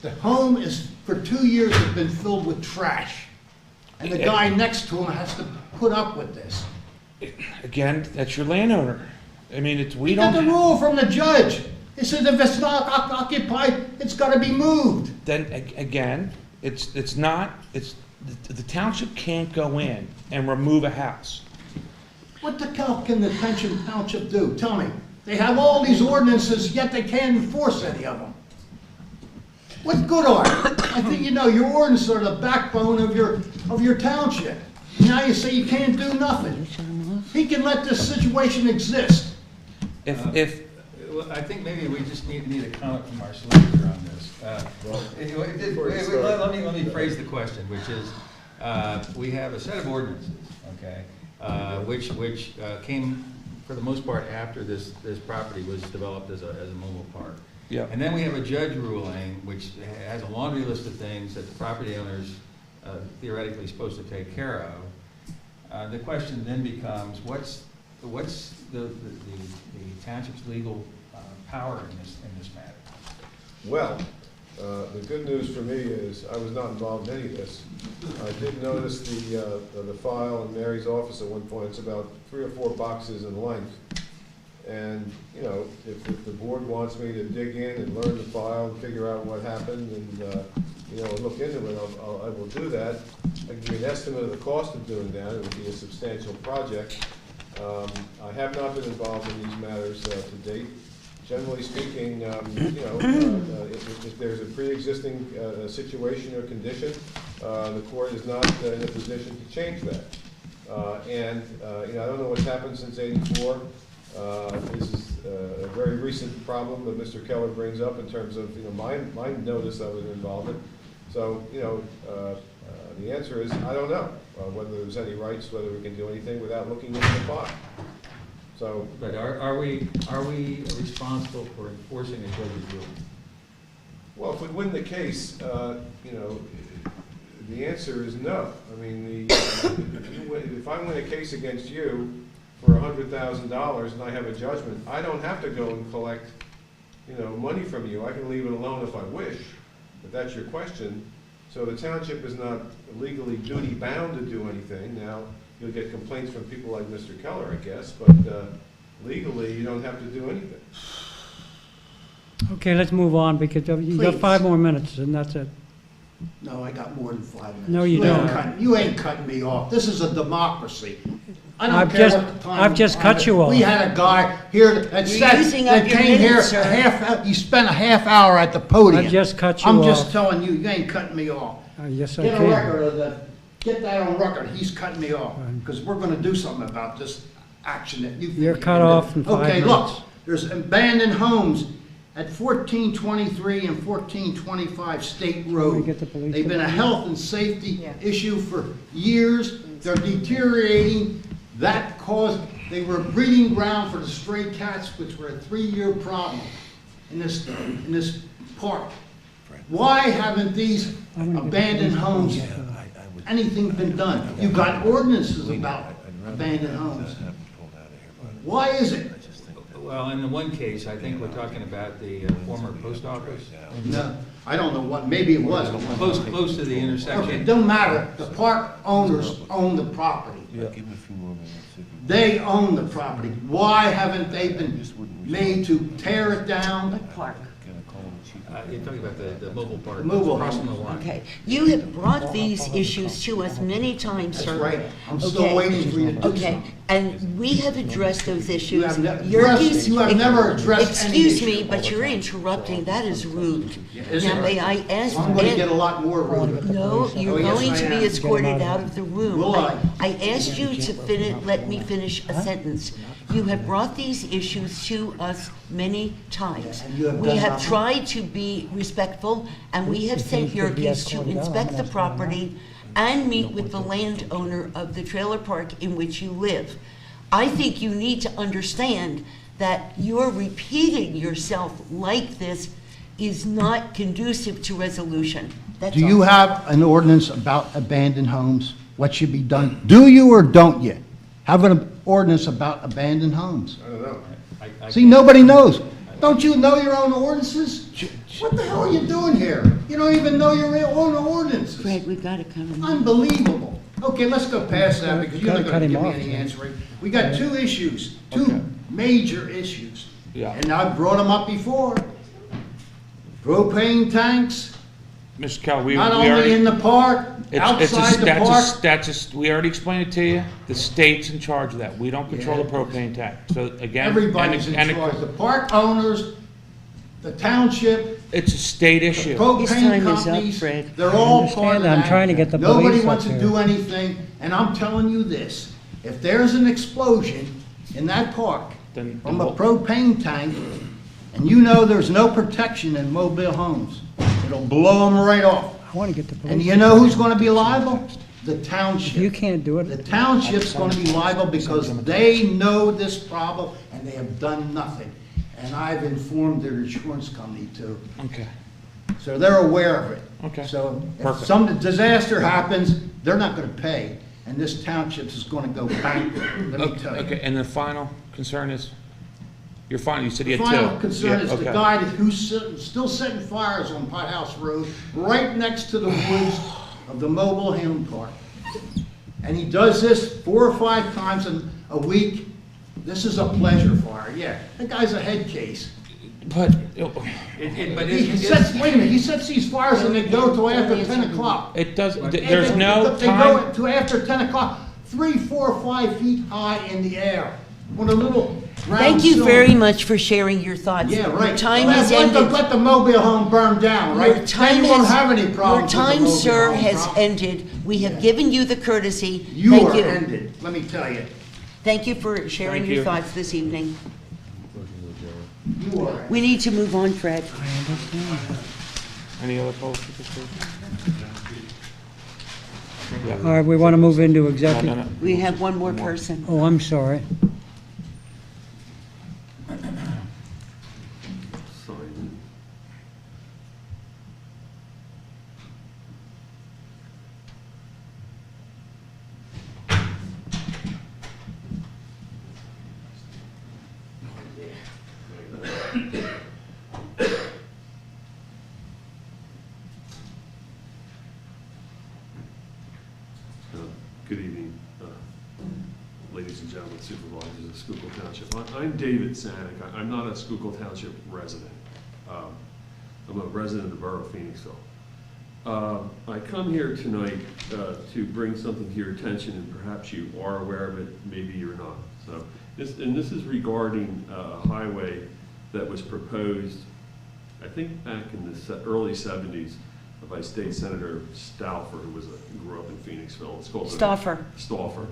The home is, for 2 years, has been filled with trash. And the guy next to him has to put up with this. Again, that's your landowner. I mean, we He got don't. the rule from the judge. He said if it's not occupied, it's got to be moved. Then again, it's not. The township can't go in and remove a house. What the hell can the township do? Tell me. They have all these ordinances, yet they can't enforce any of them. What good are they? I think you know your ordinances are the backbone of your township. Now you say you can't do nothing. He can let this situation exist. Well, I think maybe we just need a comment from our solicitor on this. Let me phrase the question, which is, we have a set of ordinances, okay, which came, for the most part, after this property was developed as a mobile park. Yeah. And then we have a judge ruling, which has a laundry list of things that the property owner's theoretically supposed to take care of. The question then becomes, what's the township's legal power in this matter? Well, the good news for me is I was not involved in any of this. I did notice the file in Mary's office at one point. It's about 3 or 4 boxes in length. And, you know, if the board wants me to dig in and learn the file and figure out what happened and, you know, look into it, I will do that. I can give you an estimate of the cost of doing that. It would be a substantial project. I have not been involved in these matters to date. Generally speaking, you know, if there's a pre-existing situation or condition, the court is not in a position to change that. And you know, I don't know what's happened since '84. This is a very recent problem that Mr. Keller brings up in terms of, you know, my notice of an involvement. So, you know, the answer is I don't know whether there's any rights, whether we can do anything without looking into the file. So, But are we responsible for enforcing a judge's ruling? well, if we win the case, you know, the answer is no. I mean, if I win a case against you for $100,000 and I have a judgment, I don't have to go and collect, you know, money from you. I can leave it alone if I wish, if that's your question. So the township is not legally duty-bound to do anything. Now, you'll get complaints from people like Mr. Keller, I guess, but legally, you don't have to do anything. Okay, let's move on, because you got Please. 5 more minutes, and that's it. No, I got more than 5 minutes. No, you don't. You ain't cutting me off. This is a democracy. I don't I've care just- what the time. I've just cut you off. We had a guy here that You're said, using up that your came here minutes, sir. you spent a half hour at the podium. I just cut you I'm off. just telling you, you ain't cutting me off. Yes, I Get a can. record of that, get that on record, he's cutting me off, because we're gonna do something about this action that you think You're you cut can do. off in 5 Okay, minutes. look, there's abandoned homes at 1423 and 1425 State Road. get the police They've been a health and safety issue for years, they're deteriorating. That caused, they were a breeding ground for the stray cats, which were a 3-year problem in this park. Why haven't these abandoned homes, anything been done? You've got ordinances about abandoned homes. Why is it? Well, in the one case, I think we're talking about the former post office. No, I don't know what, maybe it was. Close to the Okay, intersection. it don't matter, the park owners own the property. They own the property. Why haven't they been made to tear it down? Park. You're talking about the mobile park. The mobile Crossing the home. line. Okay, you have brought these issues to us many times, That's sir. right. I'm still Okay. waiting for you to do Okay, something. and we have addressed those issues. You have ne- Yerkes- you have never addressed any Excuse me, issue. but you're interrupting, that is rude. Is Now, it? may I ask? I'm gonna get a lot more rude. No, you're Oh, yes, going I to am. be escorted out of the room. Will I? I asked you to let me finish a sentence. You have brought these issues to us many times. And you have We done have nothing? tried to be respectful, and we have sent Yerkes to inspect the property and meet with the landowner of the trailer park in which you live. I think you need to understand that you're repeating yourself like this is not conducive to resolution. That's Do you all. have an ordinance about abandoned homes? What should be done? Do you or don't you have an ordinance about abandoned homes? I don't know. I See, nobody knows. Don't you know your own ordinances? What the hell are you doing here? You don't even know your own ordinances. Greg, we've got to come in. Unbelievable. Okay, let's go past that because you're not Cut going to him give me off, any man. answering. We got 2 issues, Okay. 2 major issues. Yeah. And I've brought them up before. Propane tanks Mr. Keller, we Not already. only in the park, outside the park. We already explained it to you. The state's in charge of that. We don't control the propane tank. So again. Everybody's in charge, the park owners, the township, It's a state the issue. propane companies, they're all part of that. I'm trying to get the Nobody police up wants to here. do anything, and I'm telling you this, if there's an explosion in that park Then from a propane tank, and you know there's no protection in mobile homes, it'll blow them right off. I want to get the police. And you know who's gonna be liable? The township. You can't do it. The township's gonna be liable because they know this problem and they have done nothing. And I've informed their insurance company too. Okay. So they're aware of it. Okay. So if Perfect. some disaster happens, they're not gonna pay, and this township is gonna go bankrupt, let me tell you. Okay, and the final concern is, your final, you said you The had two. final concern Yeah, is the okay. guy who's still setting fires on Pot House Road, right next to the woods of the mobile home park. And he does this 4 or 5 times a week. This is a pleasure fire, yeah. The guy's a head case. But, He sets, wait a minute, he sets these fires and they go till after 10 o'clock. it does, And there's they- no They time. go to after 10 o'clock, 3, 4, 5 feet high in the air, on a little round Thank you cylinder. very much for sharing your thoughts. Yeah, right. Your time Let- has let the- ended. Let the mobile home burn down, right? Your time Then you won't has- have any problems Your with the time, mobile sir, home has problem. ended. We have given you the courtesy. You Thank are ended, let me tell you. Thank you for sharing Thank your you. thoughts this evening. You are. We need to move on, Fred. Any other public participation? Yeah. All right, we want to move into No, executive. no, no. We have one more person. Oh, I'm sorry. Good evening, ladies and gentlemen, supervisors of Schuylkill Township. I'm David Sanick. I'm not a Schuylkill Township resident. I'm a resident of the borough of Phoenixville. I come here tonight to bring something to your attention, and perhaps you are aware of it, maybe you're not. So, this is regarding a highway that was proposed, I think back in the early 70s, by State Senator Stauffer, who grew up in Phoenixville. It's called Stauffer.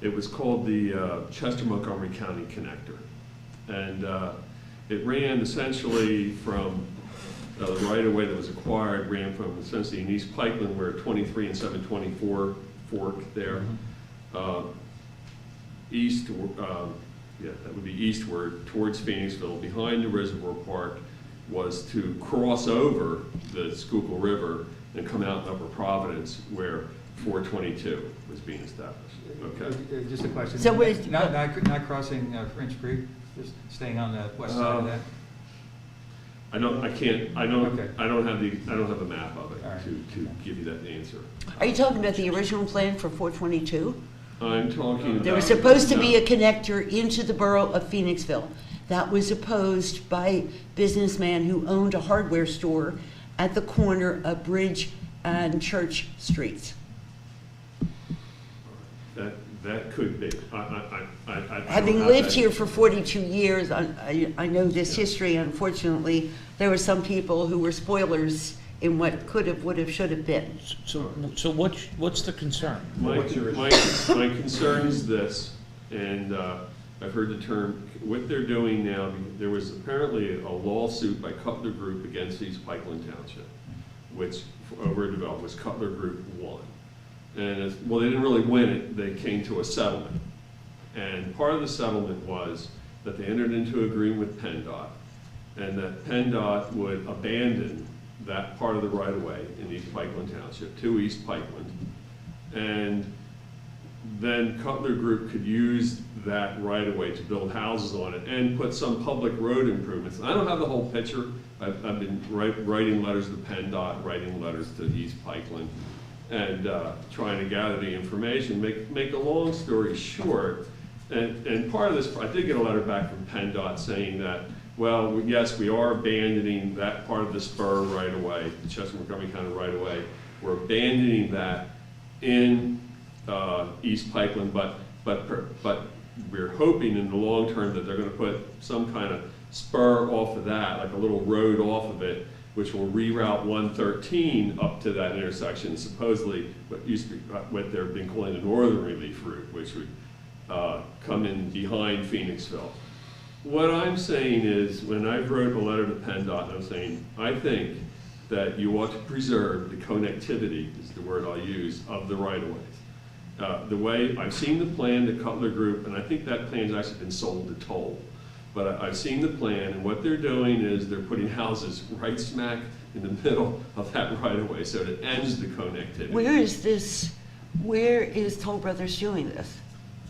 It was called the Chester-Montgomery County Connector. And it ran essentially from the right-of-way that was acquired, ran from essentially in East Pikeland, where 23 and 724 fork there. East, yeah, that would be eastward towards Phoenixville, behind the Reservoir Park, was to cross over the Schuylkill River and come out in Upper Providence where 422 was being established. Okay. Just a question. So what is- Not crossing French Creek, just staying on the west side of that? I don't have Okay. I don't have a map of it All right. to give you that answer. Are you talking about the original plan for 422? I'm talking about. There was supposed to be no. a connector into the borough of Phoenixville. That was opposed by a businessman who owned a hardware store at the corner of Bridge and Church Streets. That could be. I don't Having have lived that. here for 42 years, I know this history. Unfortunately, there were some people who were spoilers in what could have, would have, should have been. So what's the concern? My concern is this, and I've heard the term, what they're doing now, there was apparently a lawsuit by Cutler Group against East Pikeland Township, which overdeveloped was Cutler Group won. And well, they didn't really win it, they came to a settlement. And part of the settlement was that they entered into an agreement with PennDOT, and that PennDOT would abandon that part of the right-of-way in East Pikeland Township to East Pikeland. And then Cutler Group could use that right-of-way to build houses on it and put some public road improvements. I don't have the whole picture. I've been writing letters to PennDOT, writing letters to East Pikeland, and trying to gather the information. Make a long story short, and part of this, I did get a letter back from PennDOT saying that Well, yes, we are abandoning that part of the spur right away, the Chester Montgomery County right away. We're abandoning that in East Pikeland, but we're hoping in the long term that they're going to put some kind of spur off of that, like a little road off of it, which will reroute 113 up to that intersection, supposedly what they've been calling the northern relief route, which would come in behind Phoenixville. What I'm saying is, when I wrote a letter to PennDOT, I'm saying, I think that you ought to preserve the connectivity, is the word I'll use, of the right-of-ways. The way, I've seen the plan, the Cutler Group, and I think that plan's actually been sold to Toll. But I've seen the plan, and what they're doing is they're putting houses right smack in the middle of that right-of-way, so it ends the connectivity. Where is Toll Brothers doing this?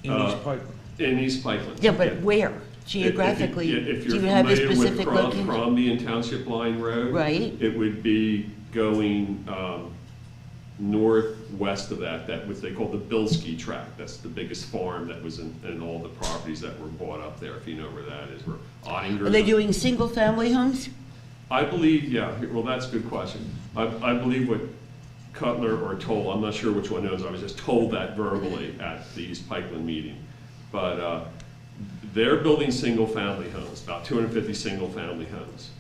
In East Pikeland. In East Pikeland. Yeah, but where? Geographically, if do you're you have a familiar specific with location? Crombie and Township Line Road, Right. it would be going northwest of that what they call the Bilski tract. That's the biggest farm that was in all the properties that were bought up there, if you know where that is. Where Ottinger. Are they doing single-family homes? I believe, yeah. Well, that's a good question. I believe what Cutler or Toll, I'm not sure which one knows. I was just told that verbally at the East Pikeland meeting. But they're building single-family homes, about 250 single-family homes.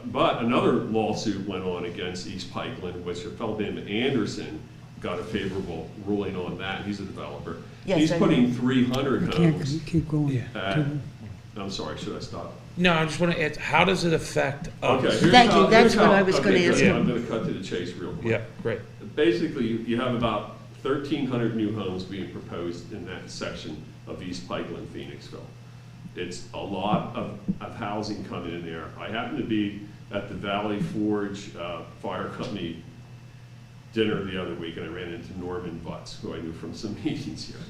But another lawsuit went on against East Pikeland, which a fellow named Anderson got a favorable ruling on that. He's a developer. Yes, He's putting 300 Can't homes. keep going. I'm sorry, should I stop? No, I just want to ask, how does it affect us? Okay, Thank you, that's what I was going to ask good. you. I'm going to cut to the chase real quick. Yeah, great. Basically, you have about 1,300 new homes being proposed in that section of East Pikeland, Phoenixville. It's a lot of housing coming in there. I happened to be at the Valley Forge Fire Company dinner the other week, and I ran into Norman Butts, who I knew from some meetings here.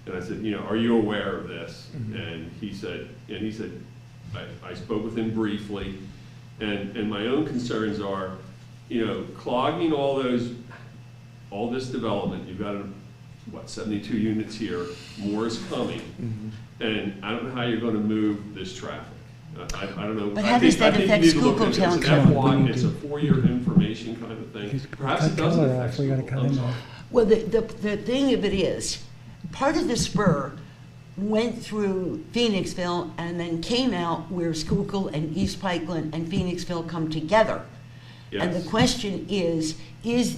And I said, are you aware of this? Mm-hmm. And he said, I spoke with him briefly, and my own concerns are, clogging all this development. You've got 72 units here, more is coming. Mm-hmm. And I don't know how you're going to move this traffic. I don't know. But how does that affect Schuylkill Township? It's a 4-year information kind of thing. Perhaps it doesn't affect Schuylkill. Well, the thing of it is, part of the spur went through Phoenixville and then came out where Schuylkill and East Pikeland and Phoenixville come together. Yes. And the question is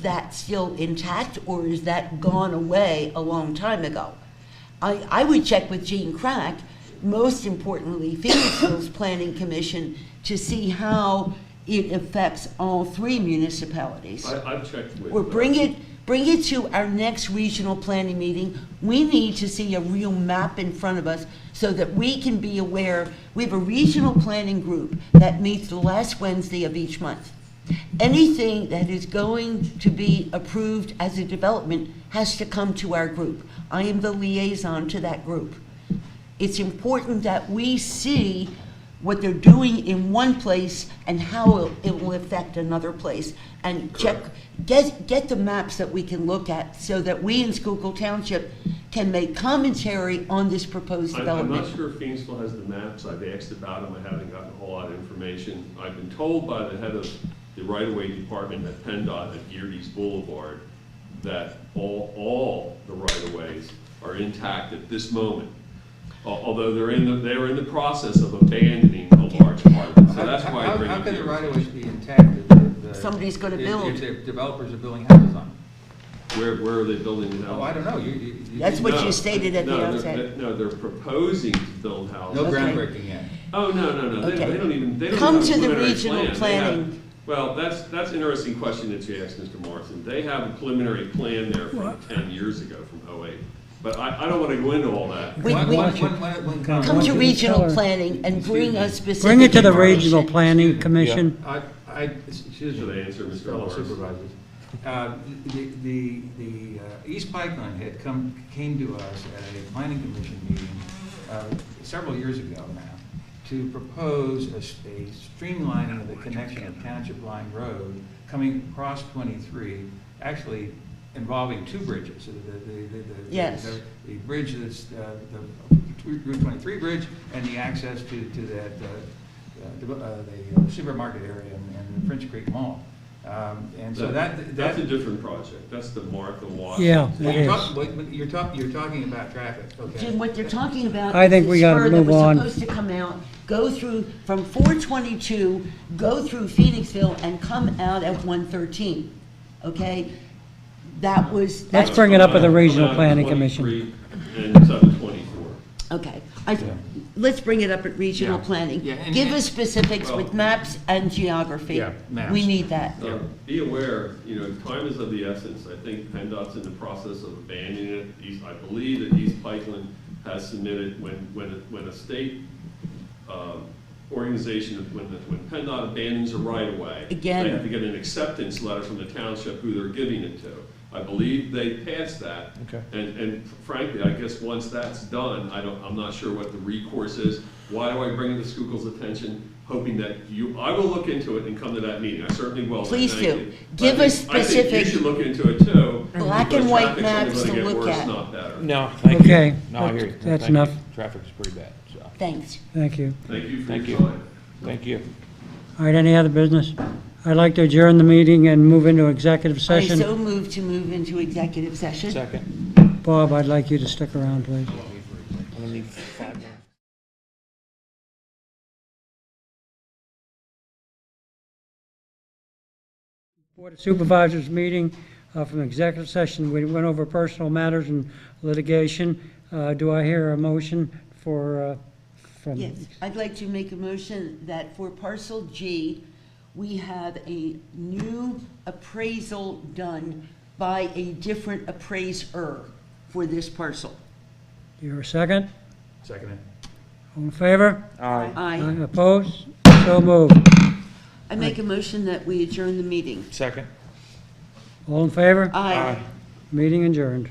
that still intact, or is that gone away a long time ago? I would check with Gene Crack, most importantly, Phoenixville's Planning Commission, to see how it affects all 3 municipalities. I've checked with... Or bring it to our next regional planning meeting. We need to see a real map in front of us so that we can be aware. We have a regional planning group that meets the last Wednesday of each month. Anything that is going to be approved as a development has to come to our group. I am the liaison to that group. It's important that we see what they're doing in one place and how it will affect another place. And get the maps that we can look at so that we in Schuylkill Township can make commentary on this proposed development. I'm not sure if Phoenixville has the maps. I've asked about them. I haven't gotten a whole lot of information. I've been told by the head of the right-of-way department at PennDOT at Geardy's Boulevard that all the right-of-ways are intact at this moment. Although they're in the process of abandoning a large part of it. So that's why I bring it How can the here. right-of-ways be intact if Somebody's going to build. If the developers are building houses on them? Where are they building the houses? Oh, I don't know. That's what you stated at the outset. No, they're proposing to build houses. No groundbreaking yet. Oh, no. Okay. They don't even Come to the preliminary regional plan. planning. Well, that's an interesting question that you asked, Mr. Morrison. They have a preliminary plan there from 10 years ago, from 08. But I don't want to go into all that. Come to regional planning and bring us specific Bring it to the information. Regional Planning Commission. Excuse me, answer, Mr. Fellow Morrison. supervisors. The East Pikeland came to us at a planning commission meeting several years ago now to propose a streamlining of the connection of Township Line Road coming across 23, actually involving 2 bridges. Yes. The bridge that's the Route 23 bridge and the access to that the supermarket area and the French Creek Mall. And so That's a different project. That's the Martha Watt. Yeah, Well, it you're talking about traffic, okay? Jim, what they're talking about I is think the we gotta spur that move was on. supposed to come out, go through from 422, go through Phoenixville, and come out at 113, okay? That was. Let's bring it up at the Regional Planning Commission. And 724. Okay, let's bring it up at regional Yeah. planning. Yeah, and- Give us specifics with maps and geography. Yeah, maps. We need that. Be aware, time is of the essence. I think PennDOT's in the process of abandoning it. I believe that East Pikeland has submitted, when a state organization, when PennDOT abandons a right-of-way, Again. they have to get an acceptance letter from the township who they're giving it to. I believe they passed that. Okay. And frankly, I guess once that's done, I'm not sure what the recourse is. Why do I bring it to Schuylkill's attention? Hoping that I will look into it and come to that meeting. I certainly will. Please Thank do. you. Give But us I think specific you should look into it too. black because and white traffic's only maps gonna to get look worse, at. not better. No, thank you. Okay, No, I hear you. that's Thank you. enough. Traffic's pretty bad, so, Thanks. Thank you. Thank you for thank your you. time. Thank you. All right, any other business? I'd like to adjourn the meeting and move into executive I session. so move to move into executive session. Second. Bob, I'd like you to stick around, please. I'm gonna leave 5 minutes. Board of Supervisors meeting from executive session. We went over personal matters and litigation. Do I hear a motion from? Yes, I'd like to make a motion that for parcel G, we have a new appraisal done by a different appraiser for this parcel. Your second? Second it. All in favor? Aye. Aye. Opposed? So moved. I make a motion that we adjourn the meeting. Second. All in favor? Aye. Meeting adjourned.